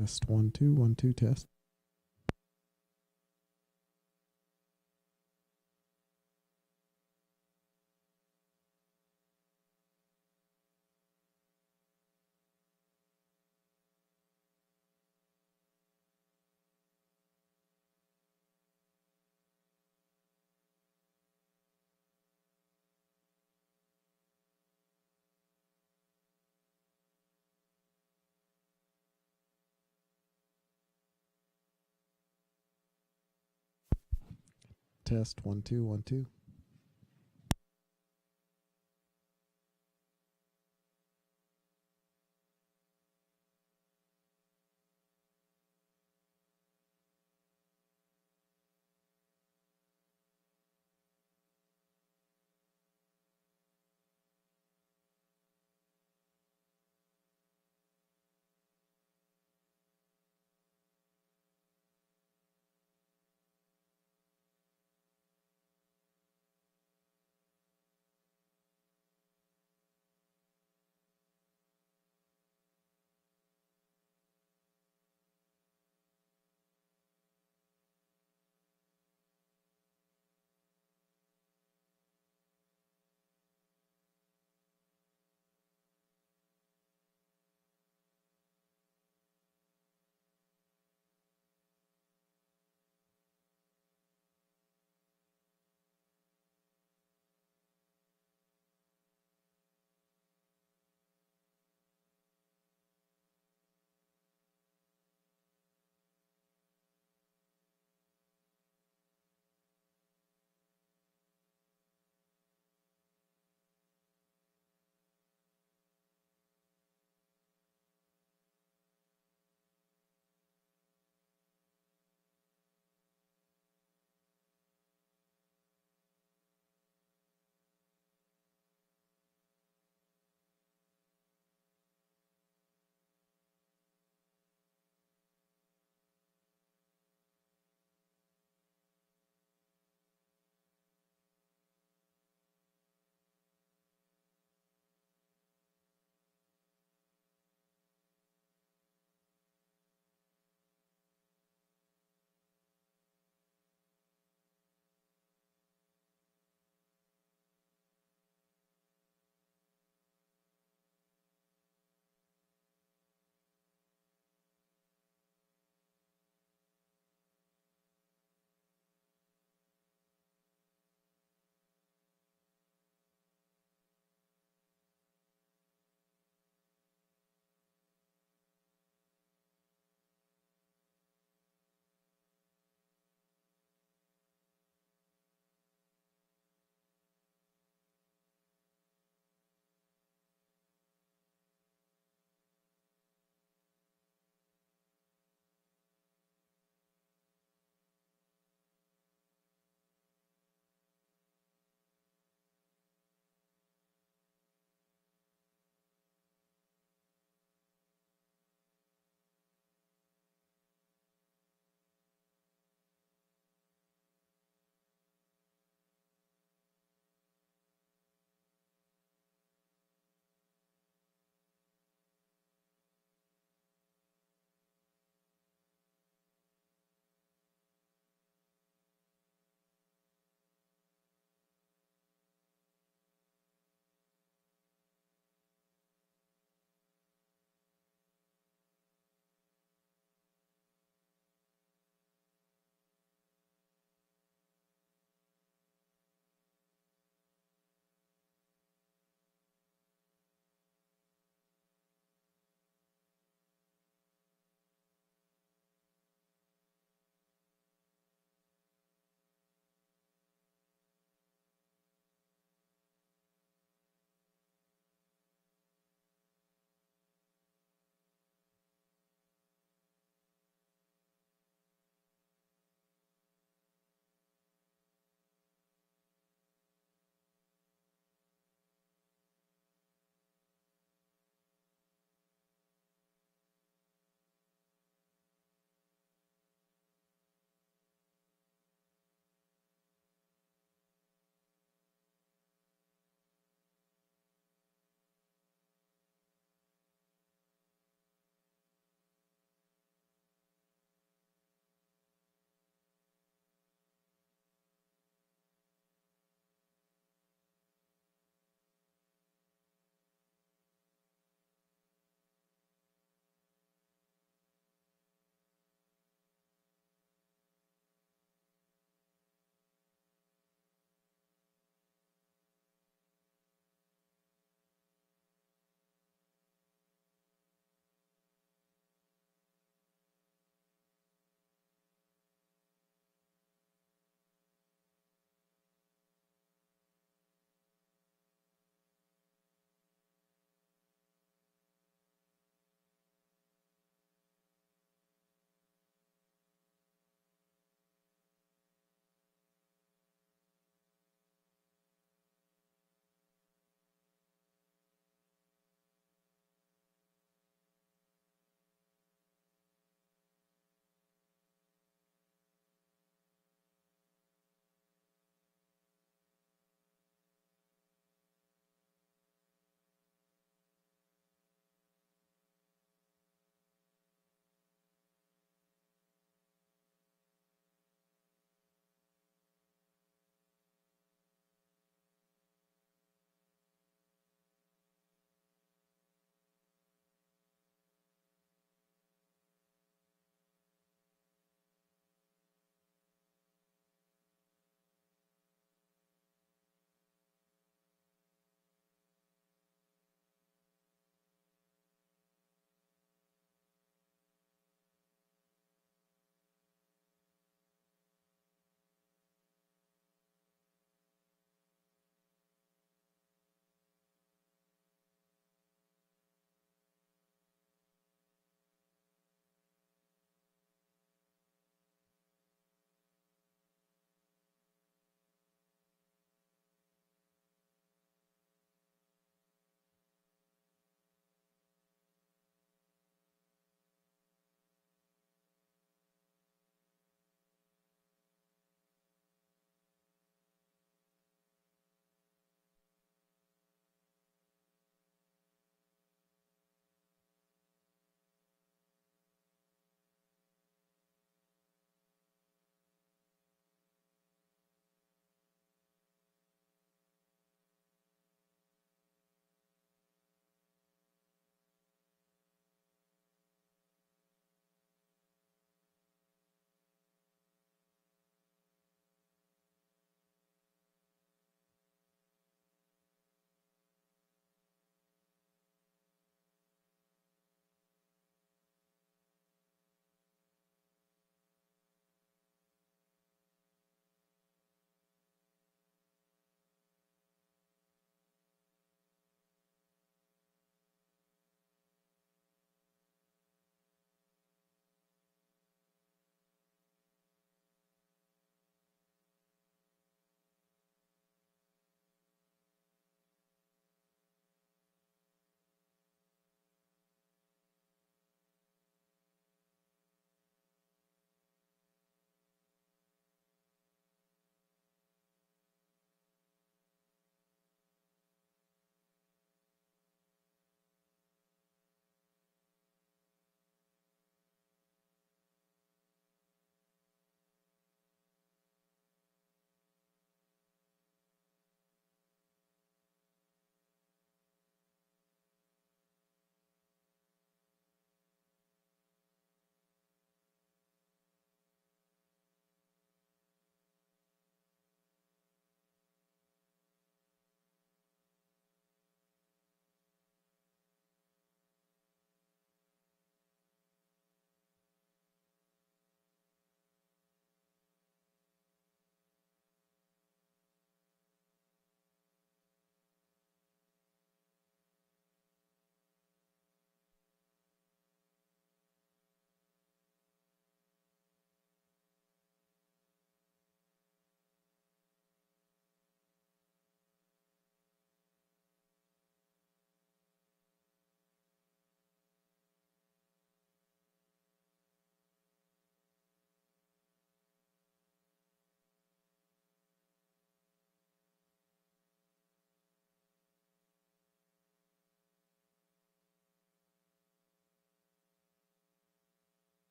Test 1 2 1 2 test. Test 1 2 1 2.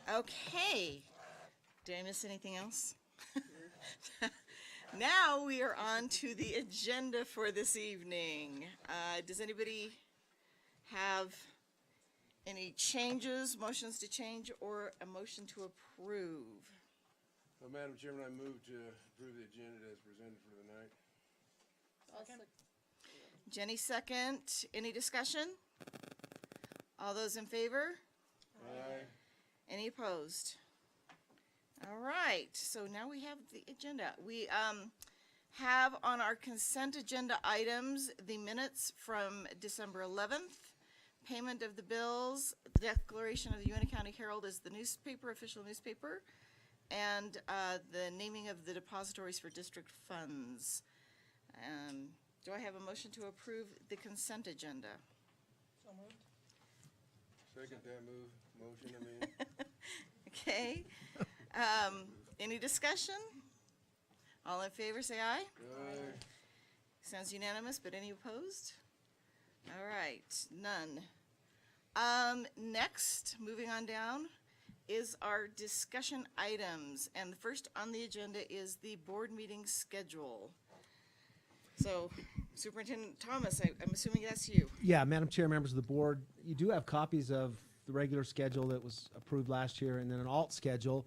Okay. Did I miss anything else? Now we are on to the agenda for this evening. Does anybody have any changes, motions to change, or a motion to approve? Madam Chairman, I move to approve the agenda as presented for the night. Jenny, second. Any discussion? All those in favor? Aye. Any opposed? All right, so now we have the agenda. We have on our consent agenda items the minutes from December 11th, payment of the bills, the declaration of the UNT County Herald as the newspaper, official newspaper, and the naming of the depositories for district funds. Do I have a motion to approve the consent agenda? So moved. Second that motion, I mean. Okay. Any discussion? All in favor, say aye. Aye. Sounds unanimous, but any opposed? All right, none. Next, moving on down, is our discussion items. And the first on the agenda is the board meeting schedule. So Superintendent Thomas, I'm assuming that's you. Yeah, Madam Chair, members of the board, you do have copies of the regular schedule that was approved last year and then an alt schedule.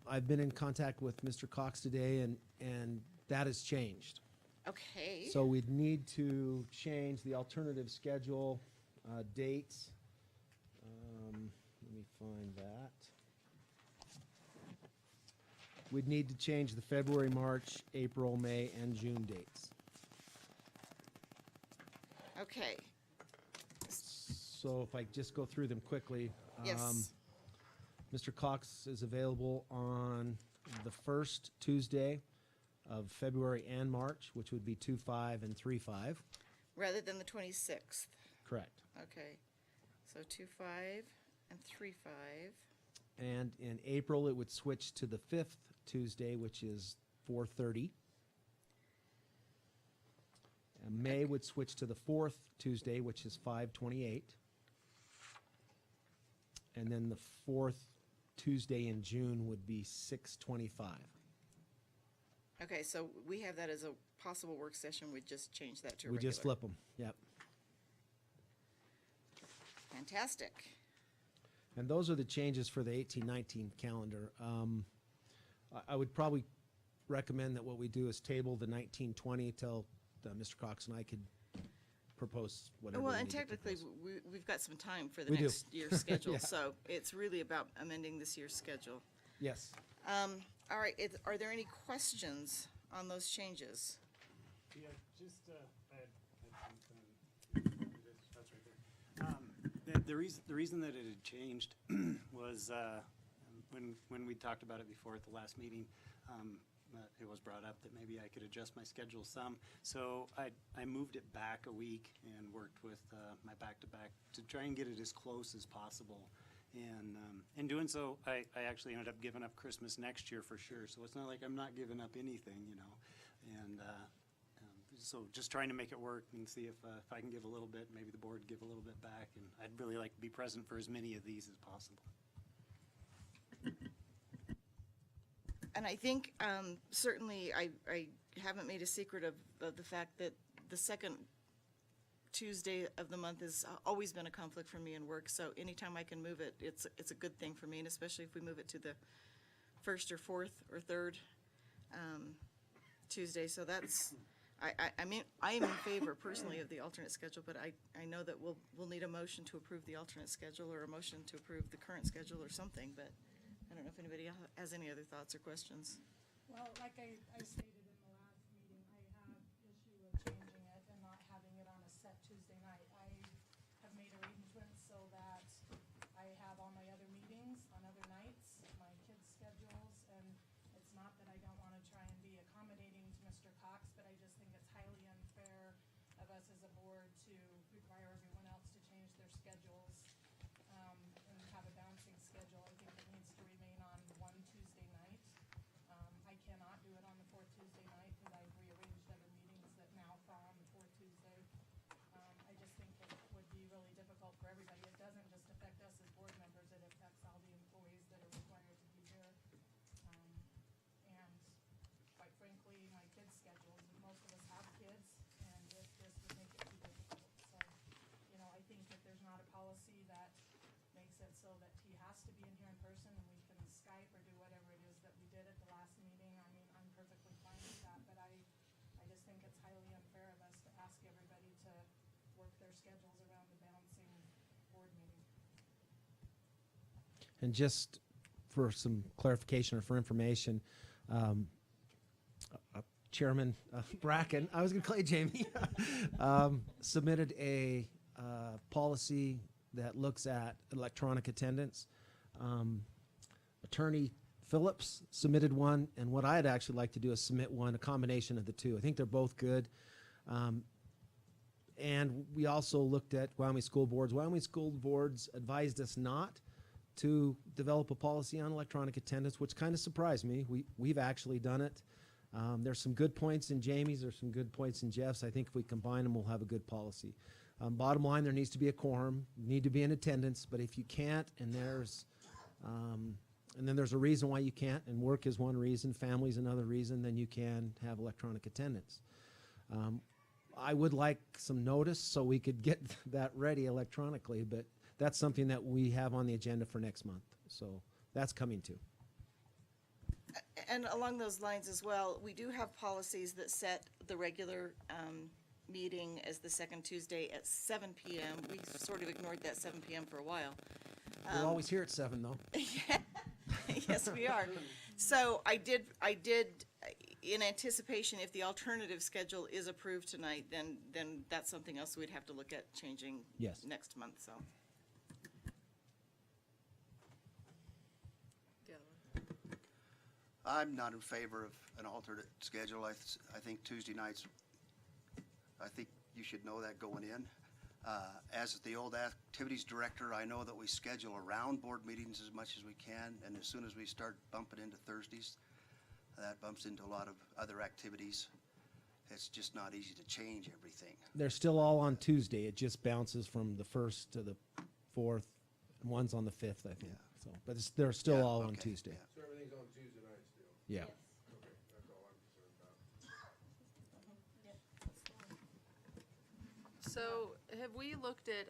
I've been in contact with Mr. Cox today and that has changed. Okay. So we'd need to change the alternative schedule dates. Let me find that. We'd need to change the February, March, April, May, and June dates. Okay. So if I just go through them quickly. Yes. Mr. Cox is available on the first Tuesday of February and March, which would be 2/5 and 3/5. Rather than the 26th. Correct. Okay. So 2/5 and 3/5. And in April, it would switch to the 5th Tuesday, which is 4:30. And May would switch to the 4th Tuesday, which is 5:28. And then the 4th Tuesday in June would be 6:25. Okay, so we have that as a possible work session. We just change that to a We regular. just flip them, yep. Fantastic. And those are the changes for the 18-19 calendar. I would probably recommend that what we do is table the 19-20 till Mr. Cox and I could propose whatever. Well, we and need to technically, propose. we've got some time for the We do. next year's schedule, Yeah. so it's really about amending this year's schedule. Yes. All right, are there any questions on those changes? Yeah, just, I had something, that's right there. The reason that it had changed was, when we talked about it before at the last meeting, it was brought up that maybe I could adjust my schedule some. So I moved it back a week and worked with, my back-to-back to try and get it as close as possible. And in doing so, I actually ended up giving up Christmas next year for sure. So it's not like I'm not giving up anything, you know. And so just trying to make it work and see if I can give a little bit, maybe the board give a little bit back. And I'd really like to be present for as many of these as possible. And I think certainly I haven't made a secret of the fact that the second Tuesday of the month has always been a conflict for me in work. So anytime I can move it, it's a good thing for me, and especially if we move it to the first or fourth or third Tuesday. So that's, I mean, I am in favor personally of the alternate schedule, but I know that we'll need a motion to approve the alternate schedule or a motion to approve the current schedule or something, but I don't know if anybody has any other thoughts or questions. Well, like I stated in the last meeting, I have issue of changing it and not having it on a set Tuesday night. I have made arrangements so that I have all my other meetings on other nights, my kids' schedules, and it's not that I don't want to try and be accommodating to Mr. Cox, but I just think it's highly unfair of us as a board to require everyone else to change their schedules and have a bouncing schedule. I think it needs to remain on one Tuesday night. I cannot do it on the fourth Tuesday so that he has to be in here in person and we can Skype or do whatever it is that we did at the last meeting, I mean, I'm perfectly fine with that, but I just think it's highly unfair of us to ask everybody to work their schedules around the bouncing board meeting. And just for some clarification or for information, Chairman Bracken, I was going to call you Jamie, submitted a policy that looks at electronic attendance. Attorney Phillips submitted one, and what I'd actually like to do is submit one, a combination of the two. I think they're both good. And we also looked at Wyoming school boards. Wyoming school boards advised us not to develop a policy on electronic attendance, which kind of surprised me. We've actually done it. There's some good points in Jamie's, there's some good points in Jeff's. I think if we combine them, we'll have a good policy. Bottom line, there needs to be a quorum, need to be in attendance, but if you can't, and then there's a reason why you can't, and work is one reason, family's another reason, then you can have electronic attendance. I would like some notice so we could get that ready electronically, but that's something that we have on the agenda for next month. So that's coming too. And along those lines as well, we do have policies that set the regular meeting as the second Tuesday at 7 PM. We sort of ignored that 7 PM for a while. We're always here at 7 though. Yes, we are. So I did, in anticipation, if the alternative schedule is approved tonight, then that's something else we'd have to look at changing Yes. next month, so. I'm not in favor of an alternate schedule. I think Tuesday nights, I think you should know that going in. As the old activities director, I know that we schedule around board meetings as much as we can, and as soon as we start bumping into Thursdays, that bumps into a lot of other activities. It's just not easy to change everything. They're still all on Tuesday. It just bounces from the 1st to the 4th, and one's on the 5th, I think. So, but they're still Yeah, all on okay, Tuesday. yeah. So everything's on Tuesday night still? Yeah. Okay, that's all I'm concerned about. So have we looked at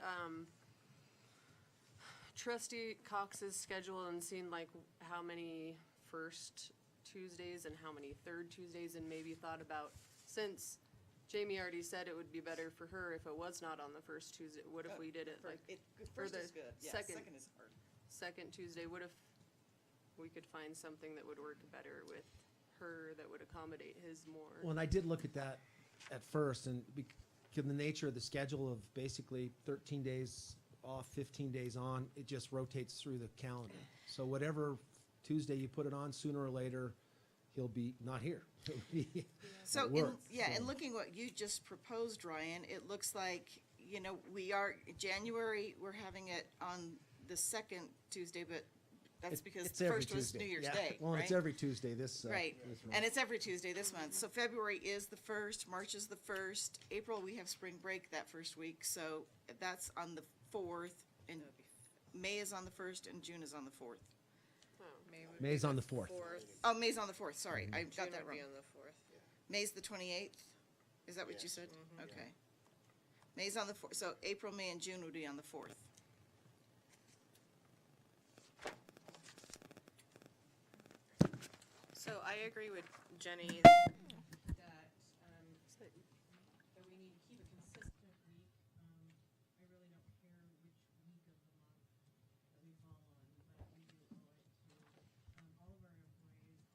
Trustee Cox's schedule and seen like how many first Tuesdays and how many third Tuesdays, and maybe thought about, since Jamie already said it would be better for her if it was not on the first Tuesday, what if we did it like First the is good, yeah, second- second is hard. second Tuesday? What if we could find something that would work better with her, that would accommodate his more? Well, and I did look at that at first, and given the nature of the schedule of basically 13 days off, 15 days on, it just rotates through the calendar. So whatever Tuesday you put it on, sooner or later, he'll be not here. He'll be So, at work, and so. looking what you just proposed, Ryan, it looks like, we are, January, we're having it on the second Tuesday, but that's because It's the every first was Tuesday. New Year's Yeah. Day, Well, right? it's every Tuesday this Right, this month. and it's every Tuesday this month. So February is the 1st, March is the 1st, April, we have spring break that first week, so that's on the 4th, and May is on the 1st, and June is on the 4th. May's on the 4th. Oh, May's on the 4th, sorry, I got June that would wrong. be on the 4th. May's the 28th? Is that what you said? Okay. May's on the 4th, so April, May, and June would be on the 4th. So I agree with Jenny. that, that we need to keep a consistent week. I really don't care which week of the month that we fall on, but we do owe it to, all of our employees,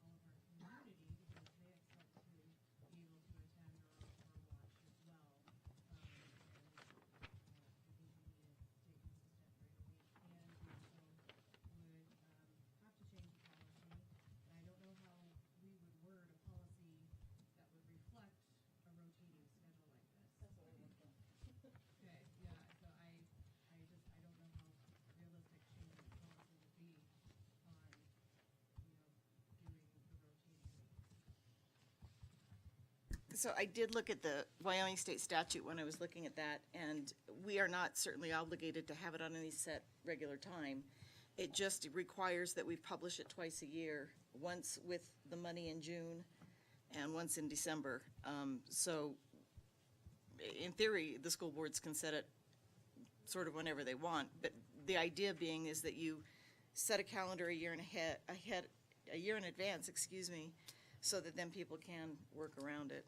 all of our community, because they expect to be able to attend or watch as well. I think we need to stay consistent during the week, and we also would, have to change the policy. And I don't know how we would word a policy that would reflect a rotating schedule like this. That's what I'm looking for. Okay, yeah, so I don't know how realistic changing the policy would be on, doing the rotating weeks. So I did look at the Wyoming State statute when I was looking at that, and we are not certainly obligated to have it on any set regular time. It just requires that we publish it twice a year, once with the money in June and once in December. So in theory, the school boards can set it sort of whenever they want, but the idea being is that you set a calendar a year in advance, excuse me, so that then people can work around it.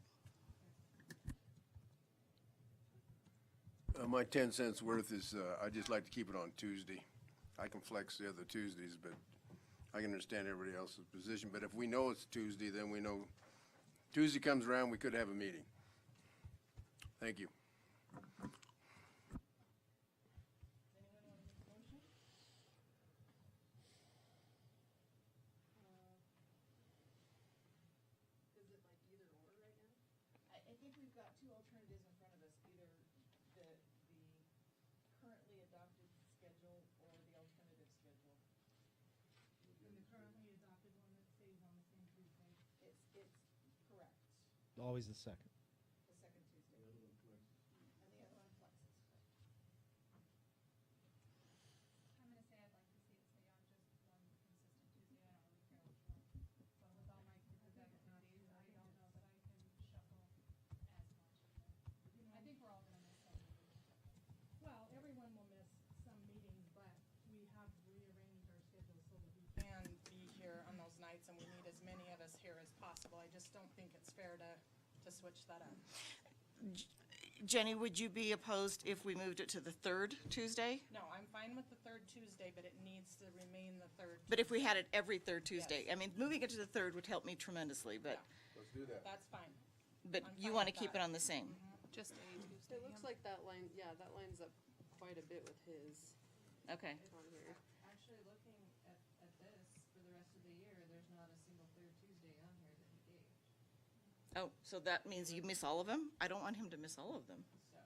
My 10 cents worth is, I'd just like to keep it on Tuesday. I can flex the other Tuesdays, but I can understand everybody else's position. But if we know it's Tuesday, then we know Tuesday comes around, we could have a meeting. Thank you. I think we've got two alternatives in front of us, either the currently adopted schedule or the alternative schedule. And the currently adopted one that stays on the same Tuesday. It's correct, Always the second. the second Tuesday. And the other one flexes. I'm gonna say I'd like to see it stay on just one consistent Tuesday. I don't really care which one. So with all my consecutive days, I don't know that I can shuffle as much. I think we're all gonna miss some meetings. Well, everyone will miss some meetings, but we have rearranged our schedule so that we can be here on those nights, and we need as many of us here as possible. I just don't think it's fair to switch that up. Jenny, would you be opposed if we moved it to the third Tuesday? No, I'm fine with the third Tuesday, but it needs to remain the third. But if we had it every third Tuesday, Yes. I mean, moving it to the third would help me tremendously, but, Let's do that. That's fine. but I'm you fine want to with keep that. it on the same. Just a Tuesday. It looks like that line, yeah, that lines up quite a bit with his Okay. on here. Actually, looking at this, for the rest of the year, there's not a single third Tuesday on here that he gave, Oh, so that means you miss all of them? I don't want him to miss all of them. so.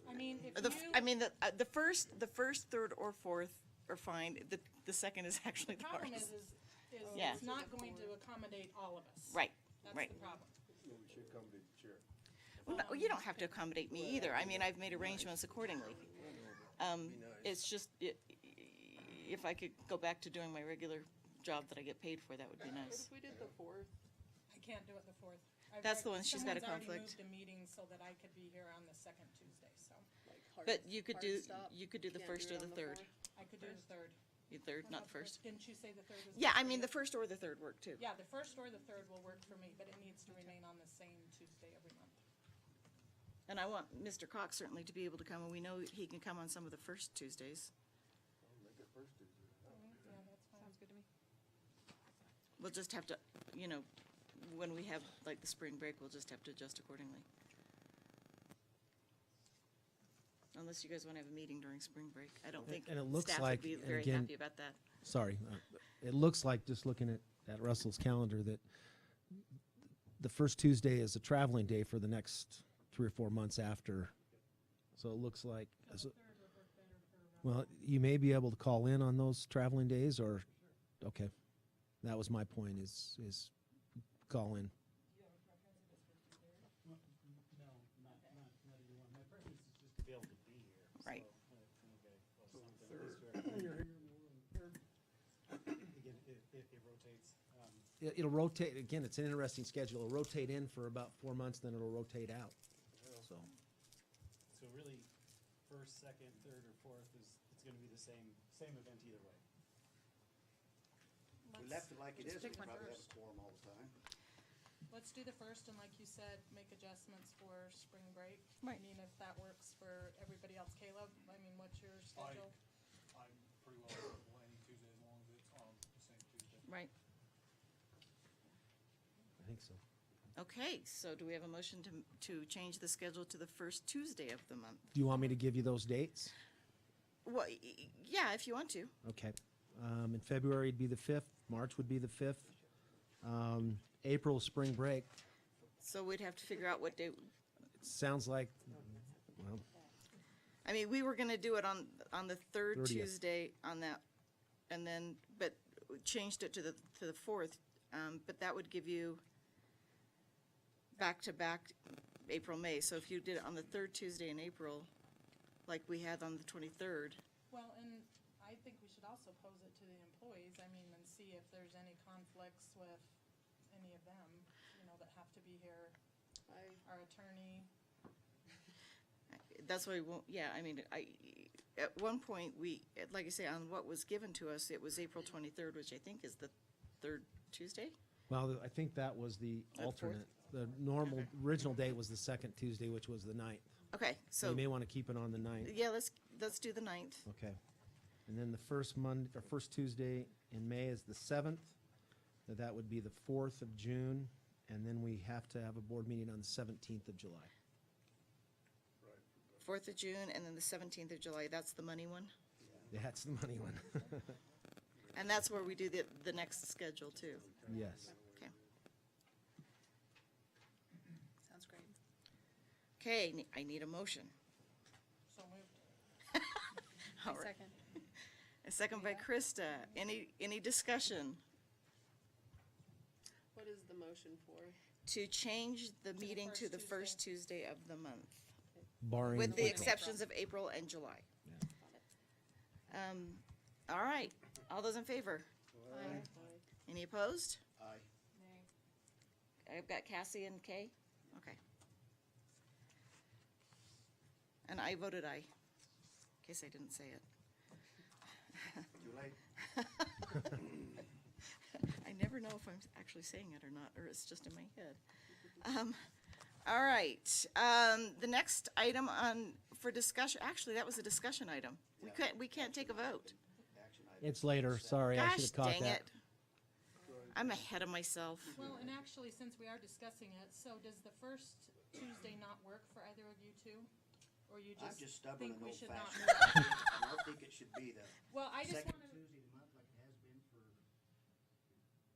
I mean, if I mean, the first, third, or fourth are fine. The second is actually the the problem hardest. is Yeah. it's not going to accommodate all of us. Right, That's right. the problem. We should come to the chair. Well, no, you don't have to accommodate me either. I mean, I've made arrangements accordingly. It's just, if I could go back to doing my regular job that I get paid for, that would be What nice. if we did the fourth? I can't do it the fourth. That's the one, she's got a Someone's conflict. already moved a meeting so that I could be here on the second Tuesday, so But you could do, Hard stop? you could do the Can't first do or it the on third. fourth? I could do the third. The third, not the first. Didn't you say the third was? Yeah, good I for mean, you? the first or the third work too. Yeah, the first or the third will work for me, but it needs to remain on the same Tuesday every month. And I want Mr. Cox certainly to be able to come, and we know he can come on some of the first Tuesdays. Make it first Tuesday. Yeah, that's fine. Sounds good to me. We'll just have to, when we have like the spring break, we'll just have to adjust accordingly. Unless you guys want to have a meeting during spring break. I don't think And it looks staff like- would be and very again- happy about that. Sorry, it looks like, just looking at Russell's calendar, that the first Tuesday is a traveling day for the next 3 or 4 months after. So it looks like, well, you may be able to call in on those traveling days, or, okay. That was my point, is call in. No, not either one. My preference is just to be able to be here. Right. So, okay, well, something at least for- Again, it rotates. It'll rotate, again, it's an interesting schedule. It'll rotate in for about 4 months, then it'll rotate out, so. So really, first, second, third, or fourth it's gonna be the same event either way. We left it like it is, we pick one probably have a first. quorum all the time. Let's do the first, and like you said, make adjustments for spring break. Right. I mean, if that works for everybody else. Caleb, I mean, what's your schedule? I'm pretty well available any Tuesday as long as it's on the same Tuesday. Right. I think so. Okay, so do we have a motion to change the schedule to the first Tuesday of the month? Do you want me to give you those dates? Well, yeah, if you want to. Okay. In February, it'd be the 5th, March would be the 5th. April, spring break. So we'd have to figure out what day, It sounds like, well, I mean, we were gonna do it on the third 30th. Tuesday on that, and then, but we changed it to the fourth, but that would give you back-to-back April, May. So if you did it on the third Tuesday in April, like we had on the 23rd, Well, and I think we should also pose it to the employees, I mean, and see if there's any conflicts with any of them, that have to be here. Our attorney, that's why we won't, yeah, I mean, at one point, like I say, on what was given to us, it was April 23rd, which I think is the third Tuesday? Well, I think that was the fourth? alternate. The normal, original date was the second Tuesday, which was the 9th. Okay, So so, you may want to keep it on the 9th. yeah, let's do the 9th. Okay. And then the first Monday, or first Tuesday in May is the 7th. That would be the 4th of June, and then we have to have a board meeting on the 17th of July. 4th of June, and then the 17th of July, that's the money one? That's the money one. And that's where we do the next schedule, too. Yes. Okay. Sounds great. Okay, I need a motion. So moved. All right. Second. A second by Krista. Any discussion What is the motion for? to change the meeting to first the Tuesday. first Tuesday of the month? Barring. With the April. exceptions of April and July. All right, all those in favor? Any opposed? Aye. I've got Cassie and Kay? Okay. And I voted aye, in case I didn't say it. Too late. I never know if I'm actually saying it or not, or it's just in my head. All right, the next item for discussion, actually, that was a discussion item. We can't take a vote. Action item. It's later, sorry, I should Gosh have caught dang that. it. I'm ahead of myself. Well, and actually, since we are discussing it, so does the first Tuesday not work for either of you two? Or you I'm just just stubborn think and we old should not fashioned. move? I don't think it should be the Well, I just second wanted, Tuesday of the month like it has been for.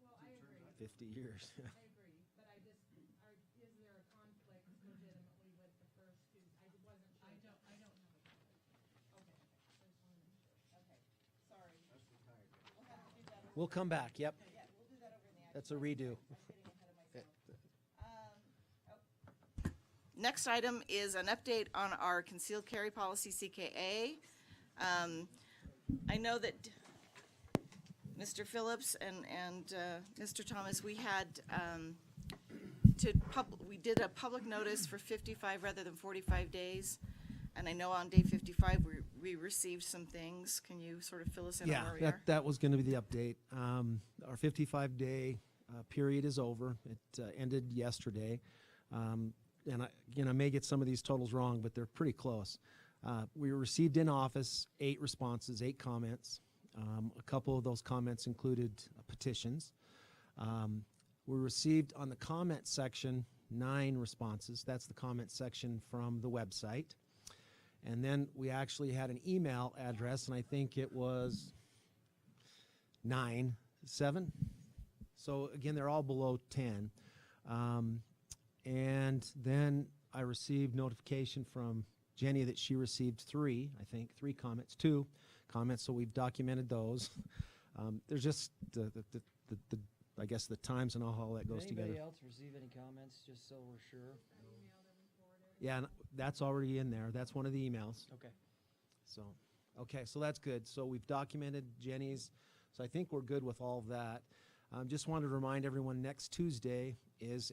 well, I agree, 50 years. I agree, but is there a conflict legitimately with the first Tuesday? I wasn't sure. I don't know. Okay, I just wanted to make sure. Okay, sorry. We'll have to do that over. We'll come back, yep. Yeah, we'll do that over in the. That's a redo. I'm getting ahead of myself. Next item is an update on our concealed carry policy, CKA. I know that Mr. Phillips and Mr. Thomas, we had we did a public notice for 55 rather than 45 days. And I know on day 55, we received some things. Can you sort of fill us in on Yeah, where we are? that was going to be the update. Our 55-day period is over. It ended yesterday. And I may get some of these totals wrong, but they're pretty close. We received in office 8 responses, 8 comments. A couple of those comments included petitions. We received on the comment section 9 responses. That's the comment section from the website. And then we actually had an email address, and I think it was 7. So again, they're all below 10. And then I received notification from Jenny that she received 3 comments, 2 comments, so we've documented those. There's just I guess the times and all that goes together. Anybody else receive any comments, just so we're sure? Yeah, and that's already in there. That's one of the emails. Okay. So, okay, so that's good. So we've documented Jenny's, so I think we're good with all of that. Just wanted to remind everyone, next Tuesday is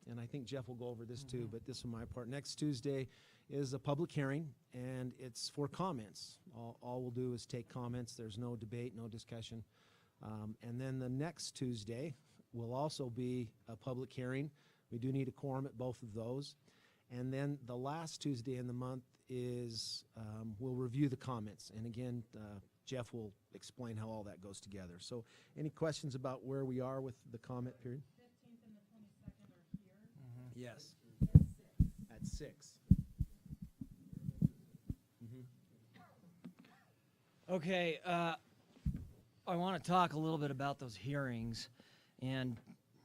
and I think Jeff will go over this too, but this is my part. Next Tuesday is a public hearing, and it's for comments. All we'll do is take comments. There's no debate, no discussion. And then the next Tuesday will also be a public hearing. We do need a quorum at both of those. And then the last Tuesday in the month is, we'll review the comments. And again, Jeff will explain how all that goes together. So any questions about where we are with the comment period? 15th and the 22nd are here. Yes. At 6. Okay, I want to talk a little bit about those hearings and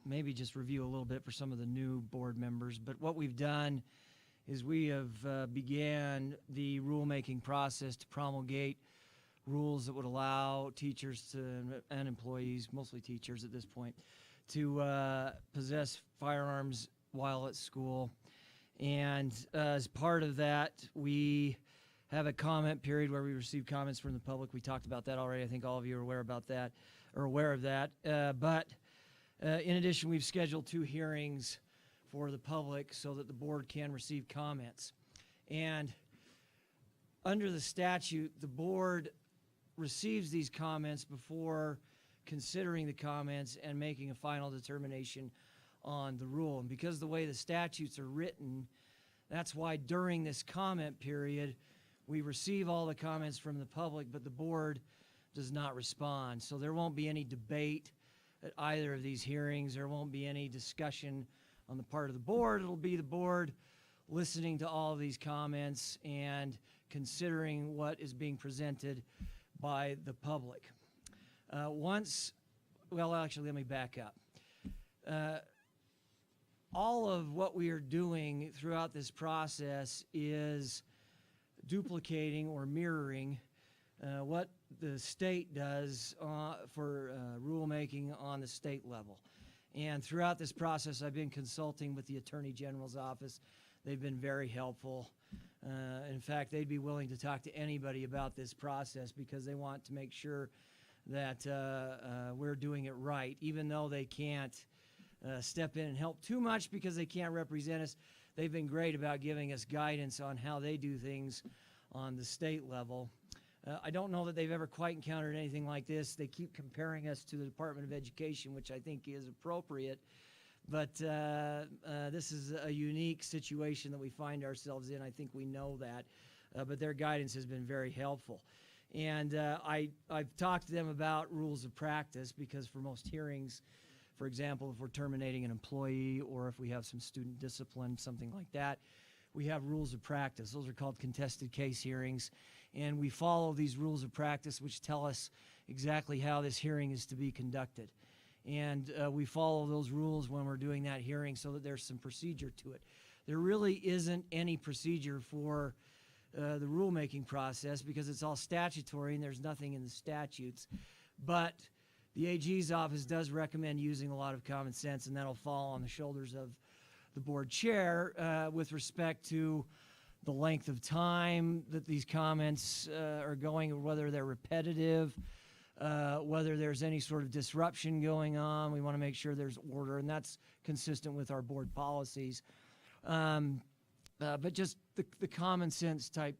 maybe just review a little bit for some of the new board members. But what we've done is we have began the rulemaking process to promulgate rules that would allow teachers and employees, mostly teachers at this point, to possess firearms while at school. And as part of that, we have a comment period where we receive comments from the public. We talked about that already. I think all of you are aware of that. But in addition, we've scheduled 2 hearings for the public so that the board can receive comments. And under the statute, the board receives these comments before considering the comments and making a final determination on the rule. And because of the way the statutes are written, that's why during this comment period, we receive all the comments from the public, but the board does not respond. So there won't be any debate at either of these hearings. There won't be any discussion on the part of the board. It'll be the board listening to all of these comments and considering what is being presented by the public. Well, actually, let me back up. All of what we are doing throughout this process is duplicating or mirroring what the state does for rulemaking on the state level. And throughout this process, I've been consulting with the Attorney General's office. They've been very helpful. In fact, they'd be willing to talk to anybody about this process because they want to make sure that we're doing it right, even though they can't step in and help too much because they can't represent us. They've been great about giving us guidance on how they do things on the state level. I don't know that they've ever quite encountered anything like this. They keep comparing us to the Department of Education, which I think is appropriate. But this is a unique situation that we find ourselves in. I think we know that. But their guidance has been very helpful. And I've talked to them about rules of practice because for most hearings, for example, if we're terminating an employee or if we have some student discipline, something like that, we have rules of practice. Those are called contested case hearings. And we follow these rules of practice which tell us exactly how this hearing is to be conducted. And we follow those rules when we're doing that hearing so that there's some procedure to it. There really isn't any procedure for the rulemaking process because it's all statutory and there's nothing in the statutes. But the AG's office does recommend using a lot of common sense, and that'll fall on the shoulders of the board chair with respect to the length of time that these comments are going, or whether they're repetitive, whether there's any sort of disruption going on. We want to make sure there's order, and that's consistent with our board policies. But just the common sense type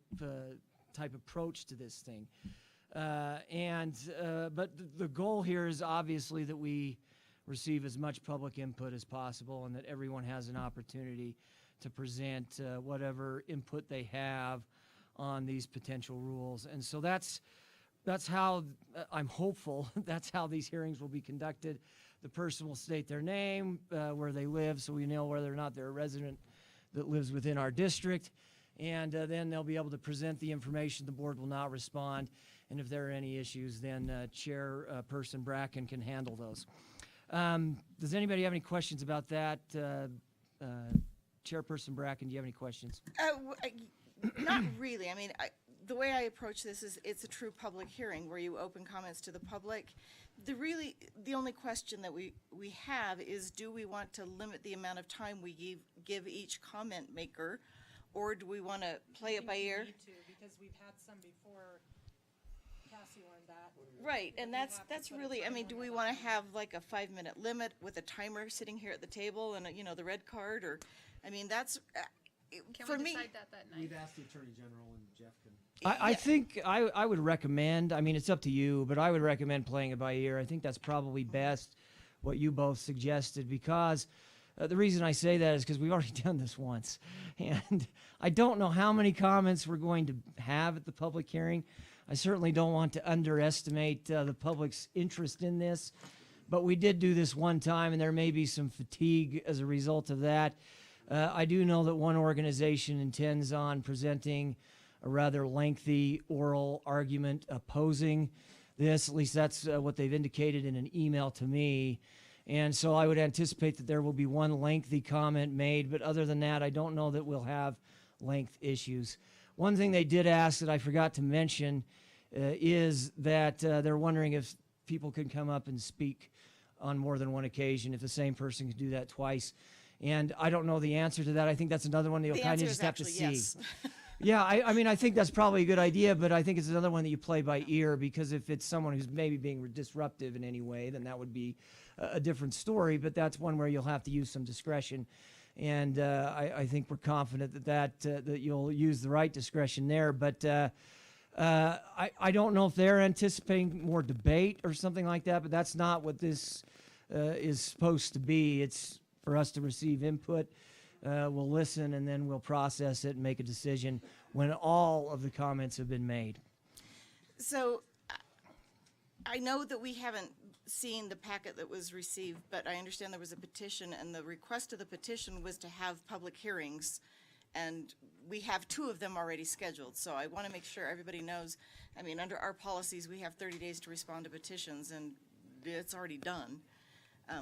approach to this thing. But the goal here is obviously that we receive as much public input as possible and that everyone has an opportunity to present whatever input they have on these potential rules. And so that's how I'm hopeful that's how these hearings will be conducted. The person will state their name, where they live, so we know whether or not they're a resident that lives within our district. And then they'll be able to present the information. The board will not respond. And if there are any issues, then Chairperson Bracken can handle those. Does anybody have any questions about that? Chairperson Bracken, do you have any questions? Not really. I mean, the way I approach this is it's a true public hearing where you open comments to the public. The only question that we have is, do we want to limit the amount of time we give each comment maker, or do we want to play it by ear? We need to, because we've had some before Cassie learned that. Right, and We that's have to put a really, I mean, timer do on we it. want to have like a 5-minute limit with a timer sitting here at the table and, the red card, or, I mean, that's, for me. that We've asked the Attorney General and Jeff can. I think I would recommend, I mean, it's up to you, but I would recommend playing it by ear. I think that's probably best, what you both suggested, because the reason I say that is because we've already done this once. And I don't know how many comments we're going to have at the public hearing. I certainly don't want to underestimate the public's interest in this, but we did do this one time, and there may be some fatigue as a result of that. I do know that one organization intends on presenting a rather lengthy oral argument opposing this. At least that's what they've indicated in an email to me. And so I would anticipate that there will be one lengthy comment made, but other than that, I don't know that we'll have length issues. One thing they did ask that I forgot to mention is that they're wondering if people can come up and speak on more than one occasion, if the same person can do that twice. And I don't know the answer to that. I think that's another one that you'll The kind answer of is just have to actually see. yes. Yeah, I mean, I think that's probably a good idea, but I think it's another one that you play by ear, because if it's someone who's maybe being disruptive in any way, then that would be a different story, but that's one where you'll have to use some discretion. And I think we're confident that you'll use the right discretion there. But I don't know if they're anticipating more debate or something like that, but that's not what this is supposed to be. It's for us to receive input. We'll listen, and then we'll process it and make a decision when all of the comments have been made. So I know that we haven't seen the packet that was received, but I understand there was a petition, and the request of the petition was to have public hearings, and we have 2 of them already scheduled. So I want to make sure everybody knows, I mean, under our policies, we have 30 days to respond to petitions, and it's already done.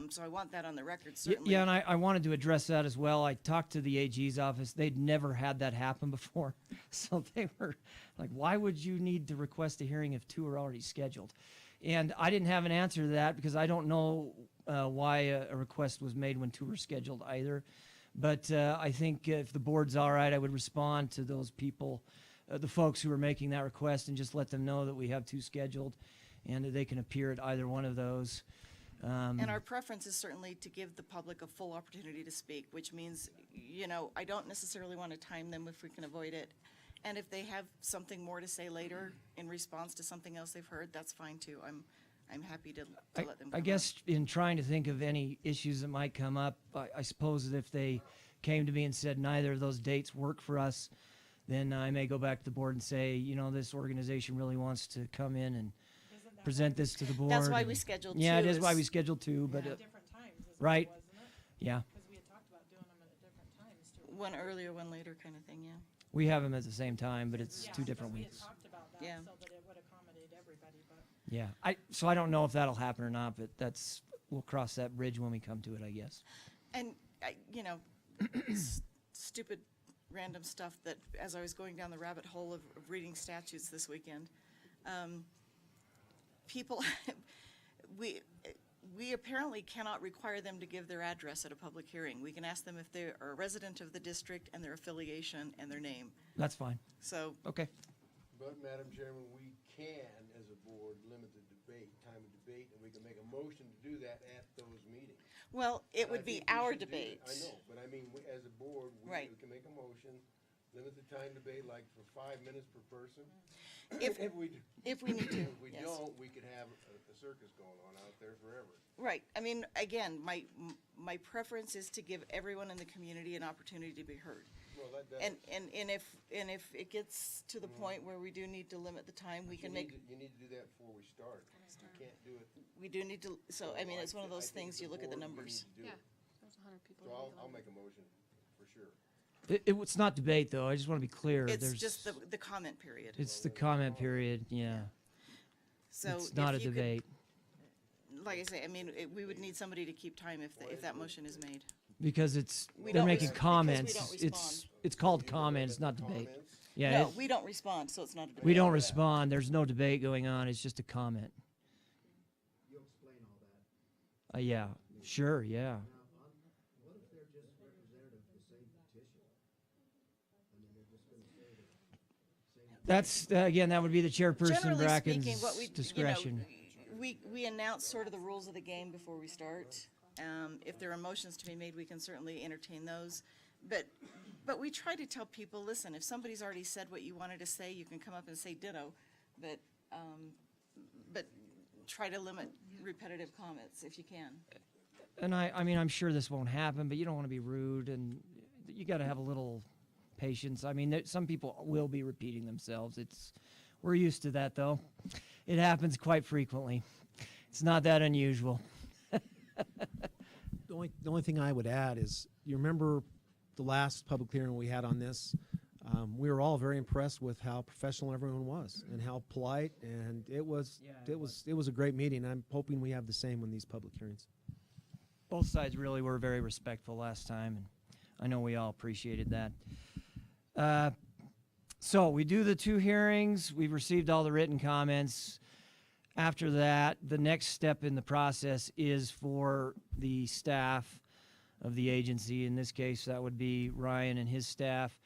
So I want that on the record, certainly. Yeah, and I wanted to address that as well. I talked to the AG's office. They'd never had that happen before. So they were like, why would you need to request a hearing if 2 are already scheduled? And I didn't have an answer to that because I don't know why a request was made when 2 were scheduled either. But I think if the board's all right, I would respond to those people, the folks who are making that request, and just let them know that we have 2 scheduled and that they can appear at either one of those. And our preference is certainly to give the public a full opportunity to speak, which means, you know, I don't necessarily want to time them if we can avoid it. And if they have something more to say later in response to something else they've heard, that's fine too. I'm happy to let them come I up. guess in trying to think of any issues that might come up, I suppose that if they came to me and said neither of those dates work for us, then I may go back to the board and say, you know, this organization really wants to come in and present this to the board. That's why and- we scheduled Yeah, it 2 is why is- we scheduled 2, but, At different times, is what it right. was, isn't it? yeah, Because we had talked about doing them at different times too. one earlier, one later kind of thing, yeah. we have them at the same time, but it's Yeah, 2 different because weeks. We had talked about that Yeah. so that it would accommodate everybody, but. Yeah, so I don't know if that'll happen or not, but we'll cross that bridge when we come to it, I guess. And, you know, stupid random stuff that, as I was going down the rabbit hole of reading statutes this weekend, people, we apparently cannot require them to give their address at a public hearing. We can ask them if they are a resident of the district and their affiliation and their name. That's fine. So, Okay. But, Madam Chairman, we can, as a board, limit the debate, time of debate, and we can make a motion to do that at those meetings. well, it And I would be think we our should do that. debate. I know, but I mean, as a board, Right. we can make a motion, limit the time debate like for 5 minutes per person. If we do. if we need to, If we yes. don't, we could have a circus going on out there forever. Right. I mean, again, my preference is to give everyone in the community an opportunity to be heard. Well, that does. And if it gets to the point where we do need to limit the time, we You can need make, you need to do that before we start. You can't do it. we do need to, so, I mean, it's one of I those think things, as a you look at the board, we numbers. need to do Yeah, it. there's 100 people. So in I'll the make a motion, for sure. It's not debate, though. I just want to be clear. It's There's just the comment period. It's the comment period, yeah. So It's not a if you could- debate, Like I say, I mean, we would need somebody to keep time if that motion is made. because We they're don't making because we comments. don't It's called comment, it's not debate. Comments? Yeah, No, we don't respond, so it's not a debate. we don't respond. There's no debate going on. It's just a comment. You'll explain all that. Yeah, sure, yeah. What if they're just representative of the same petition? I mean, they're just gonna say that. That's, again, that would be the chairperson Generally speaking, what Bracken's we, discretion. we announce sort of the rules of the game before we start. If there are motions to be made, we can certainly entertain those. But we try to tell people, listen, if somebody's already said what you wanted to say, you can come up and say ditto. But try to limit repetitive comments if you can. And I mean, I'm sure this won't happen, but you don't want to be rude, and you got to have a little patience. I mean, some people will be repeating themselves. We're used to that, though. It happens quite frequently. It's not that unusual. The only thing I would add is, you remember the last public hearing we had on this? We were all very impressed with how professional everyone was and how polite, and it was a great meeting. I'm hoping we have the same in these public hearings. Both sides really were very respectful last time, and I know we all appreciated that. So we do the 2 hearings. We've received all the written comments. After that, the next step in the process is for the staff of the agency. In this case, that would be Ryan and his staff.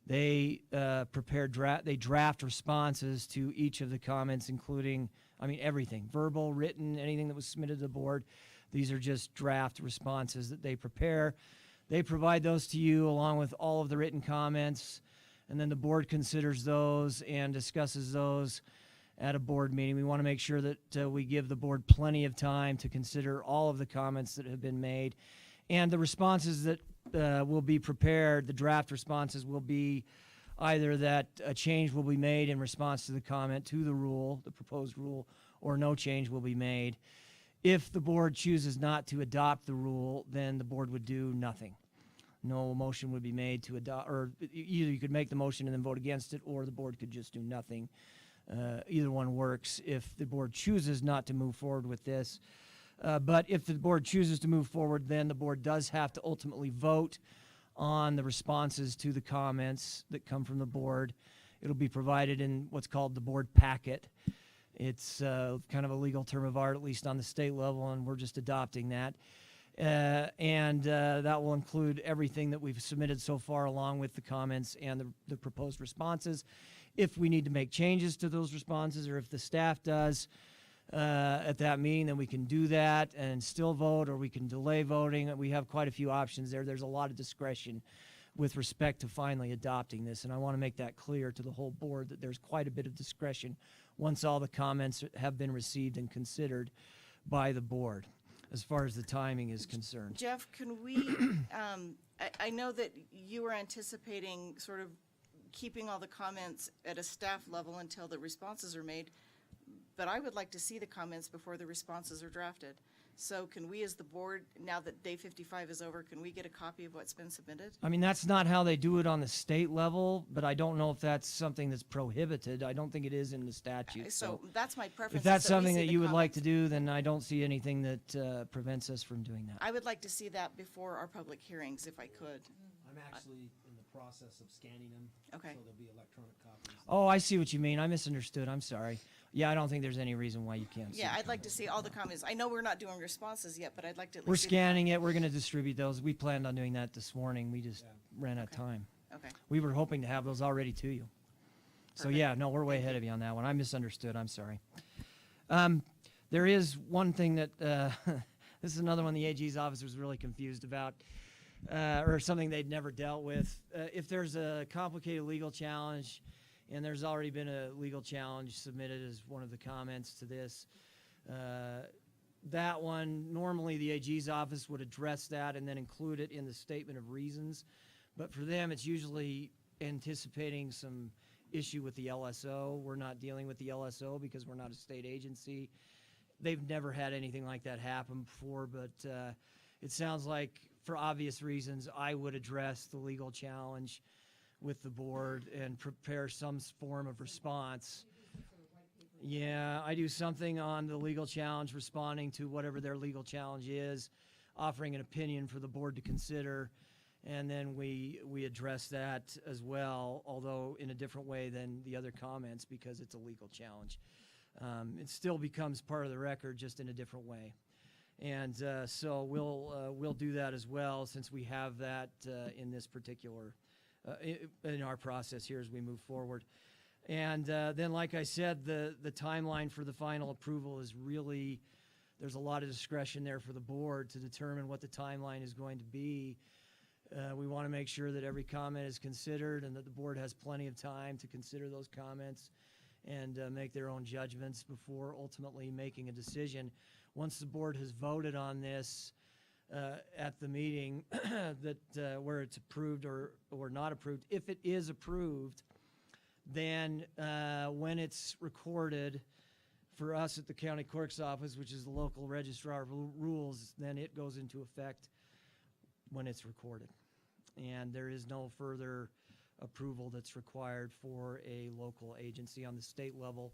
They they draft responses to each of the comments, including, I mean, everything, verbal, written, anything that was submitted to the board. These are just draft responses that they prepare. They provide those to you along with all of the written comments, and then the board considers those and discusses those at a board meeting. We want to make sure that we give the board plenty of time to consider all of the comments that have been made. And the responses that will be prepared, the draft responses will be either that a change will be made in response to the comment to the rule, the proposed rule, or no change will be made. If the board chooses not to adopt the rule, then the board would do nothing. No motion would be made to adopt, or either you could make the motion and then vote against it, or the board could just do nothing. Either one works if the board chooses not to move forward with this. But if the board chooses to move forward, then the board does have to ultimately vote on the responses to the comments that come from the board. It'll be provided in what's called the board packet. It's kind of a legal term of art, at least on the state level, and we're just adopting that. And that will include everything that we've submitted so far, along with the comments and the proposed responses. If we need to make changes to those responses, or if the staff does at that meeting, then we can do that and still vote, or we can delay voting. We have quite a few options there. There's a lot of discretion with respect to finally adopting this, and I want to make that clear to the whole board that there's quite a bit of discretion once all the comments have been received and considered by the board, as far as the timing is concerned. Jeff, can we, I know that you were anticipating sort of keeping all the comments at a staff level until the responses are made, but I would like to see the comments before the responses are drafted. So can we, as the board, now that day 55 is over, can we get a copy of what's been submitted? I mean, that's not how they do it on the state level, but I don't know if that's something that's prohibited. I don't think it is in the statute. So that's my preference. If that's is we something see that the you would like to comments. do, then I don't see anything that prevents us from doing that. I would like to see that before our public hearings, if I could. I'm actually in the process of scanning them. Okay. So there'll be electronic copies. Oh, I see what you mean. I misunderstood. I'm sorry. Yeah, I don't think there's any reason why you can't see Yeah, the I'd like to see all the comments. I know we're not doing responses yet, but I'd like to at We're least see the scanning it. We're going to distribute those. We planned on doing that this morning. We just ran out of time. Okay. We were hoping to have those already to you. So Perfect. yeah, no, we're way ahead of you on that one. I misunderstood. I'm sorry. There is one thing that, this is another one the AG's office was really confused about, or something they'd never dealt with. If there's a complicated legal challenge, and there's already been a legal challenge submitted as one of the comments to this, that one, normally the AG's office would address that and then include it in the statement of reasons. But for them, it's usually anticipating some issue with the LSO. We're not dealing with the LSO because we're not a state agency. They've never had anything like that happen before, but it sounds like, for obvious reasons, I would address the legal challenge with the board and prepare some form of response. Yeah, I do something on the legal challenge, responding to whatever their legal challenge is, offering an opinion for the board to consider, and then we address that as well, although in a different way than the other comments because it's a legal challenge. It still becomes part of the record, just in a different way. And so we'll do that as well, since we have that in this particular in our process here as we move forward. And then, like I said, the timeline for the final approval is really, there's a lot of discretion there for the board to determine what the timeline is going to be. We want to make sure that every comment is considered and that the board has plenty of time to consider those comments and make their own judgments before ultimately making a decision. Once the board has voted on this at the meeting, that where it's approved or not approved, if it is approved, then when it's recorded for us at the county clerk's office, which is the local registrar of rules, then it goes into effect when it's recorded. And there is no further approval that's required for a local agency. On the state level,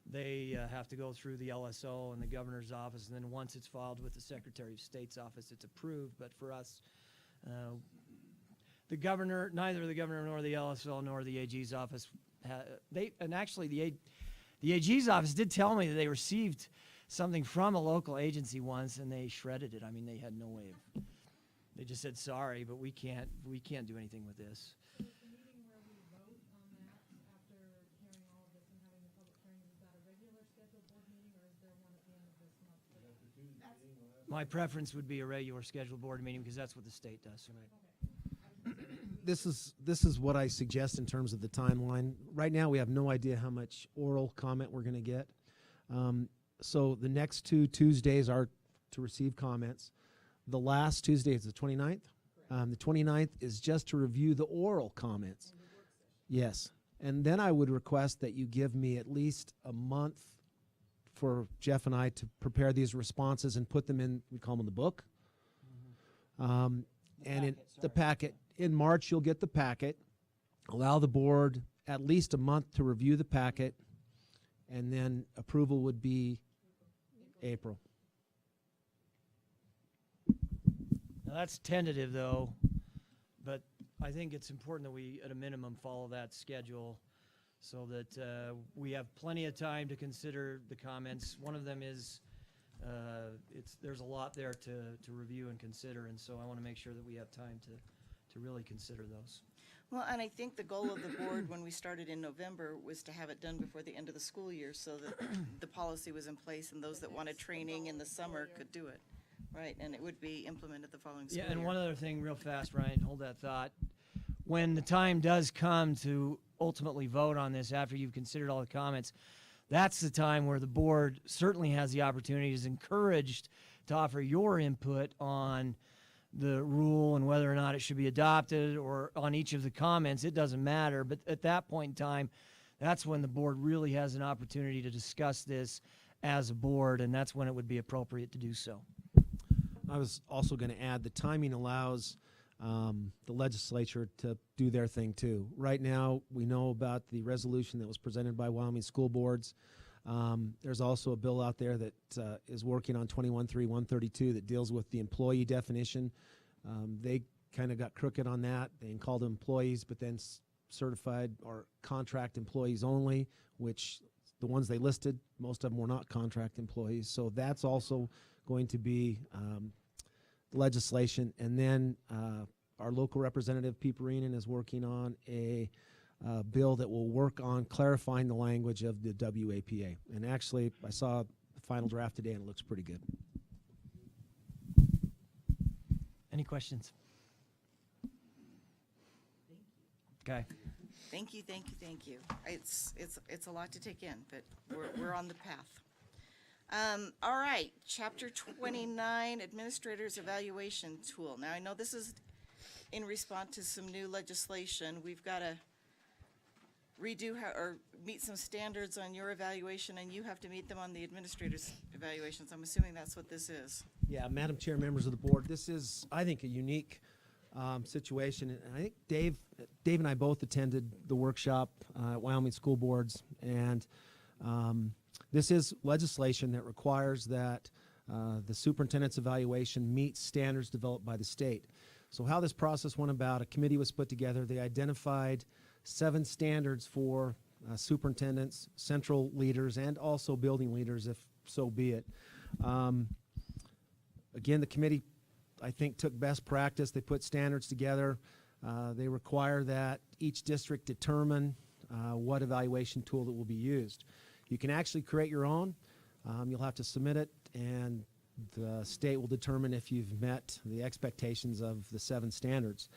they have to go through the LSO and the governor's office, and then once it's filed with the Secretary of State's office, it's approved. But for us, the governor, neither the governor nor the LSO nor the AG's office, actually the AG's office did tell me that they received something from a local agency once and they shredded it. I mean, they had no way of, they just said, sorry, but we can't do anything with this. So is the meeting where we vote on that after hearing all of this and having the public hearing, is that a regular scheduled board meeting or is there one at the end of this month? My preference would be a regular scheduled board meeting because that's what the state does. This is what I suggest in terms of the timeline. Right now, we have no idea how much oral comment we're going to get. So the next 2 Tuesdays are to receive comments. The last Tuesday is the 29th. The 29th is just to review the oral comments. Yes. And then I would request that you give me at least a month for Jeff and I to prepare these responses and put them in, we call them the book. And in the packet, in March, you'll get the packet. Allow the board at least a month to review the packet, and then approval would be April. Now, that's tentative, though, but I think it's important that we, at a minimum, follow that schedule so that we have plenty of time to consider the comments. One of them is, there's a lot there to review and consider, and so I want to make sure that we have time to really consider those. Well, and I think the goal of the board when we started in November was to have it done before the end of the school year so that the policy was in place and those that wanted training in the summer could do it. Right, and it would be implemented the following school Yeah, year. and one other thing real fast, Ryan, hold that thought. When the time does come to ultimately vote on this after you've considered all the comments, that's the time where the board certainly has the opportunity, is encouraged to offer your input on the rule and whether or not it should be adopted, or on each of the comments. It doesn't matter, but at that point in time, that's when the board really has an opportunity to discuss this as a board, and that's when it would be appropriate to do so. I was also going to add the timing allows the legislature to do their thing too. Right now, we know about the resolution that was presented by Wyoming School Boards. There's also a bill out there that is working on 21.3.132 that deals with the employee definition. They kind of got crooked on that. They called them employees, but then certified or contract employees only, which the ones they listed, most of them were not contract employees. So that's also going to be legislation. And then our local representative, Pete Perinen, is working on a bill that will work on clarifying the language of the WAPA. And actually, I saw the final draft today, and it looks pretty good. Any questions? Okay. Thank you, thank you, thank you. It's a lot to take in, but we're on the path. All right, Chapter 29, Administrator's Evaluation Tool. Now, I know this is in response to some new legislation. We've got to redo or meet some standards on your evaluation, and you have to meet them on the administrator's evaluations. I'm assuming that's what this is. Yeah, Madam Chair, members of the board, this is, I think, a unique situation. And I think Dave and I both attended the workshop at Wyoming School Boards, and this is legislation that requires that the superintendent's evaluation meets standards developed by the state. So how this process went about, a committee was put together. They identified 7 standards for superintendents, central leaders, and also building leaders, if so be it. Again, the committee, I think, took best practice. They put standards together. They require that each district determine what evaluation tool that will be used. You can actually create your own. You'll have to submit it, and the state will determine if you've met the expectations of the 7 standards.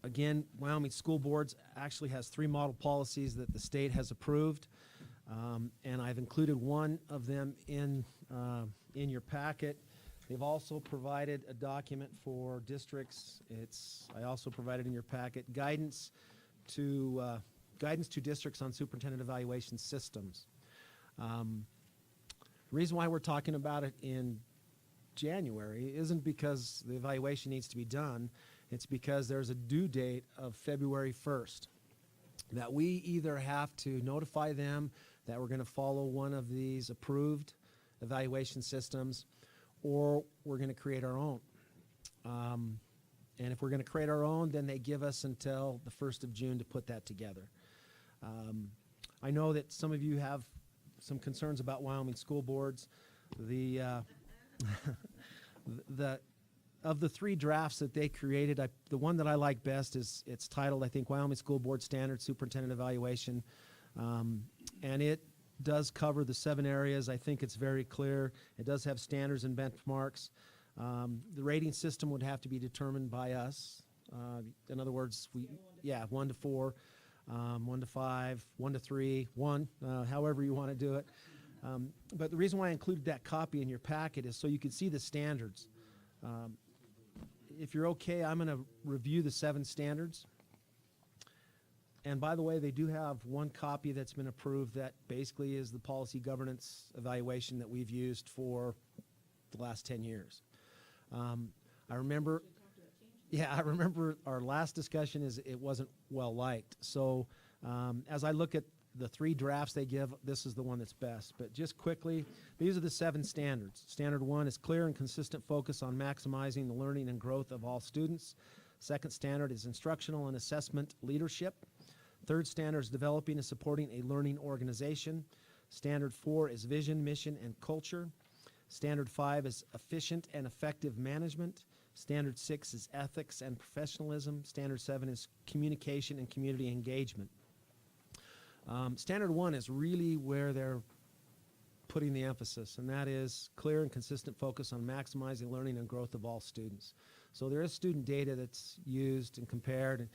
Again, Wyoming School Boards actually has 3 model policies that the state has approved, and I've included one of them in your packet. They've also provided a document for districts. I also provided in your packet guidance to districts on superintendent evaluation systems. The reason why we're talking about it in January isn't because the evaluation needs to be done. It's because there's a due date of February 1st that we either have to notify them that we're going to follow one of these approved evaluation systems, or we're going to create our own. And if we're going to create our own, then they give us until the 1st of June to put that together. I know that some of you have some concerns about Wyoming School Boards. Of the 3 drafts that they created, the one that I like best it's titled, I think, Wyoming School Board Standard Superintendent Evaluation. And it does cover the 7 areas. I think it's very clear. It does have standards and benchmarks. The rating system would have to be determined by us. In other words, 1 to 4, 1 to 5, 1 to 3, 1, however you want to do it. But the reason why I included that copy in your packet is so you can see the standards. If you're okay, I'm going to review the 7 standards. And by the way, they do have one copy that's been approved that basically is the policy governance evaluation that we've used for the last 10 years. I remember our last discussion is it wasn't well liked. So as I look at the 3 drafts they give, this is the one that's best. But just quickly, these are the 7 standards. Standard 1 is clear and consistent focus on maximizing the learning and growth of all students. Second standard is instructional and assessment leadership. Third standard is developing and supporting a learning organization. Standard 4 is vision, mission, and culture. Standard 5 is efficient and effective management. Standard 6 is ethics and professionalism. Standard 7 is communication and community engagement. Standard 1 is really where they're putting the emphasis, and that is clear and consistent focus on maximizing learning and growth of all students. So there is student data that's used and compared,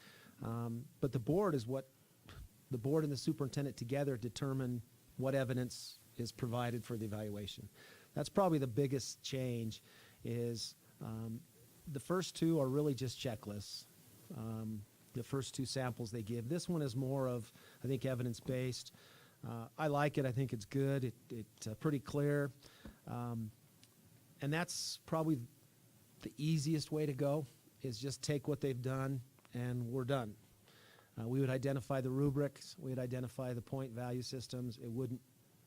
but the board and the superintendent together determine what evidence is provided for the evaluation. That's probably the biggest change is the first 2 are really just checklists. The first 2 samples they give. This one is more of, I think, evidence-based. I like it. I think it's good. It's pretty clear. And that's probably the easiest way to go is just take what they've done and we're done. We would identify the rubrics. We'd identify the point value systems. It wouldn't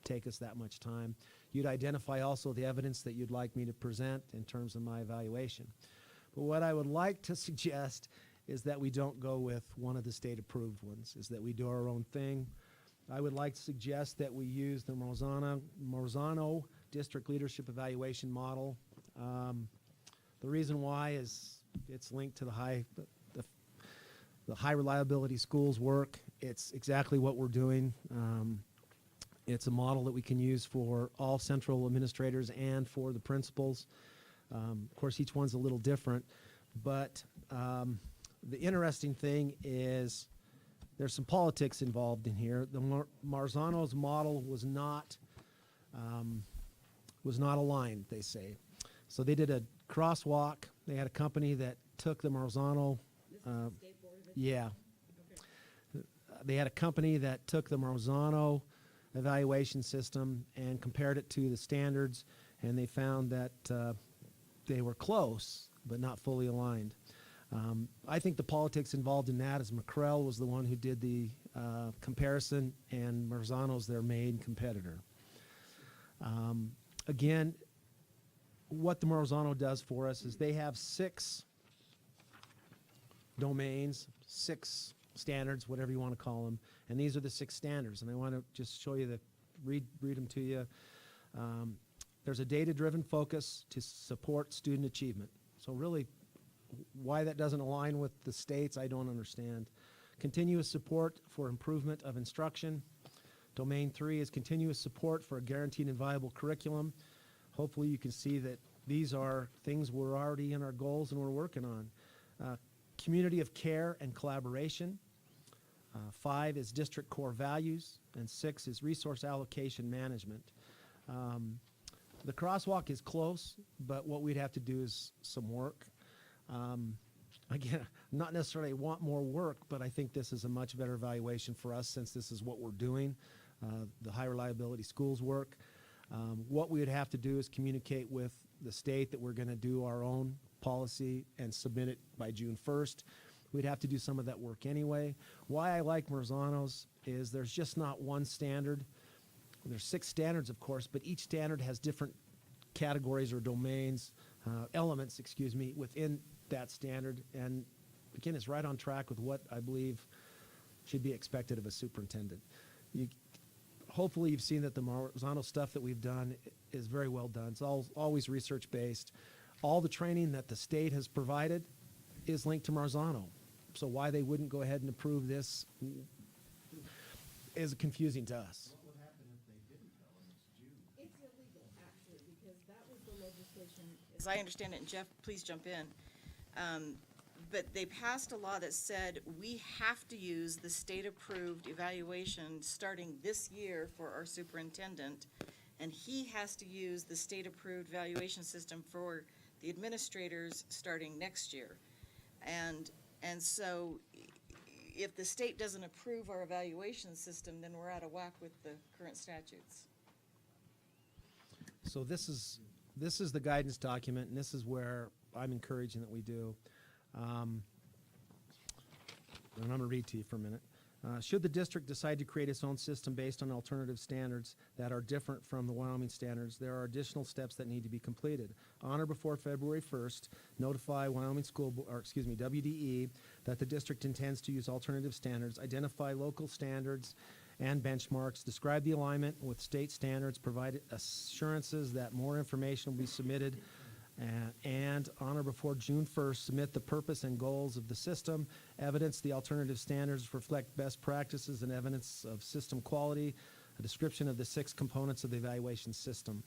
take us that much time. You'd identify also the evidence that you'd like me to present in terms of my evaluation. But what I would like to suggest is that we don't go with one of the state-approved ones, is that we do our own thing. I would like to suggest that we use the Marzano District Leadership Evaluation Model. The reason why is it's linked to the high reliability schools work. It's exactly what we're doing. It's a model that we can use for all central administrators and for the principals. Of course, each one's a little different, but the interesting thing is there's some politics involved in here. The Marzano's model was not aligned, they say. So they did a crosswalk. They had a company that took the Marzano. They had a company that took the Marzano evaluation system and compared it to the standards, and they found that they were close, but not fully aligned. I think the politics involved in that is McCrell was the one who did the comparison, and Marzano's their main competitor. Again, what the Marzano does for us is they have 6 domains, 6 standards, whatever you want to call them, and these are the 6 standards. And I want to just show you read them to you. There's a data-driven focus to support student achievement. So really, why that doesn't align with the states, I don't understand. Continuous support for improvement of instruction. Domain 3 is continuous support for a guaranteed and viable curriculum. Hopefully you can see that these are things we're already in our goals and we're working on. Community of care and collaboration. 5 is district core values, and 6 is resource allocation management. The crosswalk is close, but what we'd have to do is some work. Again, not necessarily want more work, but I think this is a much better evaluation for us since this is what we're doing, the high reliability schools work. What we would have to do is communicate with the state that we're going to do our own policy and submit it by June 1st. We'd have to do some of that work anyway. Why I like Marzano's is there's just not one standard. There's 6 standards, of course, but each standard has different categories or domains, elements, within that standard. And again, it's right on track with what I believe should be expected of a superintendent. Hopefully you've seen that the Marzano stuff that we've done is very well done. It's always research-based. All the training that the state has provided is linked to Marzano. So why they wouldn't go ahead and approve this is confusing to us. What would happen if they as I understand it, and Jeff, please jump in, but they passed a law that said we have to use the state-approved evaluation starting this year for our superintendent, and he has to use the state-approved evaluation system for the administrators starting next year. And so if the state doesn't approve our evaluation system, then we're out of whack with the current statutes. So this is the guidance document, and this is where I'm encouraging that we do. And I'm going to read to you for a minute. Should the district decide to create its own system based on alternative standards that are different from the Wyoming standards, there are additional steps that need to be completed. On or before February 1st, notify Wyoming WDE, that the district intends to use alternative standards, identify local standards and benchmarks, describe the alignment with state standards, provide assurances that more information will be submitted, and on or before June 1st, submit the purpose and goals of the system, evidence the alternative standards reflect best practices and evidence of system quality, a description of the 6 components of the evaluation system.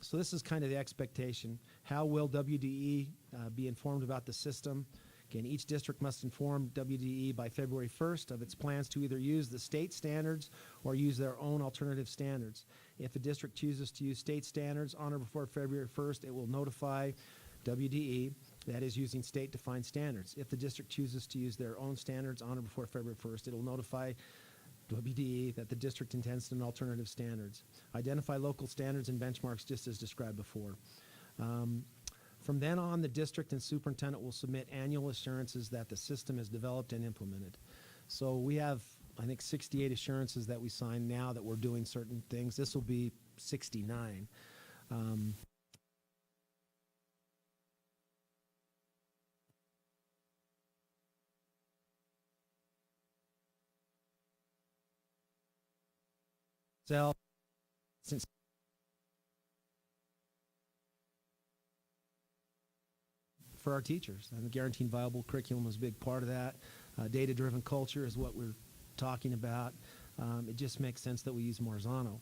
So this is kind of the expectation. How will WDE be informed about the system? Again, each district must inform WDE by February 1st of its plans to either use the state standards or use their own alternative standards. If a district chooses to use state standards on or before February 1st, it will notify WDE, that is using state-defined standards. If the district chooses to use their own standards on or before February 1st, it will notify WDE that the district intends an alternative standards. Identify local standards and benchmarks just as described before. From then on, the district and superintendent will submit annual assurances that the system is developed and implemented. So we have, I think, 68 assurances that we sign now that we're doing certain things. This will be 69. Since for our teachers, and the guaranteed viable curriculum is a big part of that. Data-driven culture is what we're talking about. It just makes sense that we use Marzano.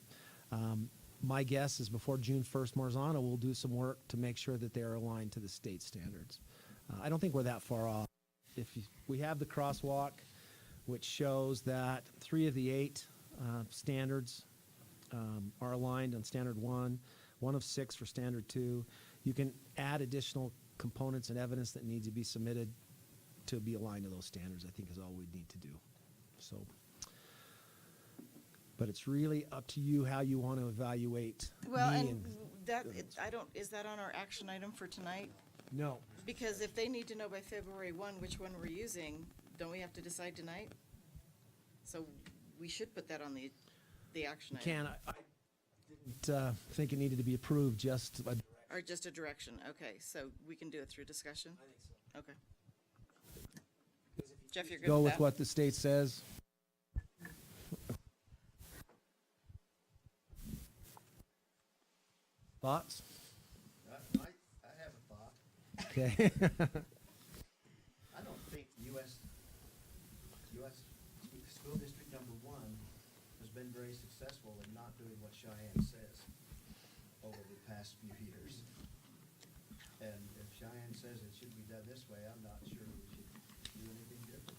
My guess is before June 1st, Marzano will do some work to make sure that they are aligned to the state standards. I don't think we're that far off. We have the crosswalk, which shows that 3 of the 8 standards are aligned on standard 1, 1 of 6 for standard 2. You can add additional components and evidence that need to be submitted to be aligned to those standards, I think is all we need to do. So, but it's really up to you how you want to evaluate Well, me and that, is that on our action item for tonight? No. Because if they need to know by February 1 which one we're using, don't we have to decide tonight? So we should put that on the action item. Can I didn't think it needed to be approved, just Or just a direction, okay, so we can do it through discussion? I think so. Okay. Jeff, you're good Go with with that? what the state says. Thoughts? I have a thought. Okay. I don't think US School District Number 1 has been very successful in not doing what Cheyenne says over the past few years. And if Cheyenne says it should be done this way, I'm not sure we should do anything different.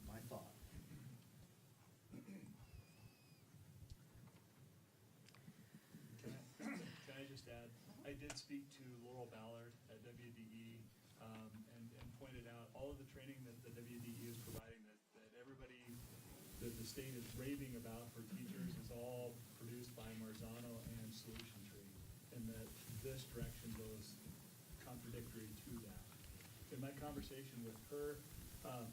My thought. Can I just add, I did speak to Laurel Ballard at WDE, and pointed out all of the training that the WDE is providing, that everybody, that the state is raving about for teachers is all produced by Marzano and Solution Tree, and that this direction goes contradictory to that. In my conversation with her,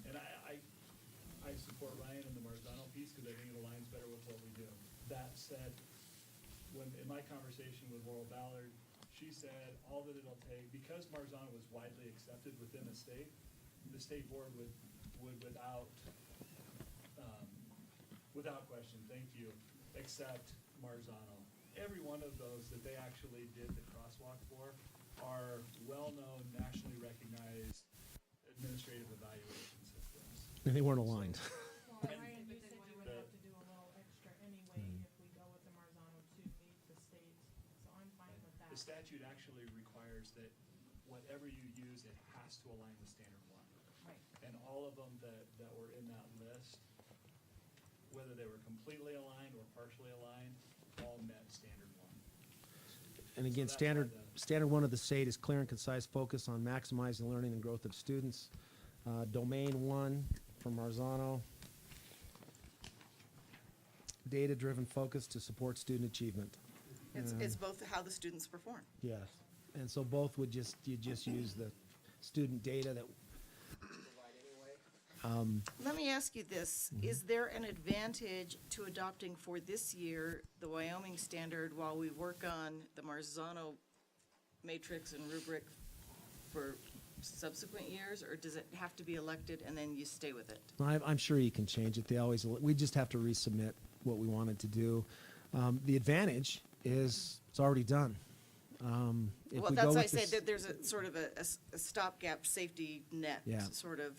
and I support Ryan in the Marzano piece because I think it aligns better with what we do. That said, in my conversation with Laurel Ballard, she said all that it'll take, because Marzano was widely accepted within the state board would without question, thank you, accept Marzano. Every one of those that they actually did the crosswalk for are well-known, nationally recognized administrative evaluation systems. And they weren't aligned. Well, Ryan, you said you would have to do a little extra anyway if we go with the Marzano to meet the state, so I'm fine with that. the statute actually requires that whatever you use, it has to align with standard one. Right. And all of them that were in that list, whether they were completely aligned or partially aligned, all met standard one. And again, So that's why standard one of the state is clear and concise focus on maximizing learning and growth of students. Domain one from Marzano. Data-driven focus to support student achievement. It's both how the students perform. Yes. And so both would you just use the student data that. Let me ask you this, is there an advantage to adopting for this year the Wyoming standard while we work on the Marzano matrix and rubric for subsequent years, or does it have to be elected and then you stay with it? I'm sure you can change it. We just have to resubmit what we wanted to do. The advantage is it's already done. If Well, we that's go why I with say this- that there's a sort of a stopgap safety net, Yeah. sort of.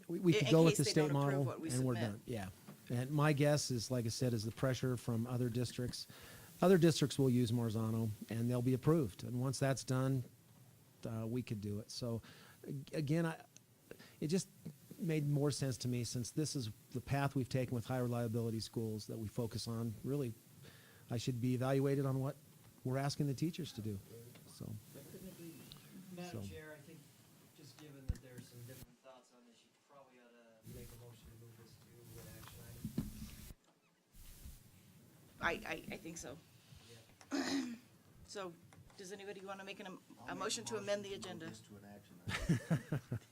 We could in go with case the they state don't approve model what we and we're submit. done, yeah. And my guess is, like I said, is the pressure from other districts. Other districts will use Marzano and they'll be approved. And once that's done, we could do it. So again, it just made more sense to me since this is the path we've taken with high reliability schools that we focus on. Really, I should be evaluated on what we're asking the teachers to do, so. Madam So- Chair, I think, just given that there's some different thoughts on this, you probably ought to make a motion to move this to an action item. I think so. So, does anybody want to make a motion to amend the agenda?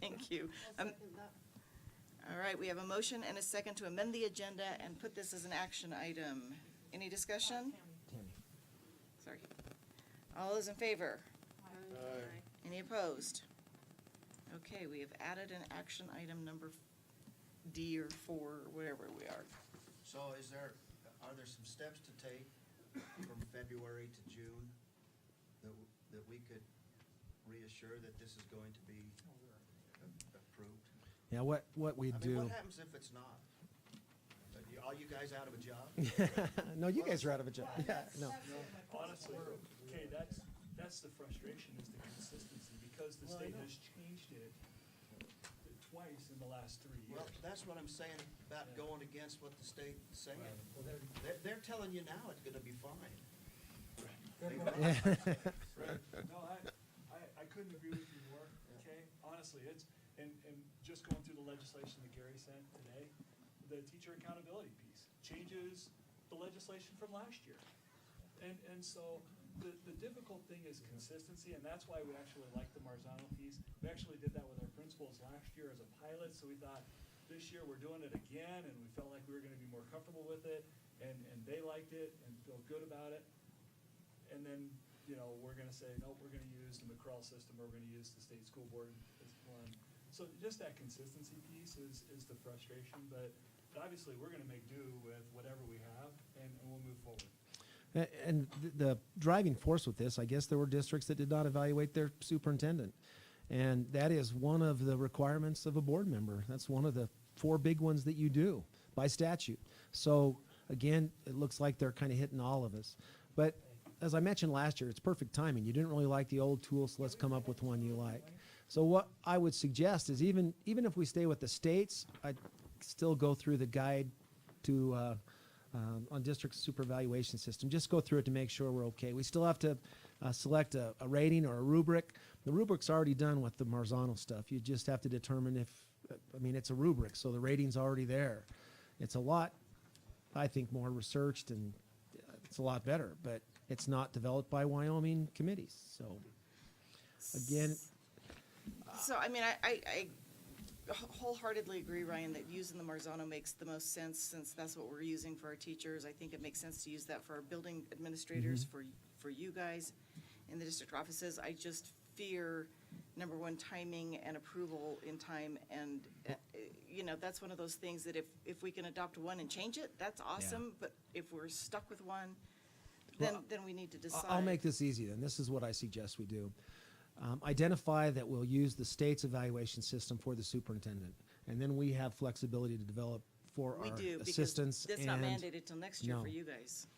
Thank you. All right, we have a motion and a second to amend the agenda and put this as an action item. Any discussion? Sorry. All those in favor? Any opposed? Okay, we have added an action item number D or 4, or whatever we are. So are there some steps to take from February to June that we could reassure that this is going to be approved? Yeah, what we I mean, do. what happens if it's not? Are you guys out of a job? No, you guys are out of a job. Yeah, no. Honestly, okay, that's the frustration, is the consistency, because the state has changed it twice in the last 3 years. Well, that's what I'm saying about going against what the state's saying. They're telling you now it's gonna be fine. No, I couldn't agree with you more, okay? Honestly, and just going through the legislation that Gary sent today, the teacher accountability piece changes the legislation from last year. And so the difficult thing is consistency, and that's why we actually like the Marzano piece. We actually did that with our principals last year as a pilot, so we thought this year we're doing it again, and we felt like we were gonna be more comfortable with it, and they liked it and feel good about it. And then, we're gonna say, nope, we're gonna use the McCraw system, or we're gonna use the state school board as one. So just that consistency piece is the frustration, but obviously, we're gonna make do with whatever we have, and we'll move forward. And the driving force with this, I guess there were districts that did not evaluate their superintendent. And that is one of the requirements of a board member. That's one of the 4 big ones that you do by statute. So again, it looks like they're kind of hitting all of us. But as I mentioned last year, it's perfect timing. You didn't really like the old tool, so let's come up with one you like. So what I would suggest is even if we stay with the states, I'd still go through the guide to on district super evaluation system. Just go through it to make sure we're okay. We still have to select a rating or a rubric. The rubric's already done with the Marzano stuff. You just have to determine it's a rubric, so the rating's already there. It's a lot, I think, more researched, and it's a lot better, but it's not developed by Wyoming committees. So again, So, I mean, I wholeheartedly agree, Ryan, that using the Marzano makes the most sense, since that's what we're using for our teachers. I think it makes sense to use that for our building administrators, for you guys in the district offices. I just fear, number one, timing and approval in time, and, that's one of those things that if we can adopt one and change it, that's awesome, but if we're stuck with one, then we need to decide. I'll make this easy then. This is what I suggest we do. Identify that we'll use the state's evaluation system for the superintendent, and then we have flexibility to develop for We our do, because assistants. that's not and, mandated till next year No. for you guys.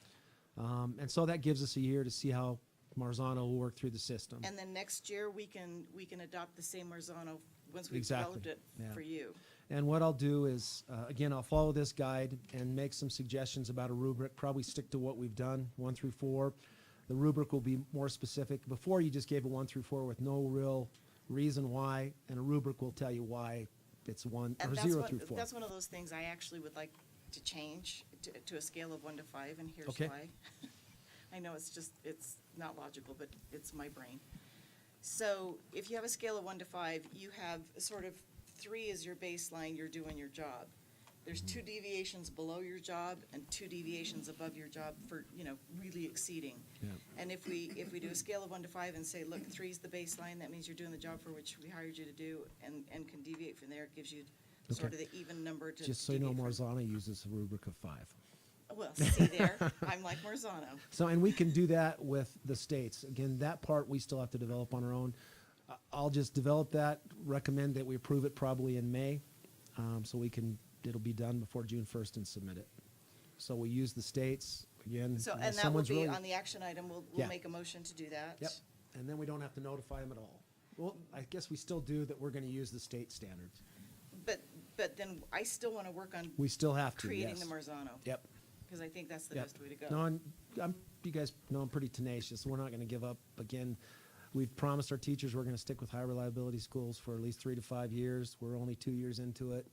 and so that gives us a year to see how Marzano will work through the system. And then next year, we can adopt the same Marzano once we've Exactly, developed it yeah. for you. And what I'll do is, again, I'll follow this guide and make some suggestions about a rubric, probably stick to what we've done, 1 through 4. The rubric will be more specific. Before, you just gave a 1 through 4 with no real reason why, and a rubric will tell you why it's 1 And or that's 0 one, through 4. that's one of those things I actually would like to change to a scale of 1 to 5, and here's Okay. why. I know it's not logical, but it's my brain. So if you have a scale of 1 to 5, you have sort of 3 is your baseline, you're doing your job. There's 2 deviations below your job and 2 deviations above your job for, really exceeding. Yeah. And if we do a scale of 1 to 5 and say, look, 3 is the baseline, that means you're doing the job for which we hired you to do, and can deviate from there, it gives you sort of Okay. the even number to Just so you know, deviate from. Marzano uses a rubric of 5. Well, see there, I'm like Marzano. So, and we can do that with the states. Again, that part we still have to develop on our own. I'll just develop that, recommend that we approve it probably in May, so it'll be done before June 1st and submit it. So we use the states, again. So, unless and that will someone's be really- on the action item, we'll Yeah. make a motion to do that. Yep, and then we don't have to notify them at all. Well, I guess we still do that, we're gonna use the state standards. But then I still want to work on We still have to, creating yes. the Marzano, Yep. because I think that's the Yep. best way to go. No, and you guys know I'm pretty tenacious. We're not going to give up. Again, we've promised our teachers we're going to stick with high reliability schools for at least 3 to 5 years. We're only 2 years into it.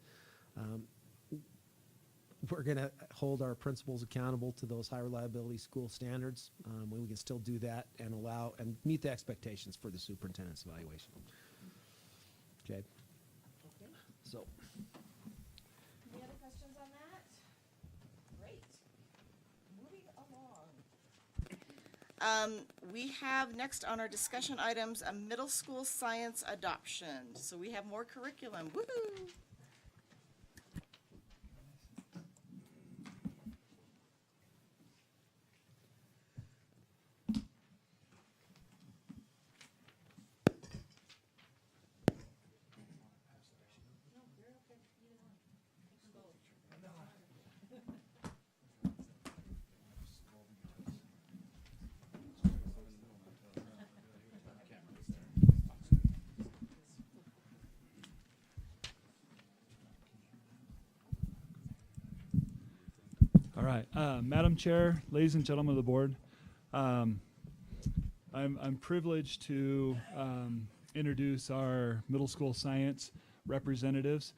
We're going to hold our principals accountable to those high reliability school standards. We can still do that and allow and meet the expectations for the superintendent's evaluation. Okay. So. Any other questions on that? Great. Moving along. We have next on our discussion items, a middle school science adoption. So we have more curriculum. Woohoo! All right, Madam Chair, ladies and gentlemen of the board, I'm privileged to introduce our middle school science representatives.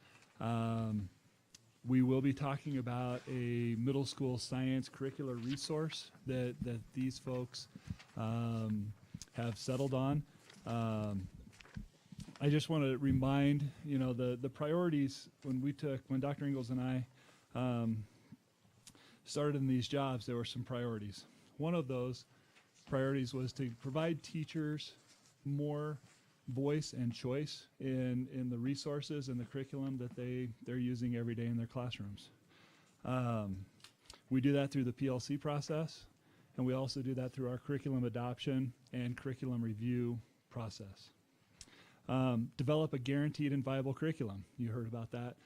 We will be talking about a middle school science curricular resource that these folks have settled on. I just want to remind, the priorities when Dr. Ingalls and I started in these jobs, there were some priorities. One of those priorities was to provide teachers more voice and choice in the resources and the curriculum that they're using every day in their classrooms. We do that through the PLC process, and we also do that through our curriculum adoption and curriculum review process. Develop a guaranteed and viable curriculum. You heard about that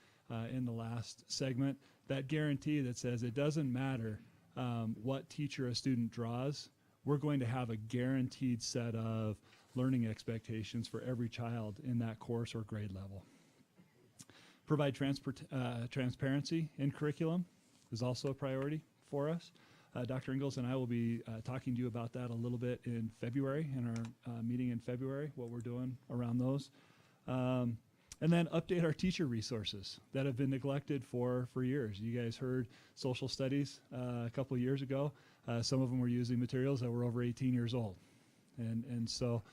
in the last segment. That guarantee that says it doesn't matter what teacher a student draws, we're going to have a guaranteed set of learning expectations for every child in that course or grade level. Provide transparency in curriculum is also a priority for us. Dr. Ingalls and I will be talking to you about that a little bit in February, in our meeting in February, what we're doing around those. And then update our teacher resources that have been neglected for years. You guys heard social studies a couple of years ago. Some of them were using materials that were over 18 years old. And so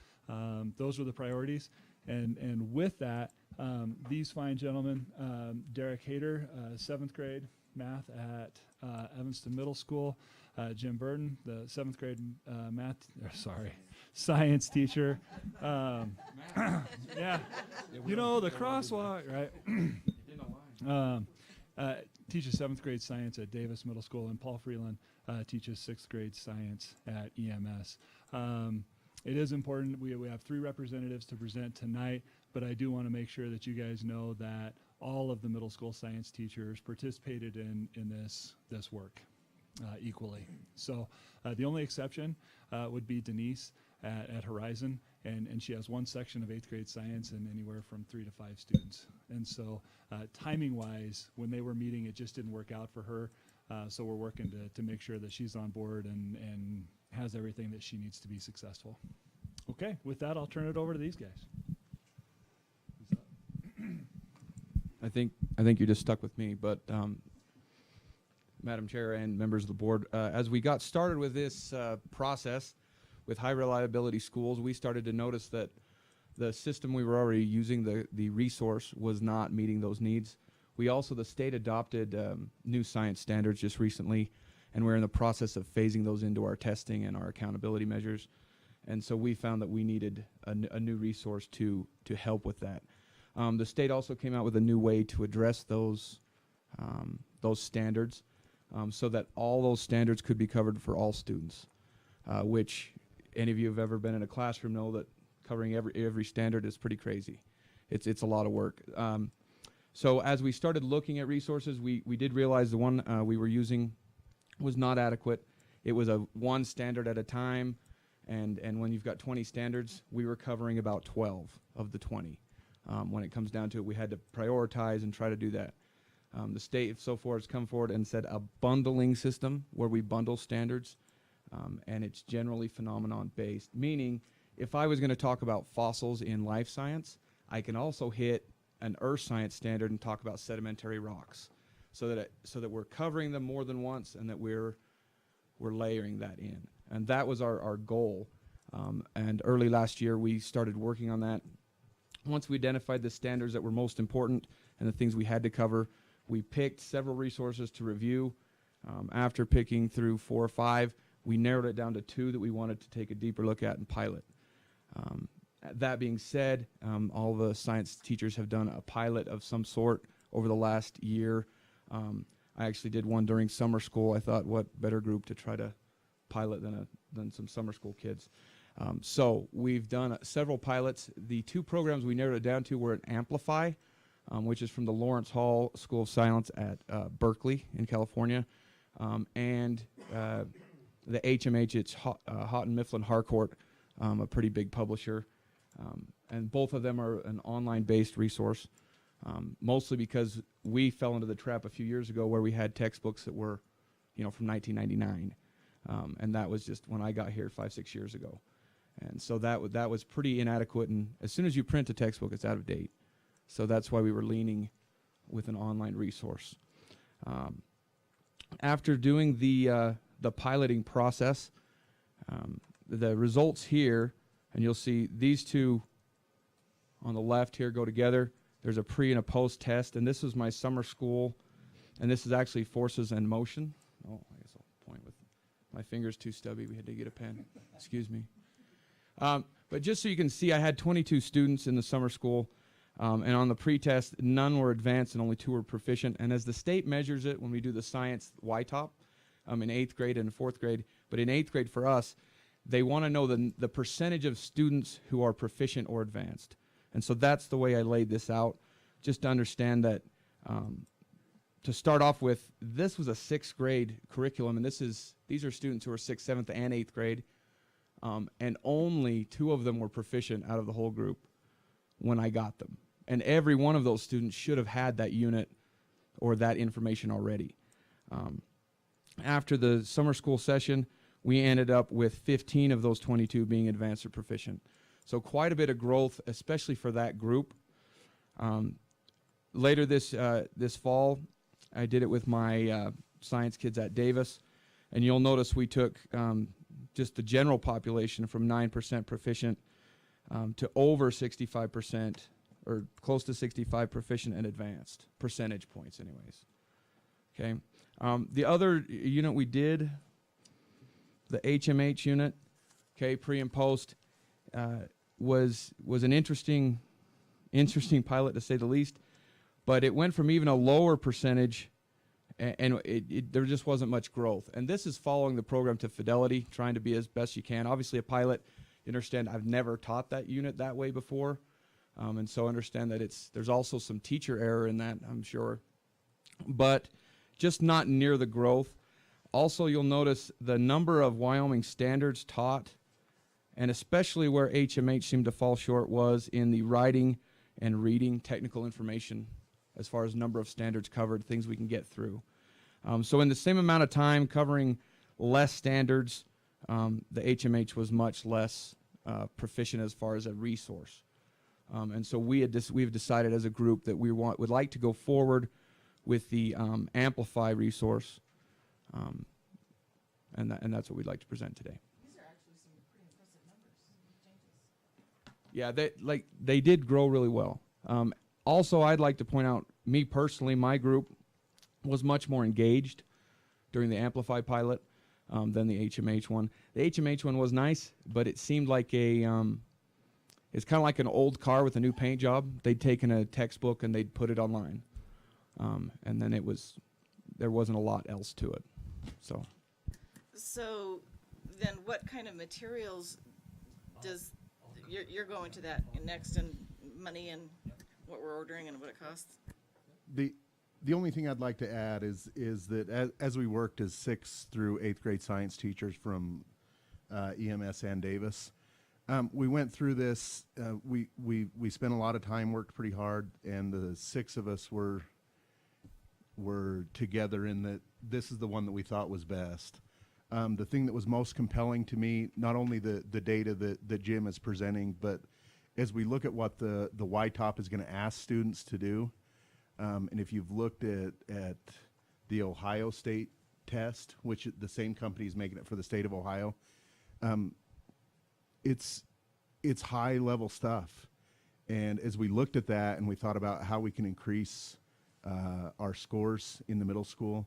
those were the priorities. And with that, these fine gentlemen, Derek Hayter, 7th grade math at Evanston Middle School, Jim Burton, the 7th grade science teacher. Yeah, the crosswalk, right? Teaches 7th grade science at Davis Middle School, and Paul Freeland teaches 6th grade science at EMS. It is important, we have 3 representatives to present tonight, but I do want to make sure that you guys know that all of the middle school science teachers participated in this work. equally. So the only exception would be Denise at Horizon, and she has one section of 8th grade science and anywhere from 3 to 5 students. And so timing-wise, when they were meeting, it just didn't work out for her. So we're working to make sure that she's on board and has everything that she needs to be successful. Okay, with that, I'll turn it over to these guys. I think you just stuck with me, but Madam Chair and members of the board, as we got started with this process with high reliability schools, we started to notice that the system we were already using, the resource, was not meeting those needs. We also, the state adopted new science standards just recently, and we're in the process of phasing those into our testing and our accountability measures. And so we found that we needed a new resource to help with that. The state also came out with a new way to address those standards, so that all those standards could be covered for all students, which any of you have ever been in a classroom know that covering every standard is pretty crazy. It's a lot of work. So as we started looking at resources, we did realize the one we were using was not adequate. It was a one standard at a time, and when you've got 20 standards, we were covering about 12 of the 20. When it comes down to it, we had to prioritize and try to do that. The state so far has come forward and said a bundling system where we bundle standards, and it's generally phenomenon based, meaning if I was going to talk about fossils in life science, I can also hit an earth science standard and talk about sedimentary rocks, so that we're covering them more than once and that we're layering that in. And that was our goal. And early last year, we started working on that. Once we identified the standards that were most important and the things we had to cover, we picked several resources to review. After picking through 4 or 5, we narrowed it down to 2 that we wanted to take a deeper look at and pilot. That being said, all the science teachers have done a pilot of some sort over the last year. I actually did one during summer school. I thought, what better group to try to pilot than some summer school kids. So we've done several pilots. The 2 programs we narrowed it down to were an Amplify, which is from the Lawrence Hall School of Science at Berkeley in California, and the HMH, it's Houghton Mifflin Harcourt, a pretty big publisher. And both of them are an online-based resource, mostly because we fell into the trap a few years ago where we had textbooks that were, from 1999. And that was just when I got here 5-6 years ago. And so that was pretty inadequate, and as soon as you print a textbook, it's out of date. So that's why we were leaning with an online resource. After doing the piloting process, the results here, and you'll see these 2 on the left here go together. There's a pre and a post test, and this is my summer school, and this is actually forces and motion. Oh, I guess I'll point with my fingers too stubby. We had to get a pen. Excuse me. But just so you can see, I had 22 students in the summer school, and on the pre-test, none were advanced and only 2 were proficient. And as the state measures it when we do the science YTOP in 8th grade and 4th grade, but in 8th grade for us, they want to know the percentage of students who are proficient or advanced. And so that's the way I laid this out, just to understand that, to start off with, this was a 6th grade curriculum, and these are students who are 6th, 7th, and 8th grade, and only 2 of them were proficient out of the whole group when I got them. And every one of those students should have had that unit or that information already. After the summer school session, we ended up with 15 of those 22 being advanced or proficient. So quite a bit of growth, especially for that group. Later this fall, I did it with my science kids at Davis, and you'll notice we took just the general population from 9% proficient to over 65%, or close to 65 proficient and advanced, percentage points anyways. Okay. The other unit we did, the HMH unit, okay, pre and post, was an interesting pilot to say the least, but it went from even a lower percentage, and there just wasn't much growth. And this is following the program to fidelity, trying to be as best you can. Obviously a pilot, you understand, I've never taught that unit that way before, and so understand that there's also some teacher error in that, I'm sure, but just not near the growth. Also, you'll notice the number of Wyoming standards taught, and especially where HMH seemed to fall short was in the writing and reading technical information as far as number of standards covered, things we can get through. So in the same amount of time covering less standards, the HMH was much less proficient as far as a resource. And so we've decided as a group that would like to go forward with the Amplify resource, and that's what we'd like to present today. These are actually some pretty impressive numbers, changes. Yeah, they did grow really well. Also, I'd like to point out, me personally, my group was much more engaged during the Amplify pilot than the HMH one. The HMH one was nice, but it seemed like it's kind of like an old car with a new paint job. They'd taken a textbook and they'd put it online, and then there wasn't a lot else to it. So then what kind of materials does, you're going to that next, and money and what we're ordering and what it costs? The only thing I'd like to add is that as we worked as 6th through 8th grade science teachers from EMS and Davis, we went through this. We spent a lot of time, worked pretty hard, and the 6 of us were together in that this is the one that we thought was best. The thing that was most compelling to me, not only the data that Jim is presenting, but as we look at what the YTOP is going to ask students to do, and if you've looked at the Ohio State test, which the same company is making it for the state of Ohio, it's high level stuff. And as we looked at that and we thought about how we can increase our scores in the middle school,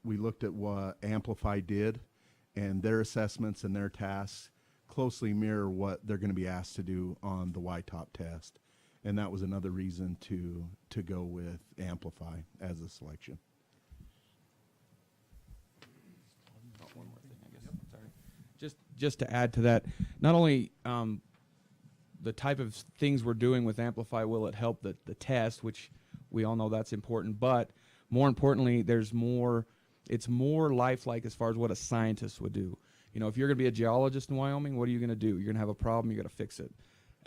we looked at what Amplify did, and their assessments and their tasks closely mirror what they're going to be asked to do on the YTOP test. And that was another reason to go with Amplify as a selection. One more thing, I guess. Sorry. Just to add to that, not only the type of things we're doing with Amplify will it help the test, which we all know that's important, but more importantly, it's more lifelike as far as what a scientist would do. You know, if you're going to be a geologist in Wyoming, what are you going to do? You're going to have a problem, you got to fix it.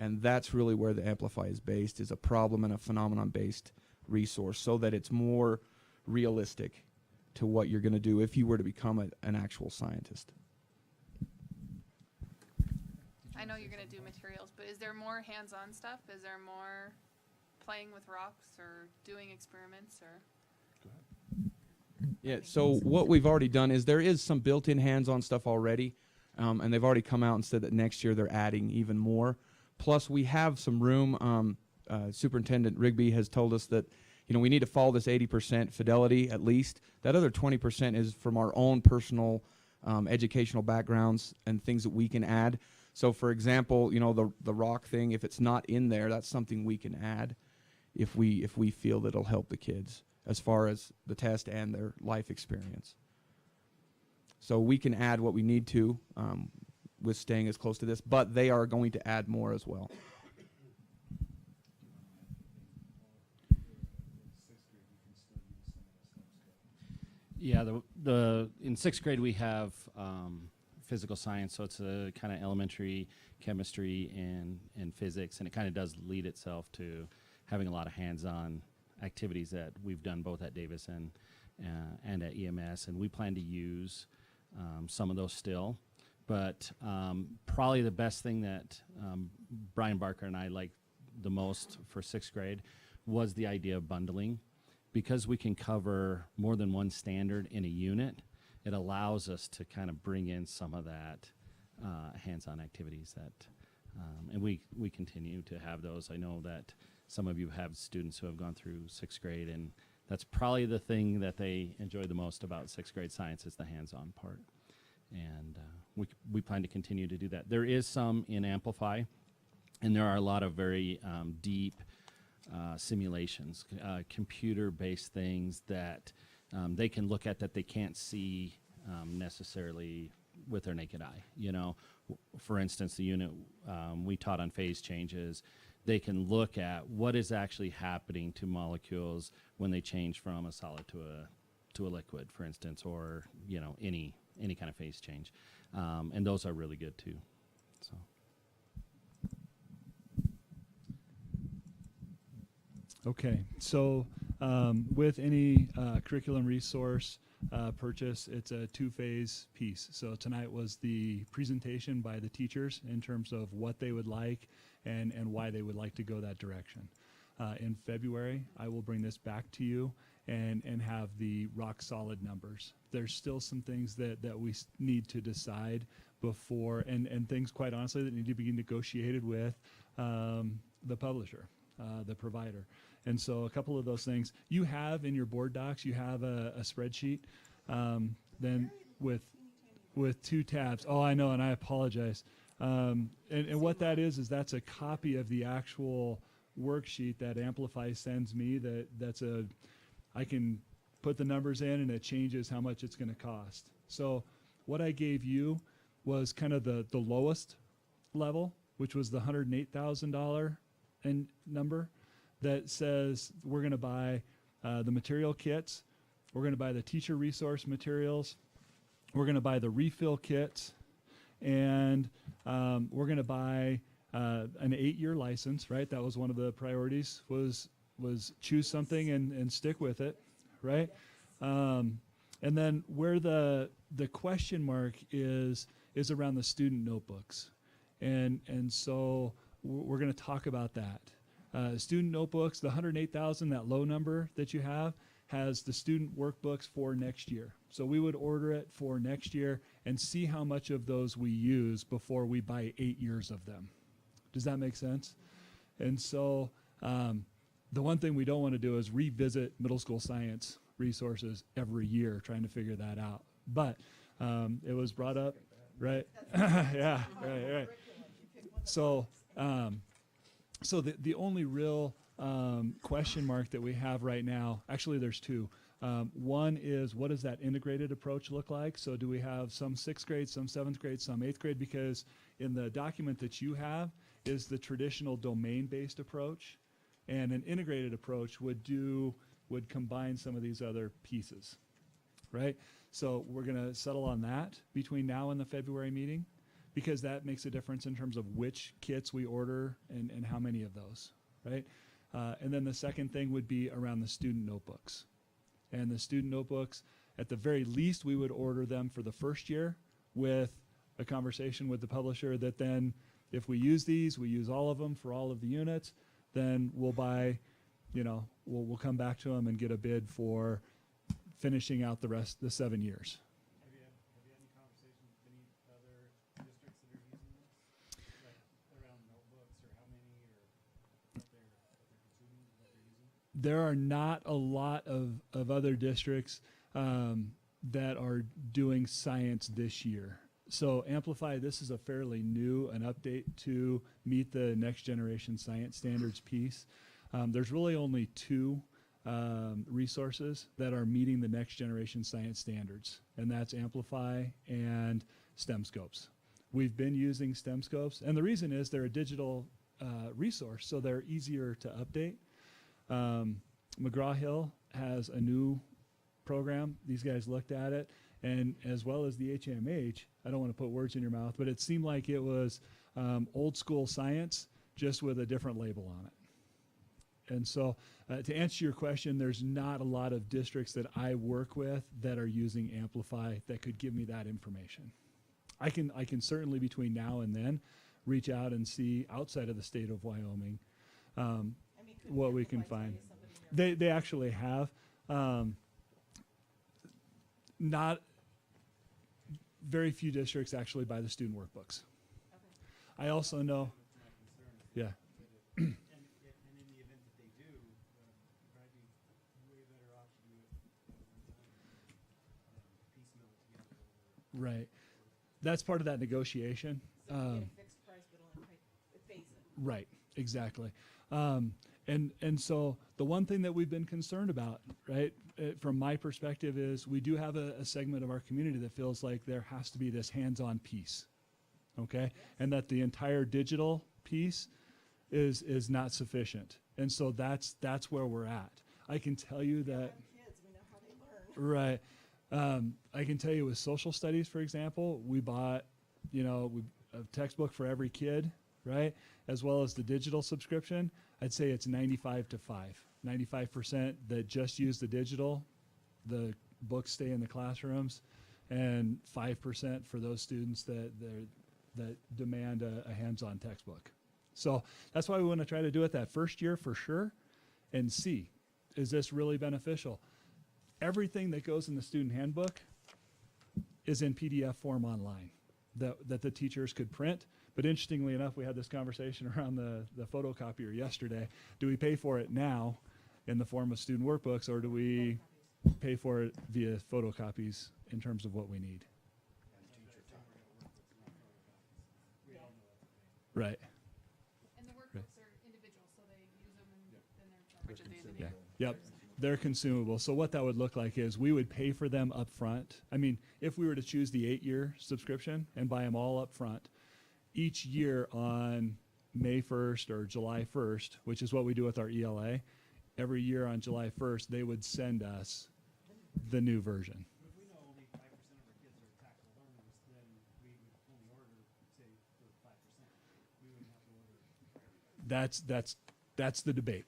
And that's really where the Amplify is based, is a problem and a phenomenon-based resource, so that it's more realistic to what you're going to do if you were to become an actual scientist. I know you're going to do materials, but is there more hands-on stuff? Is there more playing with rocks or doing experiments or? Yeah, so what we've already done is there is some built-in hands-on stuff already, and they've already come out and said that next year they're adding even more. Plus, we have some room. Superintendent Rigby has told us that, you know, we need to follow this 80% fidelity at least. That other 20% is from our own personal educational backgrounds and things that we can add. So, for example, you know, the rock thing, if it's not in there, that's something we can add if we feel that it'll help the kids as far as the test and their life experience. So we can add what we need to with staying as close to this, but they are going to add more as well. Yeah, in 6th grade we have physical science, so it's a kind of elementary chemistry and physics, and it kind of does lead itself to having a lot of hands-on activities that we've done both at Davis and at EMS, and we plan to use some of those still. But probably the best thing that Brian Barker and I liked the most for 6th grade was the idea of bundling. Because we can cover more than one standard in a unit, it allows us to kind of bring in some of that hands-on activities that, and we continue to have those. I know that some of you have students who have gone through 6th grade, and that's probably the thing that they enjoy the most about 6th grade science is the hands-on part. And we plan to continue to do that. There is some in Amplify, and there are a lot of very deep simulations, computer-based things that they can look at that they can't see necessarily with their naked eye. You know, for instance, the unit we taught on phase changes, they can look at what is actually happening to molecules when they change from a solid to to a liquid, for instance, or, you know, any kind of phase change. And those are really good too. So. Okay, so with any curriculum resource purchase, it's a two-phase piece. So tonight was the presentation by the teachers in terms of what they would like and why they would like to go that direction. In February, I will bring this back to you and have the rock-solid numbers. There's still some things that we need to decide before, and things, quite honestly, that need to be negotiated with the publisher, the provider. And so a couple of those things you have in your board docs, you have a spreadsheet, then with two tabs. Oh, I know, and I apologize. And what that is that's a copy of the actual worksheet that Amplify sends me. I can put the numbers in and it changes how much it's going to cost. So what I gave you was kind of the lowest level, which was the $108,000 number. That says we're going to buy the material kits, we're going to buy the teacher resource materials, we're going to buy the refill kits, and we're going to buy an 8-year license, right? That was one of the priorities, was choose something and stick with it, right? And then where the question mark is around the student notebooks. And so we're going to talk about that. Student notebooks, the 108,000, that low number that you have, has the student workbooks for next year. So we would order it for next year and see how much of those we use before we buy 8 years of them. Does that make sense? And so the one thing we don't want to do is revisit middle school science resources every year trying to figure that out. But it was brought up, right? Yeah, right. So the only real question mark that we have right now, actually there's two. One is, what does that integrated approach look like? So do we have some 6th grade, some 7th grade, some 8th grade? Because in the document that you have is the traditional domain-based approach, and an integrated approach would combine some of these other pieces, right? So we're going to settle on that between now and the February meeting, because that makes a difference in terms of which kits we order and how many of those, right? And then the second thing would be around the student notebooks. And the student notebooks, at the very least, we would order them for the first year with a conversation with the publisher that then, if we use these, we use all of them for all of the units, then we'll buy, we'll come back to them and get a bid for finishing out the 7 years. Have you had any conversations with any other districts that are using this? Like around notebooks, or how many, or what they're consuming, what they're using? There are not a lot of other districts that are doing science this year. So Amplify, this is a fairly new an update to meet the next generation science standards piece. There's really only two resources that are meeting the next generation science standards, and that's Amplify and STEMscopes. We've been using STEMscopes, and the reason is they're a digital resource, so they're easier to update. McGraw-Hill has a new program. These guys looked at it, and as well as the HMH, I don't want to put words in your mouth, but it seemed like it was old school science, just with a different label on it. And so to answer your question, there's not a lot of districts that I work with that are using Amplify that could give me that information. I can certainly, between now and then, reach out and see outside of the state of Wyoming what we can find. They actually have. Not very few districts actually buy the student workbooks. Okay. I also know, yeah. And in the event that they do, probably be way better off to do it piecemeal together. Right. That's part of that negotiation. So you get a fixed price, but only phase it. Right, exactly. And so the one thing that we've been concerned about, right, from my perspective, is we do have a segment of our community that feels like there has to be this hands-on piece, okay? And that the entire digital piece is not sufficient. And so that's where we're at. I can tell you that. Kids, we know how they Right. I can tell you with social studies, for example, we bought, a textbook for every kid, right? As well as the digital subscription. I'd say it's 95 to 5. 95% that just use the digital, the books stay in the classrooms, and 5% for those students that demand a hands-on textbook. So that's why we want to try to do it that first year for sure and see, is this really beneficial? Everything that goes in the student handbook is in PDF form online that the teachers could print. But interestingly enough, we had this conversation around the photocopier yesterday. Do we pay for it now in the form of student workbooks, or do we pay for it via photocopies in terms of what we need? Right. And the workbooks are individual, so they use them and then they're charged at the end of the Yeah. year. Yep. They're consumable. So what that would look like is we would pay for them up front. I mean, if we were to choose the 8-year subscription and buy them all up front, each year on May 1st or July 1st, which is what we do with our ELA, every year on July 1st, they would send us the new version. If we know only 5% of our kids are tactile learners, then we would only order, say, for 5%. We wouldn't have to order. That's the debate.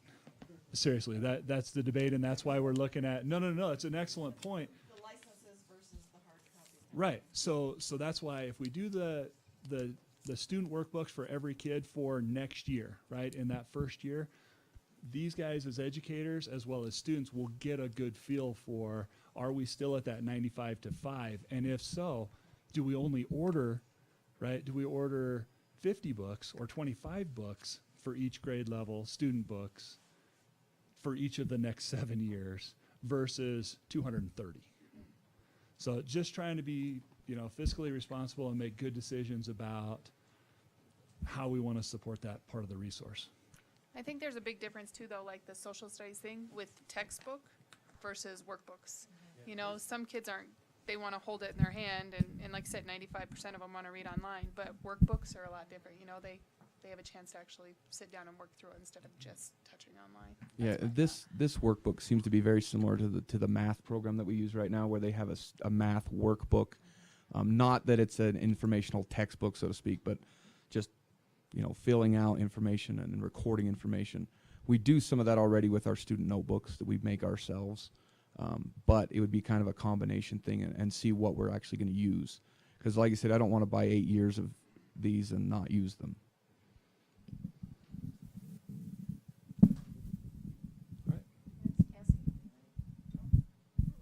Seriously, that's the debate, and that's why we're looking at, no, it's an excellent point. The licenses versus the hard copy. Right. So that's why if we do the student workbooks for every kid for next year, right, in that first year, these guys as educators as well as students will get a good feel for, are we still at that 95 to 5? And if so, do we only order, right, do we order 50 books or 25 books for each grade level, student books, for each of the next 7 years versus 230? So just trying to be, fiscally responsible and make good decisions about how we want to support that part of the resource. I think there's a big difference too, though, like the social studies thing with textbook versus workbooks. You know, some kids they want to hold it in their hand, and like I said, 95% of them want to read online, but workbooks are a lot different. They have a chance to actually sit down and work through it instead of just touching online. Yeah, this workbook seems to be very similar to the math program that we use right now, where they have a math workbook. Not that it's an informational textbook, so to speak, but just filling out information and recording information. We do some of that already with our student notebooks that we make ourselves, but it would be kind of a combination thing and see what we're actually going to use. Because like I said, I don't want to buy 8 years of these and not use them.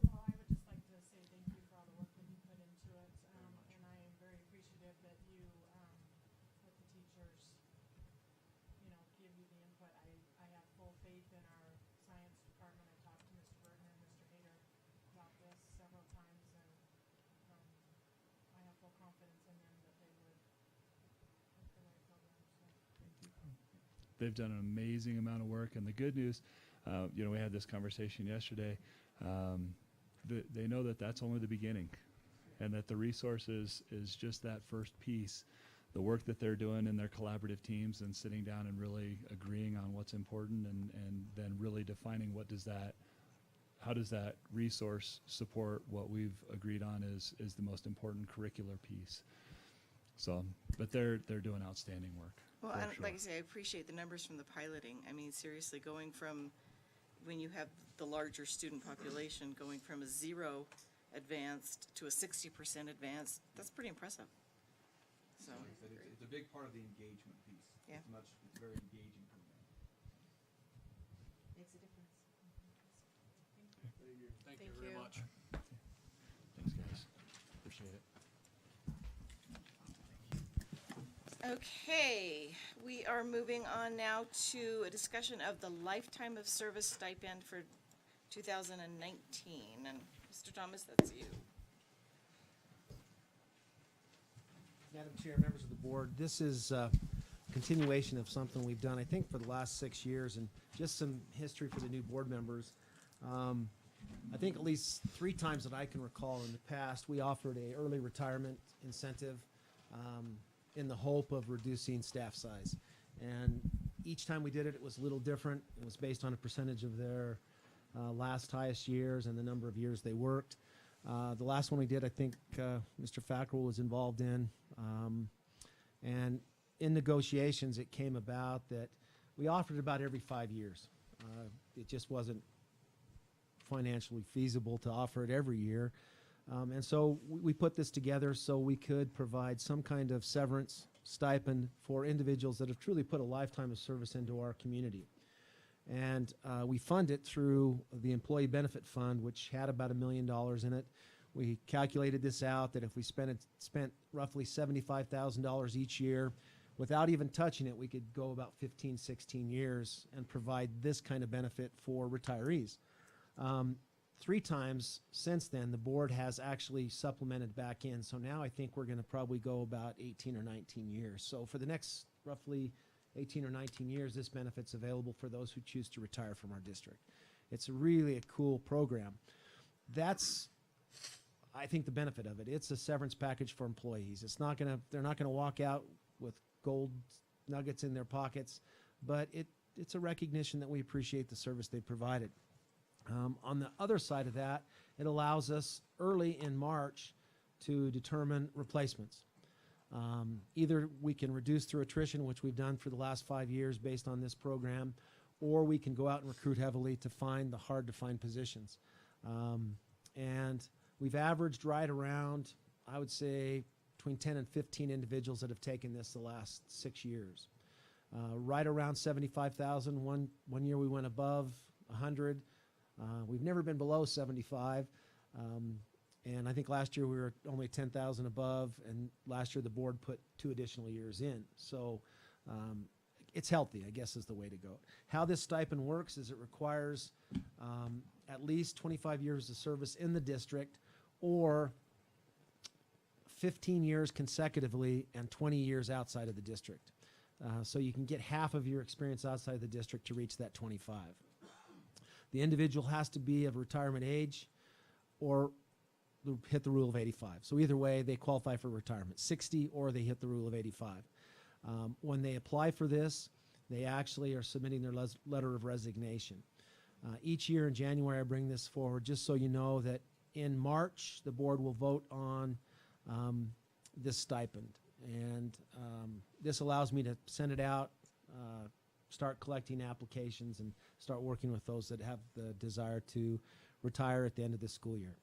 Well, I would just like to say thank you for all the work that you put into it, and I am very appreciative that you, let the teachers, give you the input. I have full faith in our science department. I talked to Mr. Burton and Mr. Hader about this several times, and, I have full confidence in them that they would pick the right program, so thank you. They've done an amazing amount of work, and the good news, we had this conversation yesterday. They know that that's only the beginning, and that the resources is just that first piece. The work that they're doing in their collaborative teams and sitting down and really agreeing on what's important, and then really defining how does that resource support what we've agreed on is the most important curricular piece. So, but they're doing outstanding work. Well, for and sure. like I say, I appreciate the numbers from the piloting. I mean, seriously, going from, when you have the larger student population, going from a 0 advanced to a 60% advanced, that's pretty impressive. So, It's a big part of the engagement piece. Yeah. It's very engaging program. makes a difference. Thank you very much. Thanks, guys. Appreciate it. Okay, we are moving on now to a discussion of the lifetime of service stipend for 2019. And Mr. Thomas, that's you. Madam Chair, members of the board, this is a continuation of something we've done, I think, for the last 6 years, and just some history for the new board members. I think at least 3 times that I can recall in the past, we offered a early retirement incentive in the hope of reducing staff size. And each time we did it, it was a little different. It was based on a percentage of their last highest years and the number of years they worked. The last one we did, I think Mr. Fackrell was involved in. And in negotiations, it came about that we offered about every 5 years. It just wasn't financially feasible to offer it every year. And so we put this together so we could provide some kind of severance stipend for individuals that have truly put a lifetime of service into our community. And we fund it through the Employee Benefit Fund, which had about $1 million in it. We calculated this out that if we spent roughly $75,000 each year, without even touching it, we could go about 15, 16 years and provide this kind of benefit for retirees. 3 times since then, the board has actually supplemented back in. So now I think we're going to probably go about 18 or 19 years. So for the next roughly 18 or 19 years, this benefit's available for those who choose to retire from our district. It's really a cool program. That's, I think, the benefit of it. It's a severance package for employees. It's not gonna, they're not gonna walk out with gold nuggets in their pockets, but it's a recognition that we appreciate the service they provided. On the other side of that, it allows us early in March to determine replacements. Either we can reduce through attrition, which we've done for the last 5 years based on this program, or we can go out and recruit heavily to find the hard-to-find positions. And we've averaged right around, I would say, between 10 and 15 individuals that have taken this the last 6 years. Right around 75,000. One year we went above 100. We've never been below 75. And I think last year we were only 10,000 above, and last year the board put 2 additional years in. So it's healthy, I guess, is the way to go. How this stipend works is it requires at least 25 years of service in the district, or 15 years consecutively and 20 years outside of the district. So you can get half of your experience outside of the district to reach that 25. The individual has to be of retirement age or hit the rule of 85. So either way, they qualify for retirement, 60 or they hit the rule of 85. When they apply for this, they actually are submitting their letter of resignation. Each year in January, I bring this forward just so you know that in March, the board will vote on this stipend. And this allows me to send it out, start collecting applications, and start working with those that have the desire to retire at the end of this school year.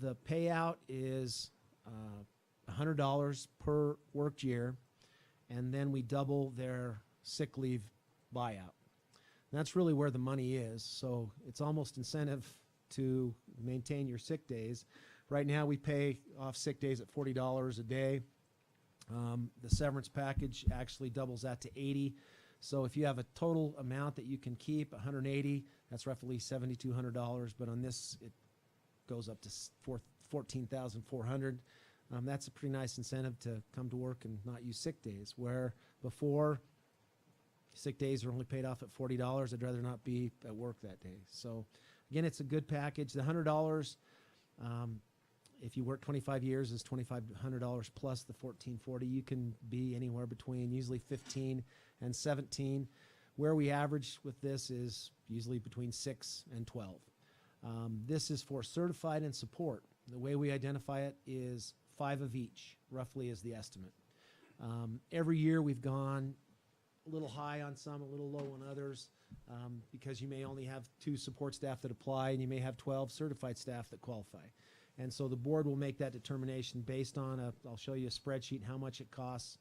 The payout is $100 per worked year, and then we double their sick leave buyout. And that's really where the money is, so it's almost incentive to maintain your sick days. Right now, we pay off sick days at $40 a day. The severance package actually doubles that to $80. So if you have a total amount that you can keep, $180, that's roughly $7,200. But on this, it goes up to $14,400. That's a pretty nice incentive to come to work and not use sick days, where before sick days are only paid off at $40. I'd rather not be at work that day. So again, it's a good package. The $100, if you work 25 years, is $2,500 plus the $1,440. You can be anywhere between usually 15 and 17. Where we average with this is usually between 6 and 12. This is for certified and support. The way we identify it is 5 of each, roughly, is the estimate. Every year we've gone a little high on some, a little low on others, because you may only have 2 support staff that apply, and you may have 12 certified staff that qualify. And so the board will make that determination based on I'll show you a spreadsheet, how much it costs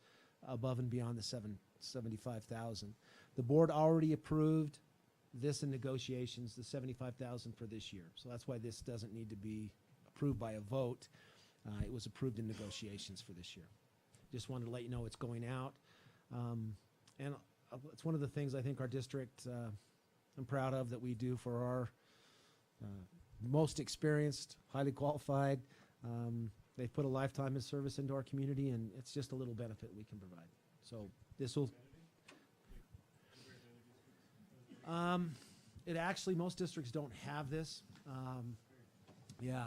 above and beyond the $75,000. The board already approved this in negotiations, the $75,000 for this year. So that's why this doesn't need to be approved by a vote. It was approved in negotiations for this year. Just wanted to let you know it's going out. And it's one of the things I think our district, I'm proud of that we do for our most experienced, highly qualified. They've put a lifetime of service into our community, and it's just a little benefit we can provide. So this will. It actually, most districts don't have this. Yeah,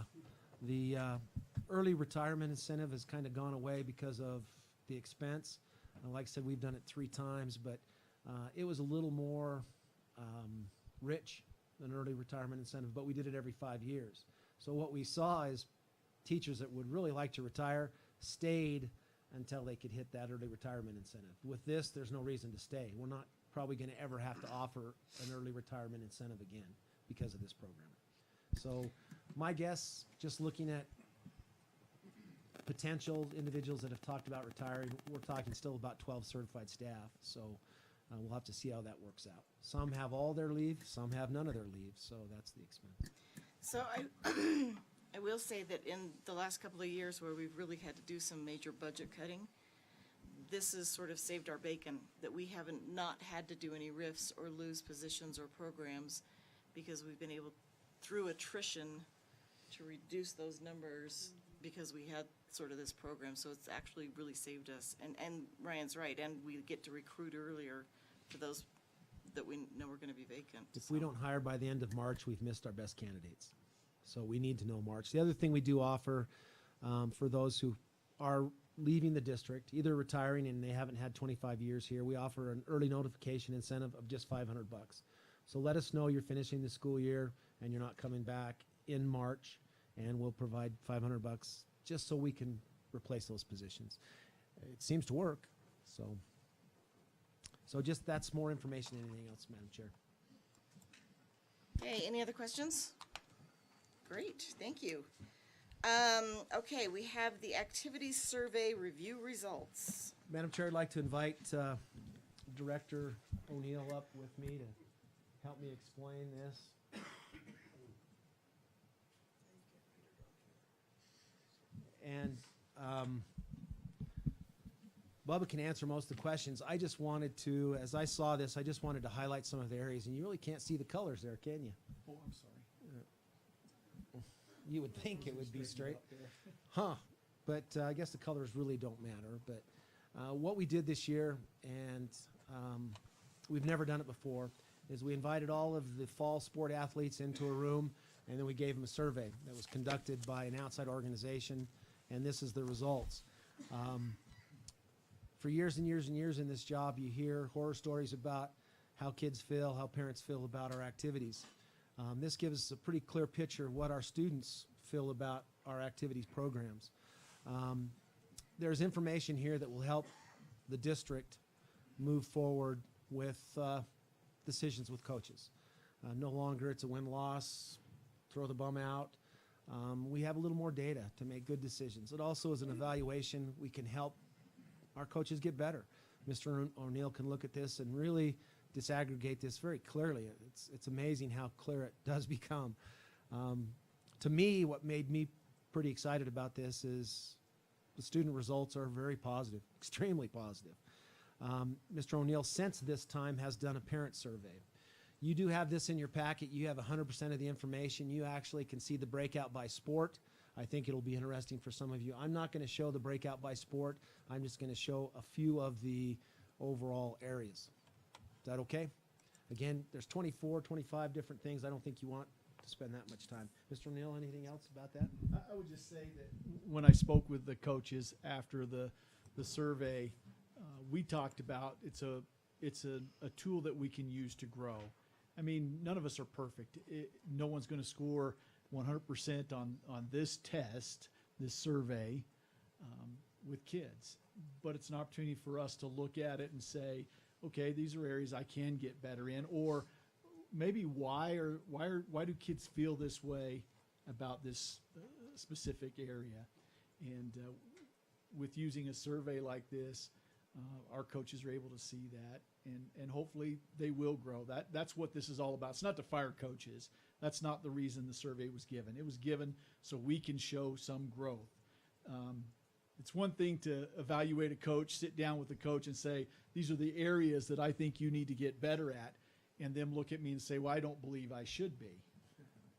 the early retirement incentive has kind of gone away because of the expense. Like I said, we've done it 3 times, but it was a little more rich an early retirement incentive, but we did it every 5 years. So what we saw is teachers that would really like to retire stayed until they could hit that early retirement incentive. With this, there's no reason to stay. We're not probably going to ever have to offer an early retirement incentive again because of this program. So my guess, just looking at potential individuals that have talked about retiring, we're talking still about 12 certified staff. So we'll have to see how that works out. Some have all their leave, some have none of their leave, so that's the expense. So I will say that in the last couple of years where we've really had to do some major budget cutting, this has sort of saved our bacon, that we haven't not had to do any RIFs or lose positions or programs because we've been able, through attrition, to reduce those numbers because we had sort of this program. So it's actually really saved us. And Ryan's right, and we get to recruit earlier for those that we know are gonna be vacant. If we don't hire by the end of March, we've missed our best candidates. So we need to know March. The other thing we do offer for those who are leaving the district, either retiring and they haven't had 25 years here, we offer an early notification incentive of just $500. So let us know you're finishing the school year and you're not coming back in March, and we'll provide $500 just so we can replace those positions. It seems to work, so just that's more information than anything else, Madam Chair. Okay, any other questions? Great, thank you. Okay, we have the activities survey review results. Madam Chair, I'd like to invite Director O'Neill up with me to help me explain this. And Bubba can answer most of the questions. I just wanted to, as I saw this, I just wanted to highlight some of the areas, and you really can't see the colors there, can you? Oh, I'm sorry. You would think it would be straight. Huh, but I guess the colors really don't matter. But what we did this year, and we've never done it before, is we invited all of the fall sport athletes into a room, and then we gave them a survey that was conducted by an outside organization, and this is the results. For years and years and years in this job, you hear horror stories about how kids feel, how parents feel about our activities. This gives us a pretty clear picture of what our students feel about our activities programs. There's information here that will help the district move forward with decisions with coaches. No longer it's a win-loss, throw the bum out. We have a little more data to make good decisions. It also is an evaluation. We can help our coaches get better. Mr. O'Neill can look at this and really disaggregate this very clearly. It's amazing how clear it does become. To me, what made me pretty excited about this is the student results are very positive, extremely positive. Mr. O'Neill, since this time, has done a parent survey. You do have this in your packet. You have 100% of the information. You actually can see the breakout by sport. I think it'll be interesting for some of you. I'm not going to show the breakout by sport. I'm just going to show a few of the overall areas. Is that okay? Again, there's 24, 25 different things. I don't think you want to spend that much time. Mr. O'Neill, anything else about that? I would just say that when I spoke with the coaches after the survey, we talked about it's a tool that we can use to grow. I mean, none of us are perfect. No one's going to score 100% on this test, this survey, with kids. But it's an opportunity for us to look at it and say, okay, these are areas I can get better in, or maybe why do kids feel this way about this specific area? And with using a survey like this, our coaches are able to see that, and hopefully they will grow. That's what this is all about. It's not to fire coaches. That's not the reason the survey was given. It was given so we can show some growth. It's one thing to evaluate a coach, sit down with the coach and say, these are the areas that I think you need to get better at, and them look at me and say, well, I don't believe I should be.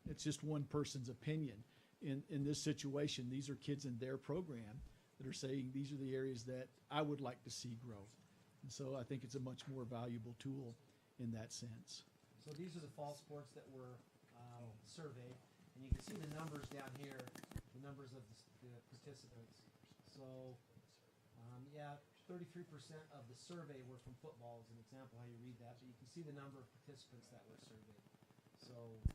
It's just one person's opinion. In this situation, these are kids in their program that are saying these are the areas that I would like to see grow. And so I think it's a much more valuable tool in that sense. So these are the fall sports that were surveyed, and you can see the numbers down here, the numbers of the participants. So, yeah, 33% of the survey were from football as an example how you read that, but you can see the number of participants that were surveyed.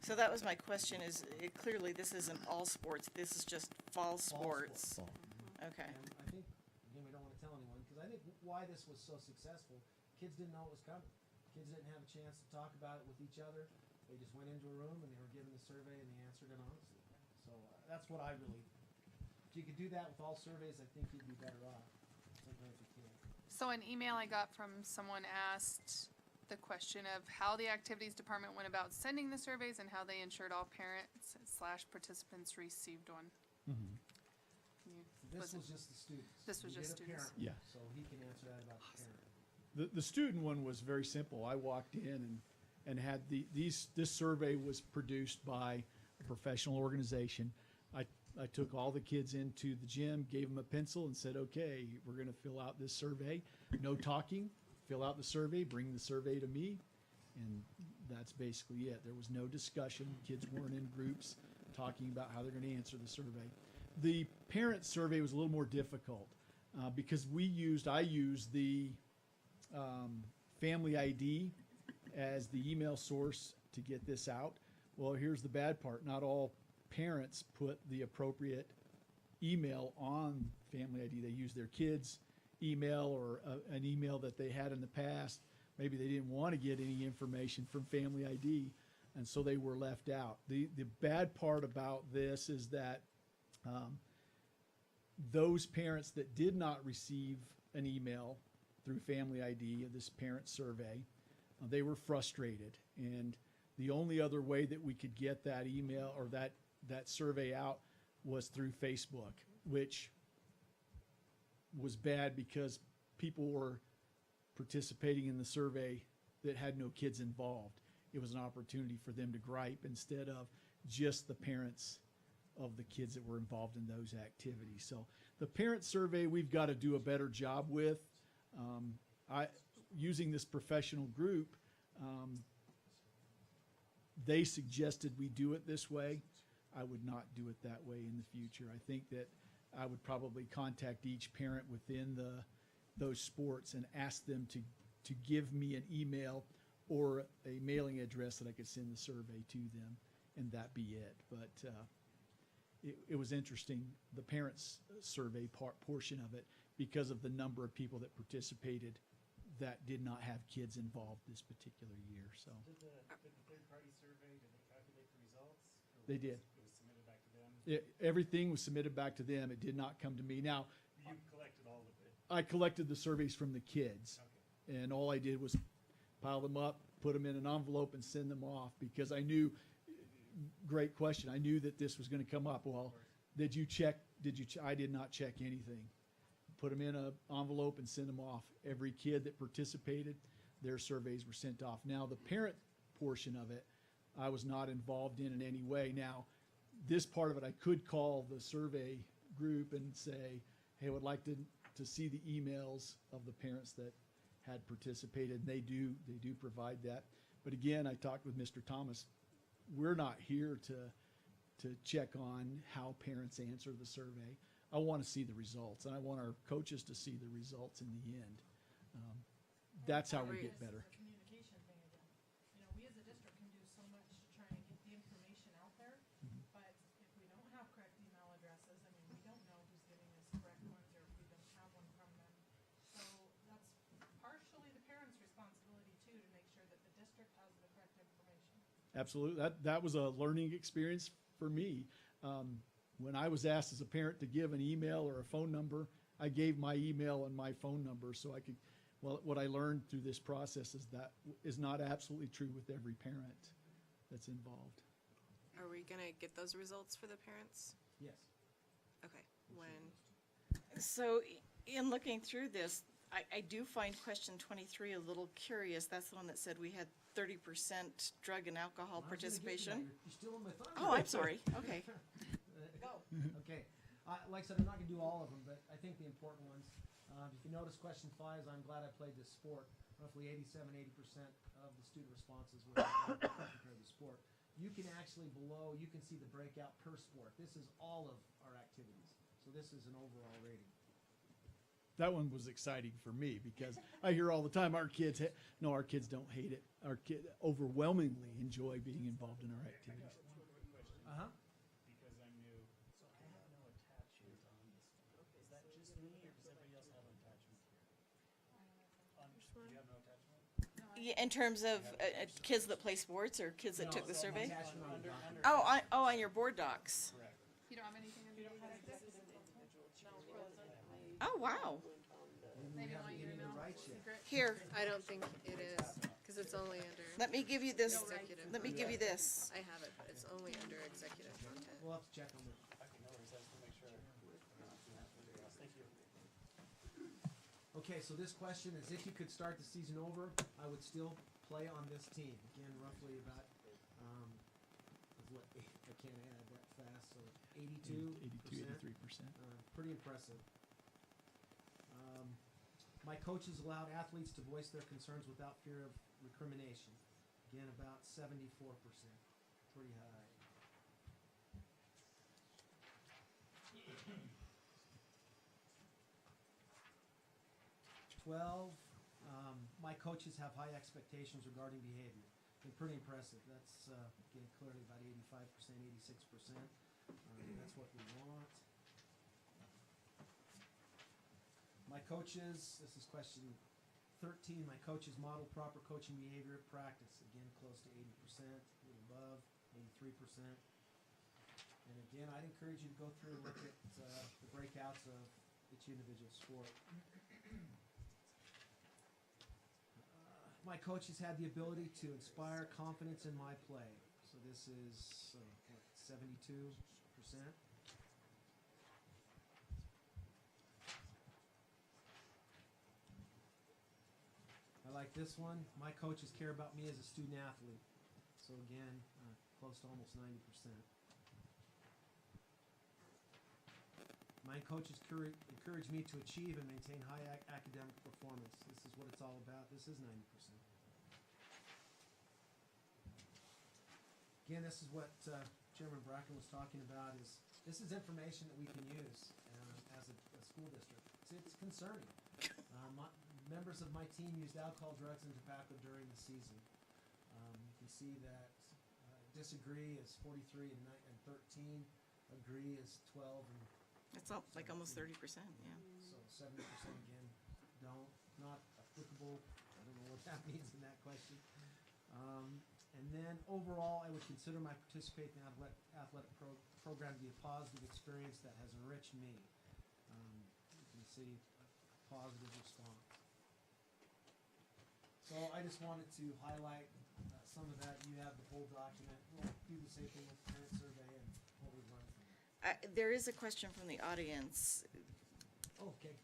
So that was my question, is clearly this isn't all sports, this is just fall sports. Okay. And I think, again, we don't want to tell anyone, because I think why this was so successful, kids didn't know it was coming. Kids didn't have a chance to talk about it with each other. They just went into a room and they were given the survey and they answered it honestly. So that's what I really, if you could do that with all surveys, I think you'd be better off. Certainly if you can. So an email I got from someone asked the question of how the activities department went about sending the surveys and how they ensured all parents / participants received one. Can you- This it- was just the students. This was We just did a parent students. Yeah. one, So he can answer that about the parent. The student one was very simple. I walked in and had this survey was produced by a professional organization. I took all the kids into the gym, gave them a pencil and said, okay, we're gonna fill out this survey. No talking, fill out the survey, bring the survey to me. And that's basically it. There was no discussion. Kids weren't in groups talking about how they're gonna answer the survey. The parent survey was a little more difficult, because I used the Family ID as the email source to get this out. Well, here's the bad part. Not all parents put the appropriate email on Family ID. They use their kids' email or an email that they had in the past. Maybe they didn't want to get any information from Family ID, and so they were left out. The bad part about this is that those parents that did not receive an email through Family ID of this parent survey, they were frustrated. And the only other way that we could get that email or that survey out was through Facebook, which was bad because people were participating in the survey that had no kids involved. It was an opportunity for them to gripe instead of just the parents of the kids that were involved in those activities. So the parent survey, we've got to do a better job with. Using this professional group, they suggested we do it this way. I would not do it that way in the future. I think that I would probably contact each parent within those sports and ask them to give me an email or a mailing address that I could send the survey to them, and that be it. But it was interesting, the parents' survey portion of it, because of the number of people that participated that did not have kids involved this particular year, so. Did the third-party survey, did they calculate the results? Or They was did. It was submitted back to them? Everything was submitted back to them. It did not come to me. Now, You collected all of it? I collected the surveys from the kids, and all I did was pile them up, put them in an envelope, and send them off, because I knew, great question, I knew that this was gonna come up. Well, did you check, I did not check anything. Put them in an envelope and send them off. Every kid that participated, their surveys were sent off. Now, the parent portion of it, I was not involved in any way. Now, this part of it, I could call the survey group and say, hey, I would like to see the emails of the parents that had participated. And they do provide that. But again, I talked with Mr. Thomas. We're not here to check on how parents answer the survey. I want to see the results, and I want our coaches to see the results in the end. That's how we get better. It's a communication thing again. You know, we as a district can do so much to try and get the information out there, but if we don't have correct email addresses, I mean, we don't know who's giving us correct ones, or if we don't have one from them. So that's partially the parents' responsibility too, to make sure that the district has the correct information. Absolutely. That was a learning experience for me. When I was asked as a parent to give an email or a phone number, I gave my email and my phone number so I could, well, what I learned through this process is that is not absolutely true with every parent that's involved. Are we gonna get those results for the parents? Yes. Okay, when? So in looking through this, I do find question 23 a little curious. That's the one that said we had 30% drug and alcohol I was gonna get to that. participation. You're stealing my thunder. Oh, I'm sorry. Okay. Go. Okay. Like I said, I'm not gonna do all of them, but I think the important ones. If you notice, question 5 is, I'm glad I played this sport. Roughly 87–80% of the student responses were compared to sport. You can actually you can see the breakout per sport. This is all of our activities. So this is an overall rating. that one was exciting for me because I hear all the time our kids, no, our kids don't hate it. Our kids overwhelmingly enjoy being involved in our activities. Uh-huh. Because I'm new. So I have no attachment on this one. Is that just me or does everybody else have an attachment here? You have no attachment? Yeah, in terms of kids that play sports or kids that took the survey? Attachment on the document. On your board docs. You don't have anything in the Oh, wow. Maybe want you to know. Secret. Here, I don't think it is, because it's only under let me give you this. executive. Let me give you this. I have it, but it's only under executive content. We'll have to check on that. Okay, no worries, I just want to make sure. Thank you. Okay, so this question is if you could start the season over, I would still play on this team. Again, roughly about, I can't add that fast, so 82%. 83%. Pretty impressive. My coaches allowed athletes to voice their concerns without fear of recrimination. Again, about 74%. Pretty high. My coaches have high expectations regarding behavior. Been pretty impressive. That's again clearly about 85%, 86%. That's what we want. My coaches, this is question 13. My coaches model proper coaching behavior at practice. Again, close to 80%, a little above, 83%. And again, I'd encourage you to go through and look at the breakouts of each individual sport. My coaches had the ability to inspire confidence in my play. So this is 72%. I like this one. My coaches care about me as a student athlete. So again, close to almost 90%. My coaches encourage me to achieve and maintain high academic performance. This is what it's all about. This is 90%. Again, this is what Chairman Bracken was talking about. This is information that we can use as a school district. It's concerning. Members of my team used alcohol, drugs, and tobacco during the season. You can see that disagree is 43 and 13. Agree is 12 and It's up like almost 30%, yeah. so 70% again not applicable. I don't know what that means in that question. And then overall, I would consider my participating in the athletic program to be a positive experience that has enriched me. You can see a positive response. So I just wanted to highlight some of that. You have the whole document. We'll do the same thing with the parent survey and what we've learned from it. There is a question from the audience. Oh, okay.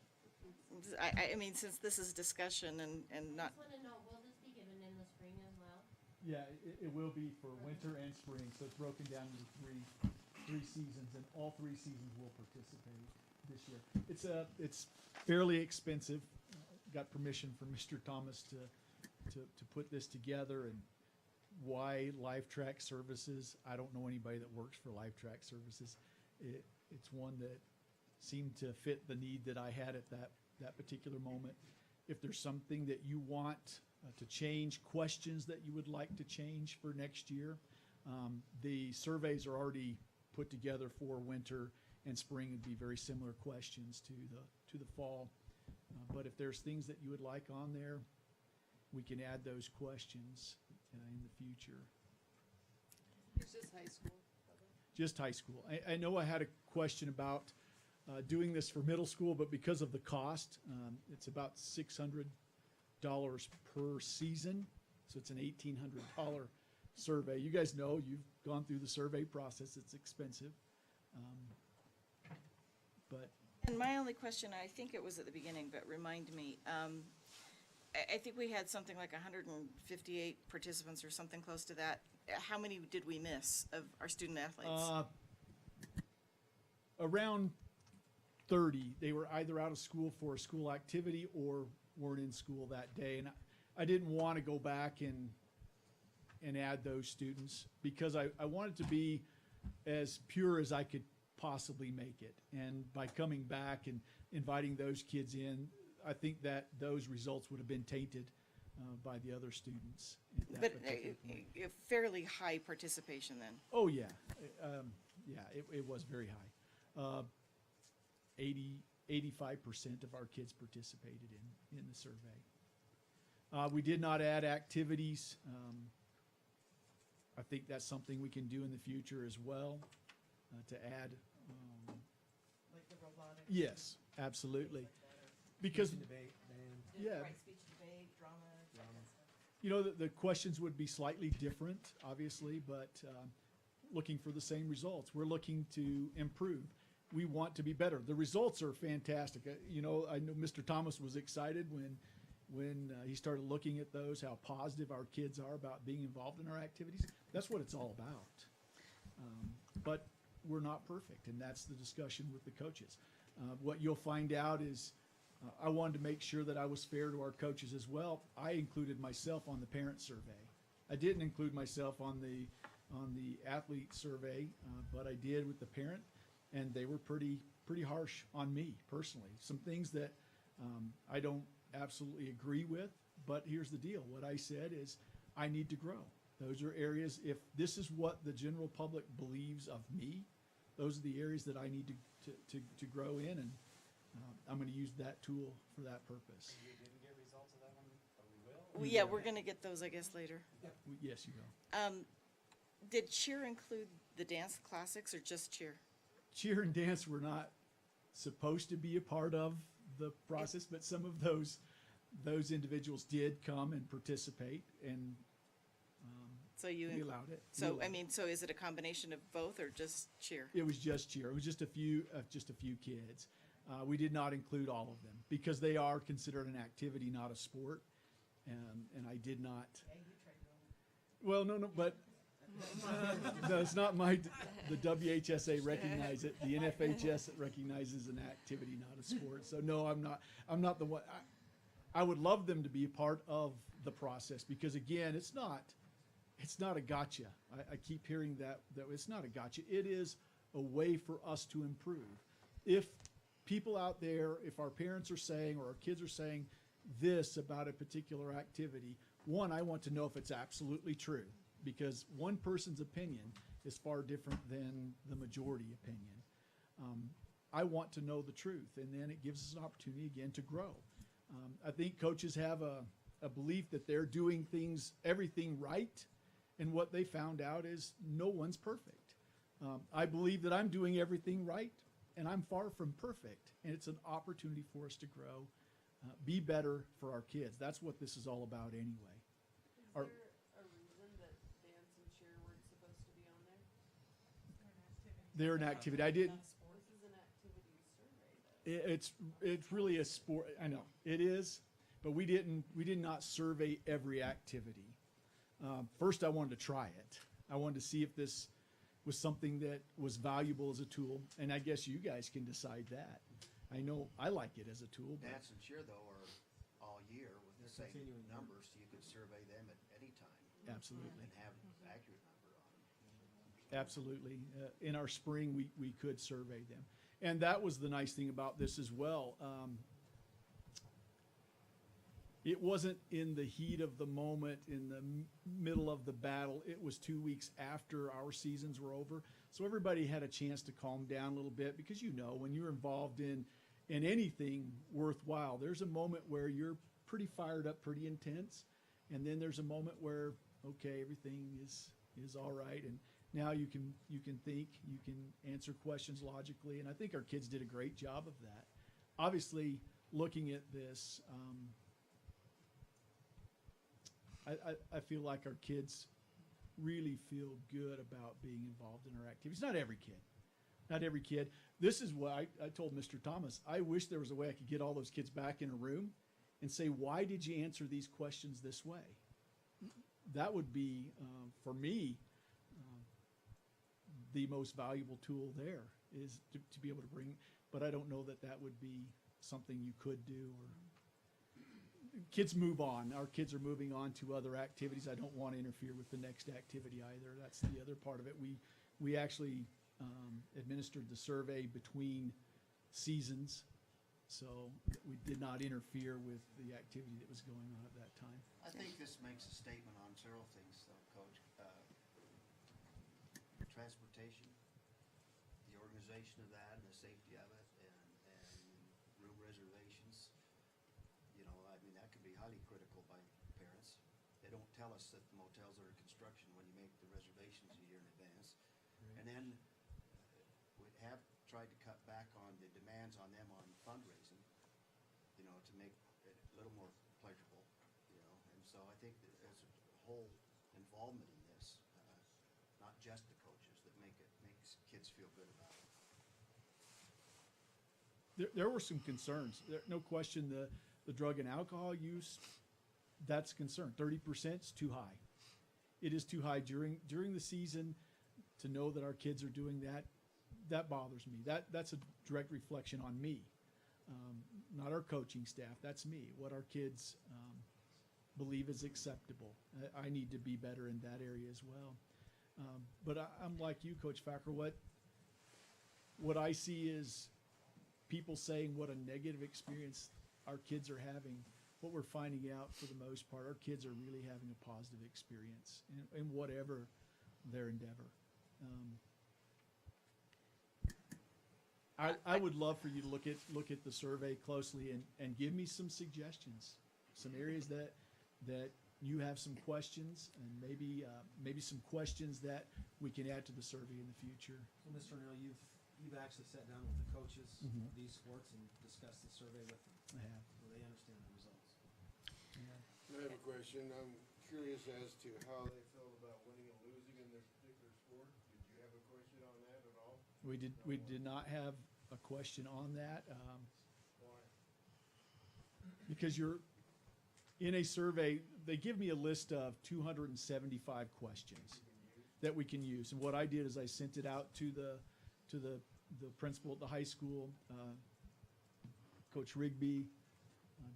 I mean, since this is discussion and not, Just want to know, will this be given in the spring as well? Yeah, it will be for winter and spring, so it's broken down into three seasons, and all 3 seasons will participate this year. It's fairly expensive. Got permission from Mr. Thomas to put this together, and why Live Track Services. I don't know anybody that works for Live Track Services. It's one that seemed to fit the need that I had at that particular moment. If there's something that you want to change, questions that you would like to change for next year, the surveys are already put together for winter and spring. Would be very similar questions to the fall. But if there's things that you would like on there, we can add those questions in the future. It's just high school. Just high school. I know I had a question about doing this for middle school, but because of the cost, it's about $600 per season. So it's an $1,800 survey. You guys know, you've gone through the survey process. It's expensive. But and my only question, I think it was at the beginning, but remind me, I think we had something like 158 participants or something close to that. How many did we miss of our student athletes? Around 30. They were either out of school for a school activity or weren't in school that day. And I didn't want to go back and add those students because I wanted to be as pure as I could possibly make it. And by coming back and inviting those kids in, I think that those results would have been tainted by the other students at that But particular point. a fairly high participation then. Oh, yeah. It was very high. 85% of our kids participated in the survey. We did not add activities. I think that's something we can do in the future as well, to add. Like the robotics. Yes, absolutely. Because, yeah, Speech debate, drama, that kind of stuff. you know, the questions would be slightly different, obviously, but looking for the same results. We're looking to improve. We want to be better. The results are fantastic. You know, I know Mr. Thomas was excited when he started looking at those, how positive our kids are about being involved in our activities. That's what it's all about. But we're not perfect, and that's the discussion with the coaches. What you'll find out is I wanted to make sure that I was fair to our coaches as well. I included myself on the parent survey. I didn't include myself on the athlete survey, but I did with the parent, and they were pretty harsh on me personally. Some things that I don't absolutely agree with, but here's the deal. What I said is I need to grow. Those are areas, if this is what the general public believes of me, those are the areas that I need to grow in, and I'm going to use that tool for that purpose. We didn't get results of that one, but we will. Well, yeah, we're gonna get those, I guess, later. Yes, you will. Did cheer include the dance classics or just cheer? Cheer and dance were not supposed to be a part of the process, but some of those individuals did come and participate, and So you. we allowed it. We So, allowed I it. mean, so is it a combination of both or just cheer? It was just cheer. It was just a few kids. We did not include all of them because they are considered an activity, not a sport. And I did not. Well, no, but no, it's not the WHSA recognize it. The NFHS recognizes an activity, not a sport. So no, I'm not the one. I would love them to be a part of the process because again, it's not a gotcha. I keep hearing that it's not a gotcha. It is a way for us to improve. If people out there, if our parents are saying or our kids are saying this about a particular activity, one, I want to know if it's absolutely true because one person's opinion is far different than the majority opinion. I want to know the truth, and then it gives us an opportunity again to grow. I think coaches have a belief that they're doing everything right, and what they found out is no one's perfect. I believe that I'm doing everything right, and I'm far from perfect, and it's an opportunity for us to grow, be better for our kids. That's what this is all about anyway. Is there a reason that dance and cheer weren't supposed to be on there? They're an activity. I didn't. This is an activity survey, though. It's really a sport. I know it is, but we did not survey every activity. First, I wanted to try it. I wanted to see if this was something that was valuable as a tool, and I guess you guys can decide that. I know I like it as a tool. But Dance and cheer, though, are all year with the same numbers, so you could survey them at any time. Absolutely. And have an accurate number on them. Absolutely. In our spring, we could survey them. And that was the nice thing about this as well. It wasn't in the heat of the moment, in the middle of the battle. It was 2 weeks after our seasons were over. So everybody had a chance to calm down a little bit because, you know, when you're involved in anything worthwhile, there's a moment where you're pretty fired up, pretty intense. And then there's a moment where, okay, everything is all right. And now you can think, you can answer questions logically. And I think our kids did a great job of that. Obviously, looking at this, I feel like our kids really feel good about being involved in our activities. Not every kid. This is why I told Mr. Thomas, I wish there was a way I could get all those kids back in a room and say, why did you answer these questions this way? That would be, for me, the most valuable tool there is to be able to bring, but I don't know that would be something you could do. Or kids move on. Our kids are moving on to other activities. I don't want to interfere with the next activity either. That's the other part of it. We actually administered the survey between seasons, so we did not interfere with the activity that was going on at that time. I think this makes a statement on several things, though, Coach. Transportation, the organization of that, and the safety of it, and room reservations. You know, I mean, that could be highly critical by parents. They don't tell us that the motels are in construction when you make the reservations a year in advance. And then we have tried to cut back on the demands on them on fundraising, you know, to make it a little more pleasurable, you know. And so I think that there's a whole involvement in this, not just the coaches, that makes kids feel good about it. There were some concerns. No question, the drug and alcohol use, that's a concern. 30% is too high. It is too high during the season. To know that our kids are doing that bothers me. That's a direct reflection on me, not our coaching staff. That's me. What our kids believe is acceptable. I need to be better in that area as well. But I'm like you, Coach Facker. What I see is people saying what a negative experience our kids are having. What we're finding out, for the most part, our kids are really having a positive experience in whatever their endeavor. I would love for you to look at the survey closely and give me some suggestions, some areas that you have some questions, and maybe some questions that we can add to the survey in the future. So, Mr. O'Neill, you've actually sat down with the coaches Mhm. of these sports and discussed the survey with them, I have. so they understand the results. I have a question. I'm curious as to how they felt about winning and losing in this particular sport. Did you have a question on that at all? We did not have a question on that. Why? Because you're in a survey, they give me a list of 275 questions that we can use. And what I did is I sent it out to the principal at the high school, Coach Rigby,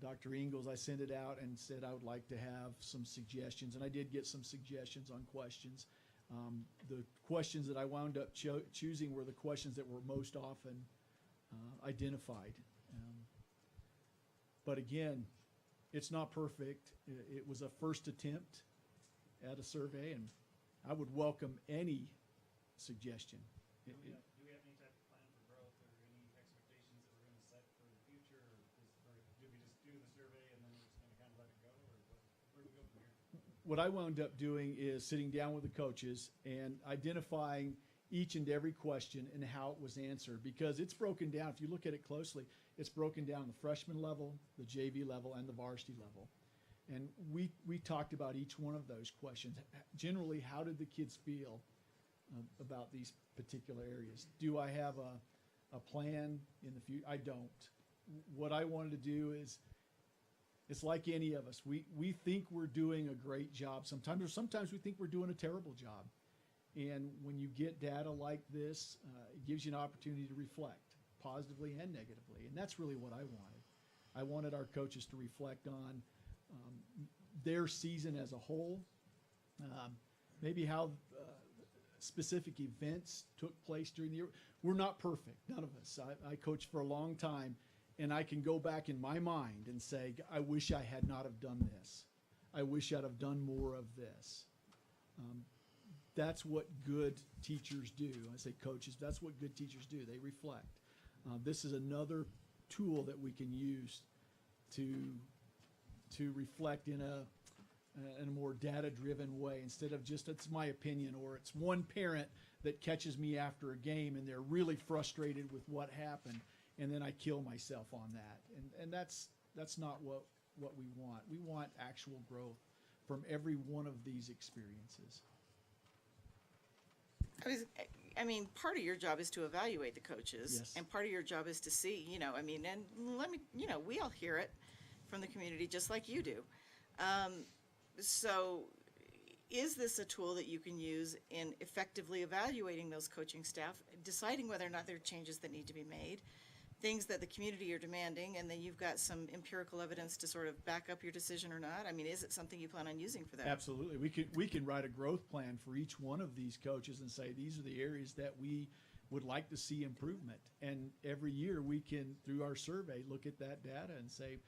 Dr. Ingalls. I sent it out and said I would like to have some suggestions, and I did get some suggestions on questions. The questions that I wound up choosing were the questions that were most often identified. But again, it's not perfect. It was a first attempt at a survey, and I would welcome any suggestion. Do we have any type of plan for growth or any expectations that we're gonna set for the future, or did we just do the survey and then we're just gonna kind of let it go, or where do we go from here? What I wound up doing is sitting down with the coaches and identifying each and every question and how it was answered, because it's broken down. If you look at it closely, it's broken down the freshman level, the JV level, and the varsity level. And we talked about each one of those questions. Generally, how did the kids feel about these particular areas? Do I have a plan in the future? I don't. What I wanted to do is, it's like any of us. We think we're doing a great job sometimes, or sometimes we think we're doing a terrible job. And when you get data like this, it gives you an opportunity to reflect positively and negatively. And that's really what I wanted. I wanted our coaches to reflect on their season as a whole, maybe how specific events took place during the year. We're not perfect, none of us. I coached for a long time, and I can go back in my mind and say, I wish I had not have done this. I wish I'd have done more of this. That's what good teachers do. I say coaches, that's what good teachers do. They reflect. This is another tool that we can use to reflect in a more data-driven way, instead of just, it's my opinion, or it's one parent that catches me after a game and they're really frustrated with what happened, and then I kill myself on that. And that's not what we want. We want actual growth from every one of these experiences. I mean, part of your job is to evaluate the coaches. Yes. And part of your job is to see, and we all hear it from the community just like you do. So is this a tool that you can use in effectively evaluating those coaching staff, deciding whether or not there are changes that need to be made, things that the community are demanding, and then you've got some empirical evidence to sort of back up your decision or not? I mean, is it something you plan on using for that? Absolutely. We can write a growth plan for each one of these coaches and say, these are the areas that we would like to see improvement. And every year we can, through our survey, look at that data and say,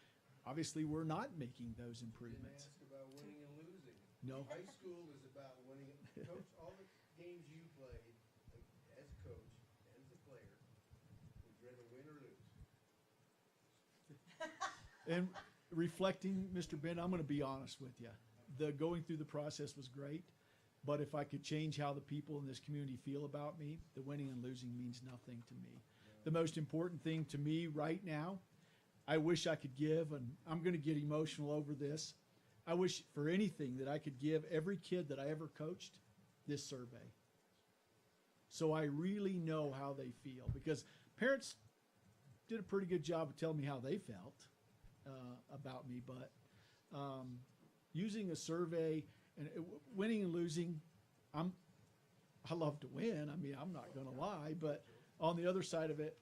obviously, we're not making those improvements. about winning and losing. No. High school is about winning. Coach, all the games you played as a coach and as a player, would you rather win or lose? And reflecting, Mr. Ben, I'm going to be honest with you. The going through the process was great, but if I could change how the people in this community feel about me, the winning and losing means nothing to me. The most important thing to me right now, I wish I could give, and I'm going to get emotional over this. I wish for anything that I could give every kid that I ever coached this survey. So I really know how they feel, because parents did a pretty good job of telling me how they felt about me, but using a survey and winning and losing, I love to win. I mean, I'm not going to lie, but on the other side of it,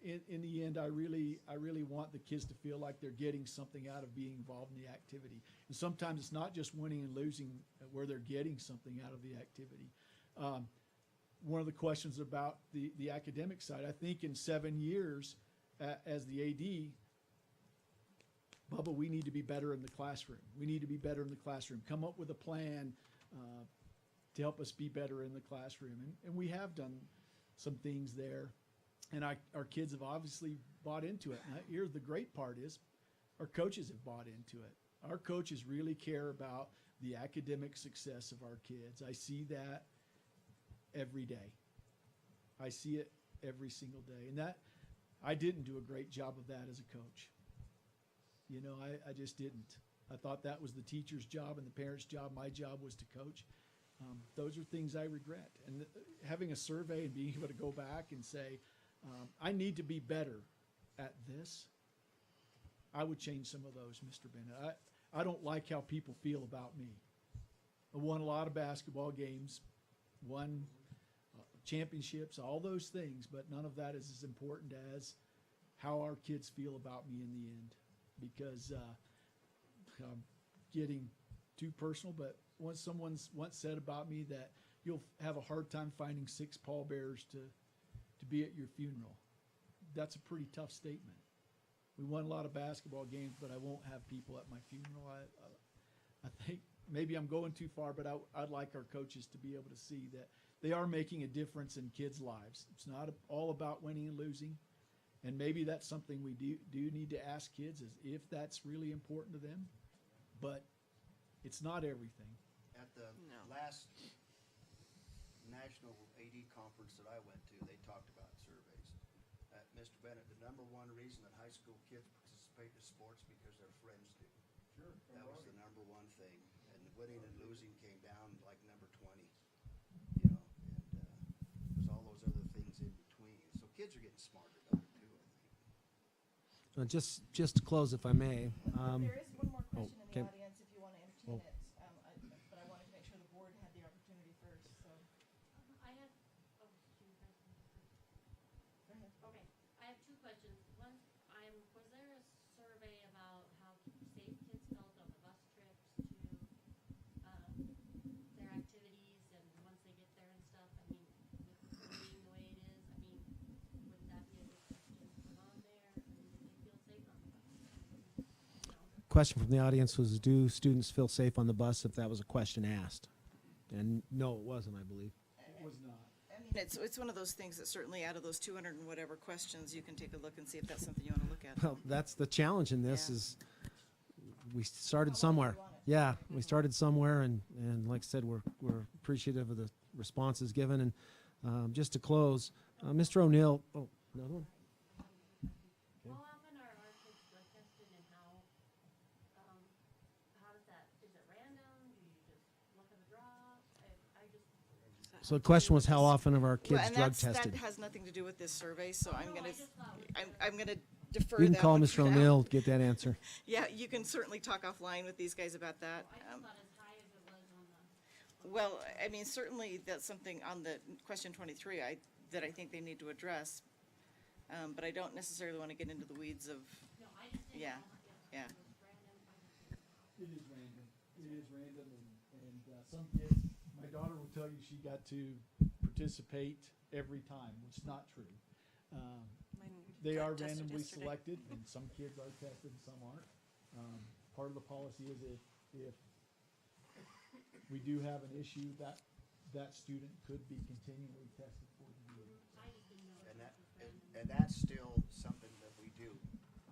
in the end, I really want the kids to feel like they're getting something out of being involved in the activity. And sometimes it's not just winning and losing where they're getting something out of the activity. One of the questions about the academic side, I think in 7 years as the AD, Bubba, we need to be better in the classroom. We need to be better in the classroom. Come up with a plan to help us be better in the classroom. And we have done some things there. And our kids have obviously bought into it. And here's the great part is our coaches have bought into it. Our coaches really care about the academic success of our kids. I see that every day. I see it every single day. And that, I didn't do a great job of that as a coach. You know, I just didn't. I thought that was the teacher's job and the parent's job. My job was to coach. Those are things I regret. And having a survey and being able to go back and say, I need to be better at this, I would change some of those, Mr. Bennett. I don't like how people feel about me. I won a lot of basketball games, won championships, all those things, but none of that is as important as how our kids feel about me in the end. Because I'm getting too personal, but once someone's once said about me that you'll have a hard time finding 6 pallbearers to be at your funeral. That's a pretty tough statement. We won a lot of basketball games, but I won't have people at my funeral. I think maybe I'm going too far, but I'd like our coaches to be able to see that they are making a difference in kids' lives. It's not all about winning and losing. And maybe that's something we do need to ask kids, is if that's really important to them. But it's not everything. At the last national AD conference that I went to, they talked about surveys. Mr. Bennett, the number one reason that high school kids participate in sports because their friends do. Sure. That was the number one thing. And winning and losing came down like number 20. You know, and there's all those other things in between. So kids are getting smarter about it too, I think. Just to close, if I may. There is one more question in the okay. audience if you want to entertain it, but I wanted to make sure the board had the opportunity first, so. I have, oh, should you guys go first? Go ahead. Okay, I have 2 questions. One, was there a survey about how safe kids felt on the bus trips to, their activities and once they get there and stuff? I mean, with being the way it is, I mean, would that be a good question to put on there? I mean, did they feel safe on the bus? Question from the audience was, do students feel safe on the bus, if that was a question asked? And no, it wasn't, I believe. It was not. I mean, it's one of those things that certainly out of those 200 and whatever questions, you can take a look and see if that's something you want to look at. Well, that's the challenge in this Yeah. is we started somewhere. Yeah, we started somewhere, and like I said, we're appreciative of the responses given. And just to close, Mr. O'Neill, oh, another one? How often are our kids drug tested and how does that, is it random? Do you just look at the draw? I just. So the question was, how often are our kids Well, and drug that tested? has nothing to do with this survey, so I'm No, gonna, I just thought we- I'm gonna defer that You can call one Mr. for now. O'Neill to get that answer. Yeah, you can certainly talk offline with these guys about that. I just thought as high as it was on the. Well, I mean, certainly that's something on the question 23 that I think they need to address. But I don't necessarily want to get into the weeds of, No, I just didn't yeah, know if yeah. it was random. It is random. It is random, and some kids, my daughter will tell you she got to participate every time, which is not true. Mine They got are tested randomly yesterday. selected, and some kids are tested and some aren't. Part of the policy is if we do have an issue, that student could be continually tested for the year. And that's still something that we do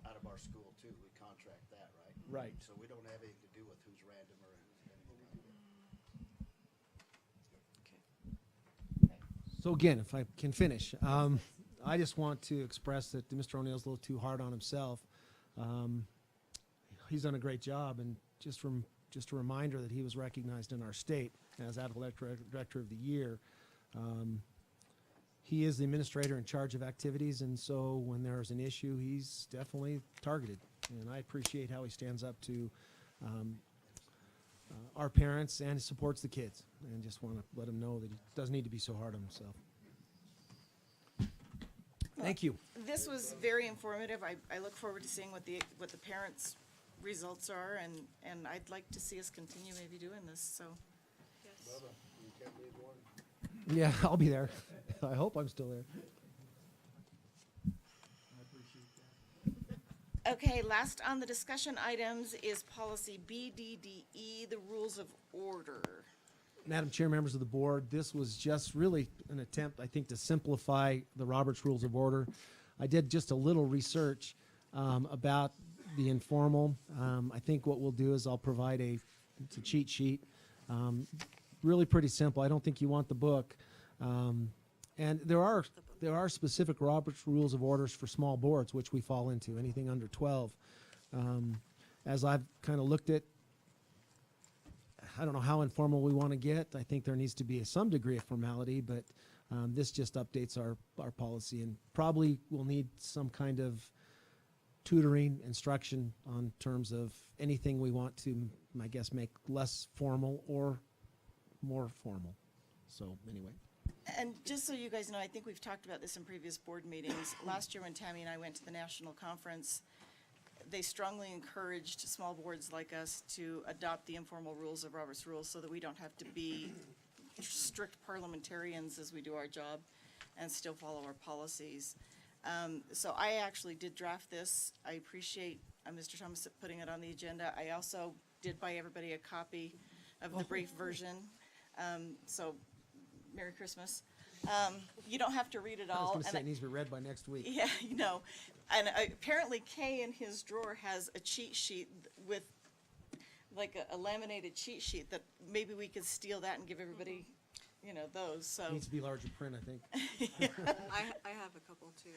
out of our school too. We contract that, right? Right. So we don't have anything to do with who's random or anything like that. So again, if I can finish, I just want to express that Mr. O'Neill's a little too hard on himself. He's done a great job, and just a reminder that he was recognized in our state as Athletic Director of the Year. He is the administrator in charge of activities, and so when there's an issue, he's definitely targeted. And I appreciate how he stands up to our parents and supports the kids. And just want to let him know that he doesn't need to be so hard on himself. Thank you. This was very informative. I look forward to seeing what the parents' results are, and I'd like to see us continue maybe doing this, so. Bubba, you kept me warm. Yeah, I'll be there. I hope I'm still there. Okay, last on the discussion items is policy BDDE, the rules of order. Madam Chair, members of the board, this was just really an attempt, I think, to simplify the Roberts Rules of Order. I did just a little research about the informal. I think what we'll do is I'll provide it's a cheat sheet. Really pretty simple. I don't think you want the book. And there are specific Roberts Rules of Orders for small boards, which we fall into, anything under 12. As I've kind of looked at, I don't know how informal we want to get. I think there needs to be some degree of formality, but this just updates our policy, and probably will need some kind of tutoring, instruction on terms of anything we want to, I guess, make less formal or more formal. So anyway. And just so you guys know, I think we've talked about this in previous board meetings. Last year when Tammy and I went to the national conference, they strongly encouraged small boards like us to adopt the informal rules of Robert's Rules so that we don't have to be strict parliamentarians as we do our job and still follow our policies. So I actually did draft this. I appreciate Mr. Thomas putting it on the agenda. I also did buy everybody a copy of the brief version. So Merry Christmas. You don't have to read it I was all. going to and say it needs to be read by next week. Yeah, you know, and apparently Kay in his drawer has a cheat sheet with like a laminated cheat sheet that maybe we could steal that and give everybody, you know, those, so. Needs to be larger print, I think. I have a couple too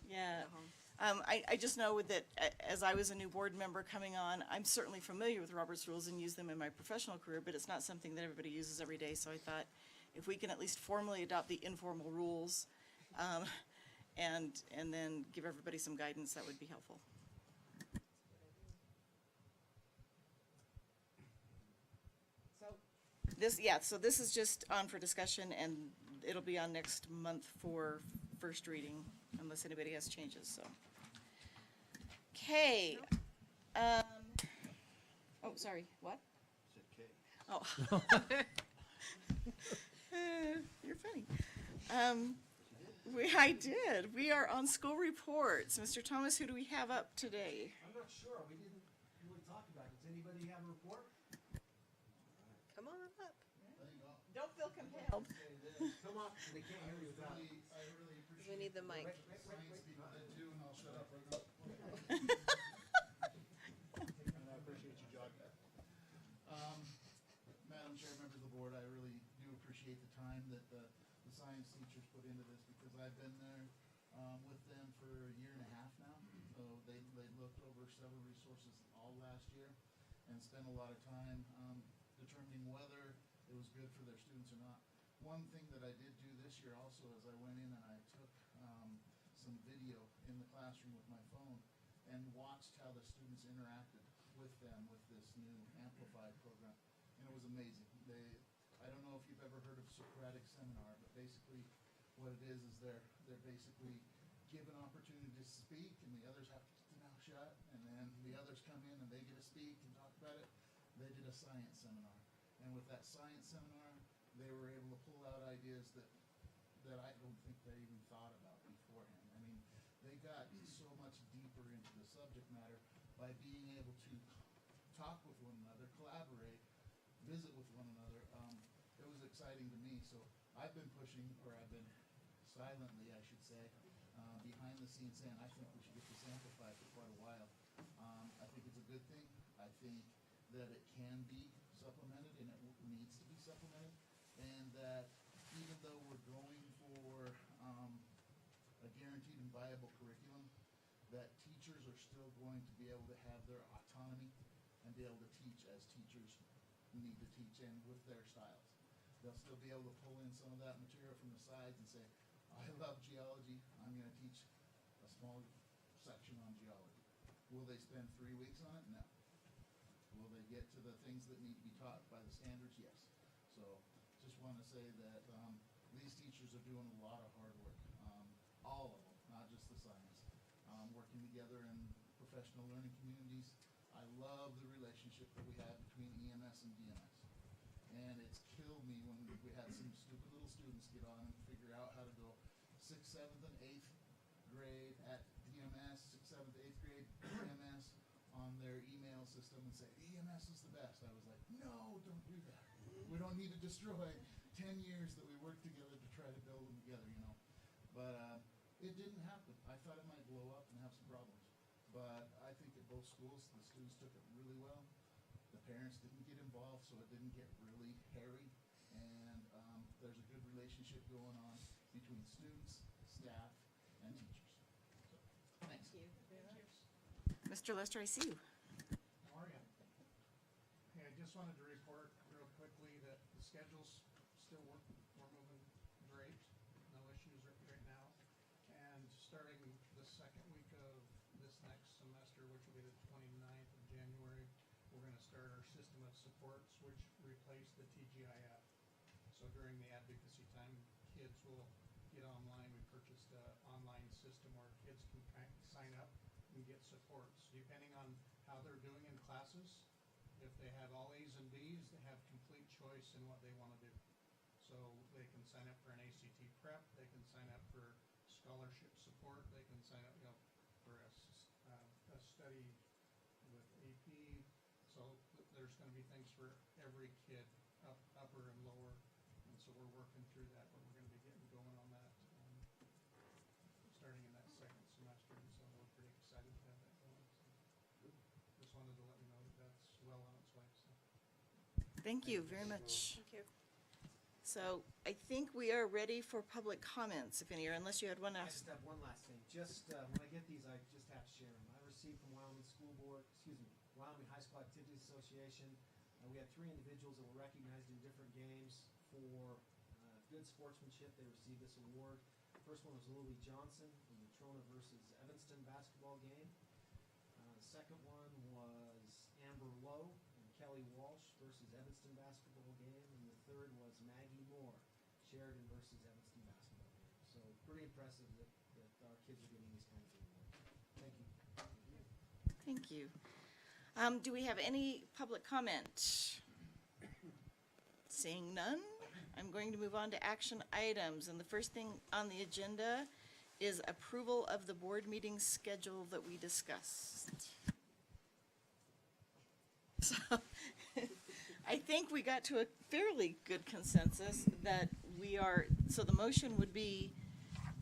Yeah. at home. I just know that as I was a new board member coming on, I'm certainly familiar with Robert's Rules and use them in my professional career, but it's not something that everybody uses every day, so I thought if we can at least formally adopt the informal rules, and then give everybody some guidance, that would be helpful. So this is just on for discussion, and it'll be on next month for first reading, unless anybody has changes, so. Okay. Oh, sorry, what? Oh. You're funny. I did. We are on school reports. Mr. Thomas, who do we have up today? I'm not sure. We didn't really talk about it. Does anybody have a report? Come on up. Don't feel compelled. Come on. They can't hear you without. We need the mic. Madam Chair, members of the board, I really do appreciate the time that the science teachers put into this, because I've been there with them for a year and a half now. So they looked over several resources all last year and spent a lot of time determining whether it was good for their students or not. One thing that I did do this year also is I went in and I took some video in the classroom with my phone and watched how the students interacted with them with this new Amplified program. And it was amazing. I don't know if you've ever heard of Socratic Seminar, but basically what it is they're basically given opportunity to speak, and the others have to keep their mouth shut, and then the others come in and they get to speak and talk about it. They did a science seminar, and with that science seminar, they were able to pull out ideas that that I don't think they even thought about beforehand. I mean, they got so much deeper into the subject matter by being able to talk with one another, collaborate, visit with one another. It was exciting to me, so I've been pushing, or I've been silently, I should say, behind the scenes saying, I think we should get this amplified for quite a while. I think it's a good thing. I think that it can be supplemented and it needs to be supplemented. And that even though we're going for a guaranteed and viable curriculum, that teachers are still going to be able to have their autonomy and be able to teach as teachers need to teach and with their styles. They'll still be able to pull in some of that material from the sides and say, I love geology, I'm going to teach a small section on geology. Will they spend 3 weeks on it? No. Will they get to the things that need to be taught by the standards? Yes. So just want to say that these teachers are doing a lot of hard work, all of them, not just the science, working together in professional learning communities. I love the relationship that we have between EMS and DMS. And it's killed me when we had some stupid little students get on and figure out how to go 6th, 7th, and 8th grade at DMS, 6th, 7th, 8th grade DMS on their email system and say, EMS is the best. I was like, no, don't do that. We don't need to destroy 10 years that we worked together to try to build them together, you know. But it didn't happen. I thought it might blow up and have some problems. But I think at both schools, the students took it really well. The parents didn't get involved, so it didn't get really hairy. And there's a good relationship going on between students, staff, and teachers. So, thanks. Thank you. Mr. Lester, I see you. How are you? Hey, I just wanted to report real quickly that the schedule's still we're moving great. No issues right now. And starting the second week of this next semester, which will be the 29th of January, we're going to start our system of supports, which replace the TGIF. So during the advocacy time, kids will get online. We purchased an online system where kids can sign up and get supports. Depending on how they're doing in classes, if they have all A's and B's, they have complete choice in what they want to do. So they can sign up for an ACT prep, they can sign up for scholarship support, they can sign up, for a study with AP. So there's going to be things for every kid, upper and lower. And so we're working through that, but we're going to be getting going on that starting in that second semester. And so we're pretty excited to have that going. So just wanted to let you know that that's well on its way. So. Thank you very much. Thank you. So I think we are ready for public comments, if any, or unless you had one I last. just have one last thing. Just when I get these, I just have to share them. I received from Wyoming School Board, Wyoming High School Activities Association. We had 3 individuals that were recognized in different games for good sportsmanship. They received this award. The first one was Lily Johnson in the Trona versus Evanston basketball game. The second one was Amber Lowe and Kelly Walsh versus Evanston basketball game. And the third was Maggie Moore, Sheridan versus Evanston basketball game. So pretty impressive that our kids are getting these kinds of awards. Thank you. Thank you. Do we have any public comment? Seeing none, I'm going to move on to action items. And the first thing on the agenda is approval of the board meeting schedule that we discussed. So I think we got to a fairly good consensus that so the motion would be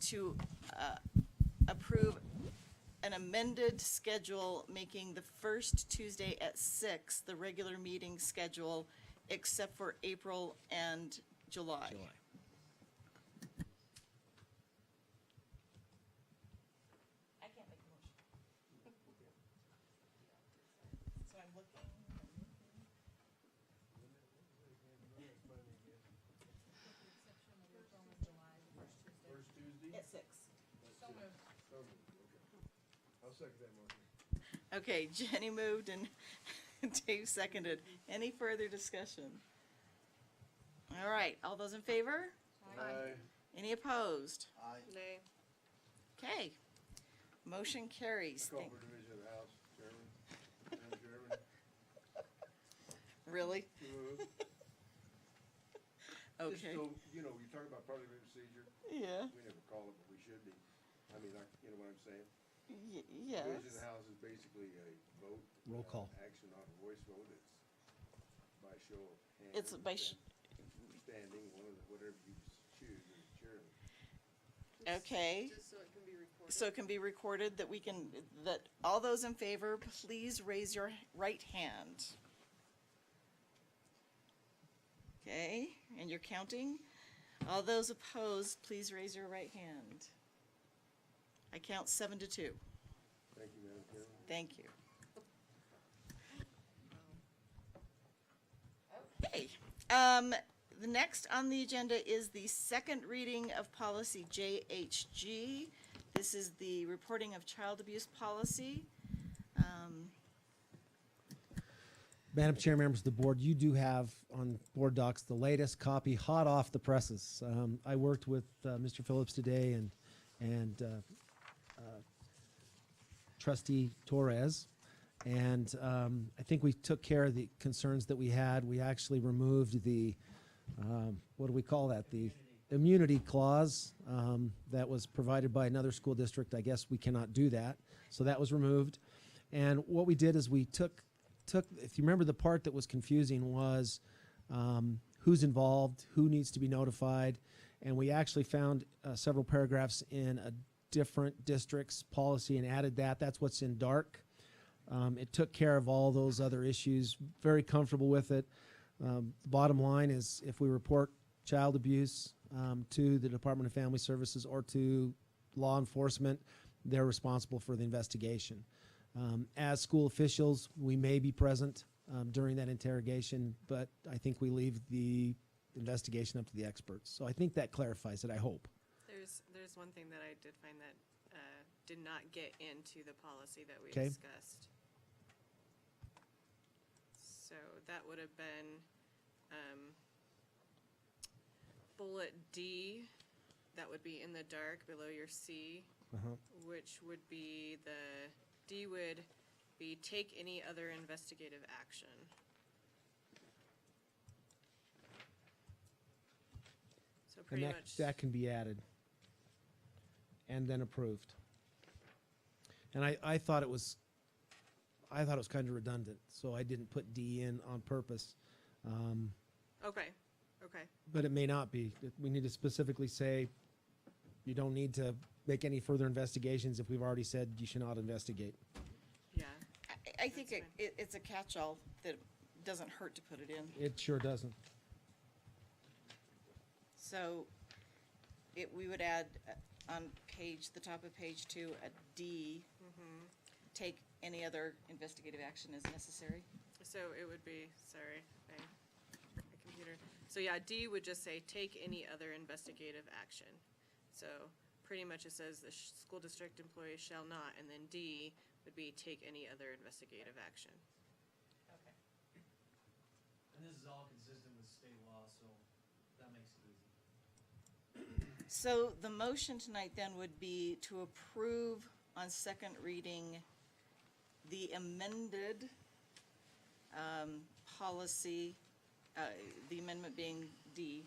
to approve an amended schedule, making the first Tuesday at 6 the regular meeting schedule, except for April and July. I can't make a motion. So I'm looking. First Tuesday? At 6. So moved. So moved, okay. I'll second that motion. Okay, Jenny moved and Dave seconded. Any further discussion? All right, all those in favor? Aye. Any opposed? Aye. Nay. Okay, motion carries. Call for division of the House, Chairman. Madam Chairman. Really? Just Okay. so, you know, you talk about parliamentary procedure. Yeah. We never call it, but we should be. I mean, you know what I'm saying? Yes. Division of the House is basically a vote. Roll call. Action, not a voice vote. It's by show of hands. It's by standing, whatever you choose as chairman. Okay. Just so it can be recorded. So it can be recorded that all those in favor, please raise your right hand. Okay, and you're counting. All those opposed, please raise your right hand. I count 7-2. Thank you, Madam Chairman. Thank you. Okay, the next on the agenda is the second reading of policy JHG. This is the reporting of child abuse policy. Madam Chair, members of the board, you do have on board docs the latest copy, hot off the presses. I worked with Mr. Phillips today and Trustee Torres, and I think we took care of the concerns that we had. We actually removed the what do we call that? The immunity clause that was provided by another school district. I guess we cannot do that, so that was removed. And what we did is we took, if you remember, the part that was confusing was who's involved, who needs to be notified, and we actually found several paragraphs in a different district's policy and added that. That's what's in dark. It took care of all those other issues. Very comfortable with it. The bottom line is if we report child abuse to the Department of Family Services or to law enforcement, they're responsible for the investigation. As school officials, we may be present during that interrogation, but I think we leave the investigation up to the experts. So I think that clarifies it, I hope. There's one thing that I did find that did not get into the policy that we Okay. discussed. So that would have been bullet D, that would be in the dark below your C, which would be D would be take any other investigative action. So And pretty that, much. that can be added and then approved. And I thought it was kind of redundant, so I didn't put D in on purpose. Okay. But it may not be. We need to specifically say you don't need to make any further investigations if we've already said you should not investigate. Yeah. I think it's a catch-all that doesn't hurt to put it in. It sure doesn't. So we would add on the top of page 2, a D, take any other investigative action as necessary. So it would be, sorry, my computer. So yeah, D would just say, take any other investigative action. So pretty much it says the school district employee shall not, and then D would be take any other investigative action. Okay. And this is all consistent with state law, so that makes it easy. So the motion tonight then would be to approve on second reading the amended policy, the amendment being D,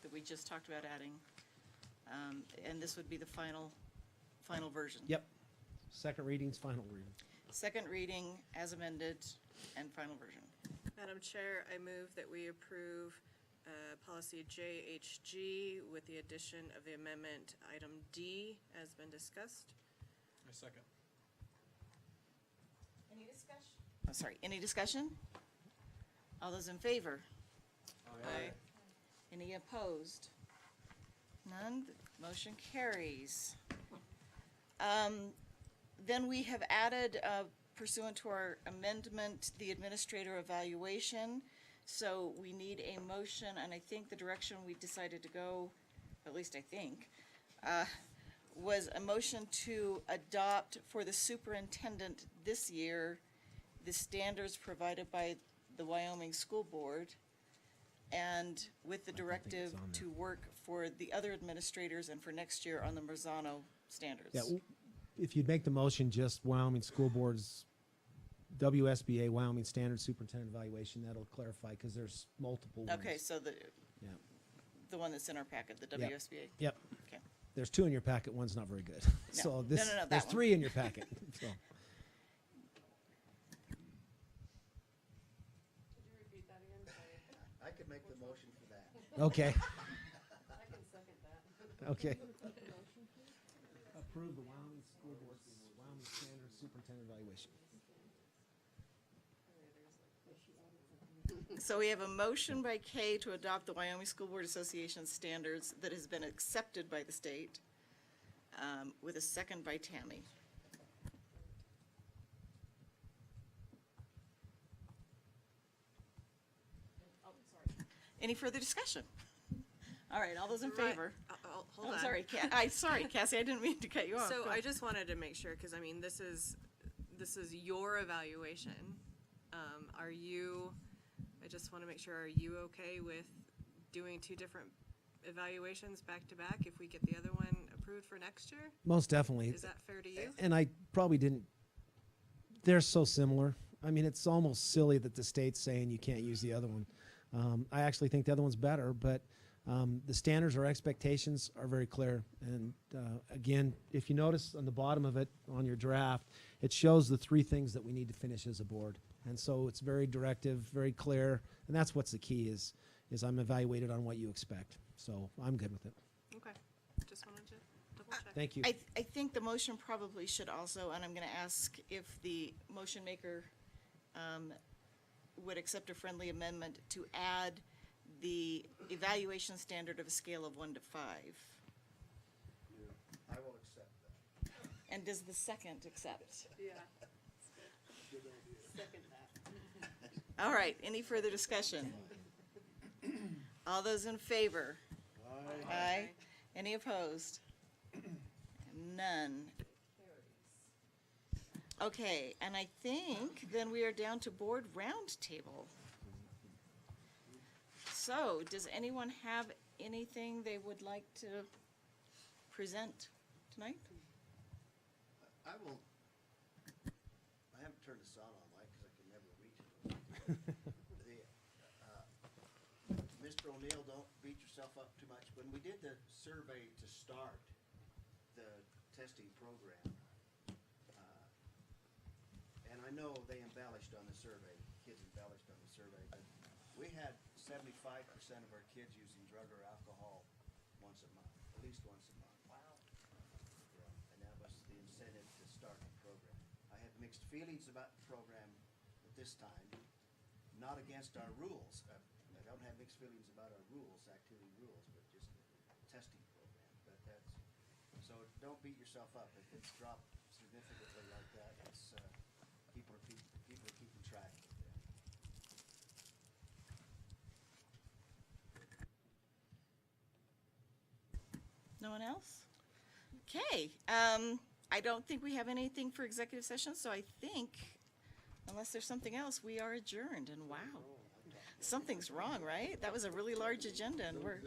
that we just talked about adding. And this would be the final version. Yep. Second reading's final reading. Second reading as amended and final version. Madam Chair, I move that we approve policy JHG with the addition of the amendment item D as been discussed. I second. Any discussion? Oh, sorry, any discussion? All those in favor? Aye. Any opposed? None. The motion carries. Then we have added, pursuant to our amendment, the administrator evaluation. So we need a motion, and I think the direction we decided to go, at least I think, was a motion to adopt for the superintendent this year the standards provided by the Wyoming School Board, and with the directive to work for the other administrators and for next year on the Marzano standards. Yeah, if you'd make the motion just Wyoming School Board's WSBA, Wyoming Standard Superintendent Evaluation, that'll clarify, because there's multiple ones. Okay, so Yeah. the one that's in our packet, the Yep. WSBA? Yep. Okay. There's 2 in your packet, one's not very good. So No, this, that there's one. 3 in your packet, so. I could make the motion for that. Okay, I can second that. okay. Approve the Wyoming School Board's Wyoming Standard Superintendent Evaluation. So we have a motion by Kay to adopt the Wyoming School Board Association standards that has been accepted by the state, with a second by Tammy. Any further discussion? All right, all those in Right. favor? Hold I'm on. sorry, sorry, Cassie, I didn't mean to cut you off. So Go I ahead. just wanted to make sure, because I mean, this is your evaluation. Are you, I just want to make sure, are you okay with doing 2 different evaluations back to back if we get the other one approved for next year? Most definitely. Is that fair to you? And I probably didn't, they're so similar. I mean, it's almost silly that the state's saying you can't use the other one. I actually think the other one's better, but the standards or expectations are very clear. And again, if you notice on the bottom of it, on your draft, it shows the 3 things that we need to finish as a board. And so it's very directive, very clear, and that's what's the key is I'm evaluated on what you expect. So I'm good with it. Okay, just wanted to double check. Thank you. I think the motion probably should also, and I'm gonna ask if the motion maker would accept a friendly amendment to add the evaluation standard of a scale of 1 to 5. I will accept that. And does the second accept? Yeah. Second that. All right, any further discussion? All those in favor? Aye. Any opposed? None. Okay, and I think then we are down to board roundtable. So, does anyone have anything they would like to present tonight? I will, I haven't turned the sound on, Mike, because I can never reach it. Mr. O'Neill, don't beat yourself up too much. When we did the survey to start the testing program, and I know they embellished on the survey, kids embellished on the survey, but we had 75% of our kids using drug or alcohol once a month, at least once a month. Wow. Yeah, and that was the incentive to start the program. I had mixed feelings about the program at this time, not against our rules. I don't have mixed feelings about our rules, activity rules, but just the testing program. But that's, so don't beat yourself up. If it's dropped significantly like that, it's, people are keeping track of it. No one else? Okay, I don't think we have anything for executive session, so I think, unless there's something else, we are adjourned, and wow. Something's wrong, right? That was a really large agenda, and we're,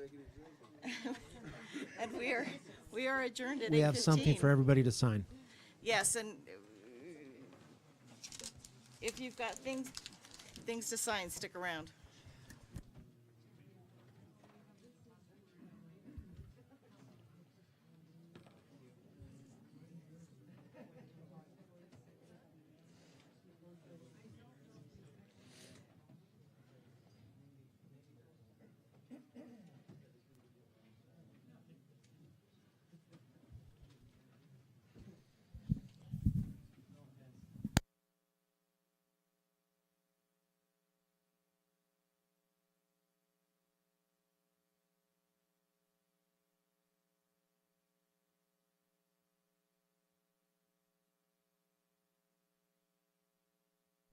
and we are adjourned at 8:15. We have something for everybody to sign. Yes, and if you've got things to sign, stick around.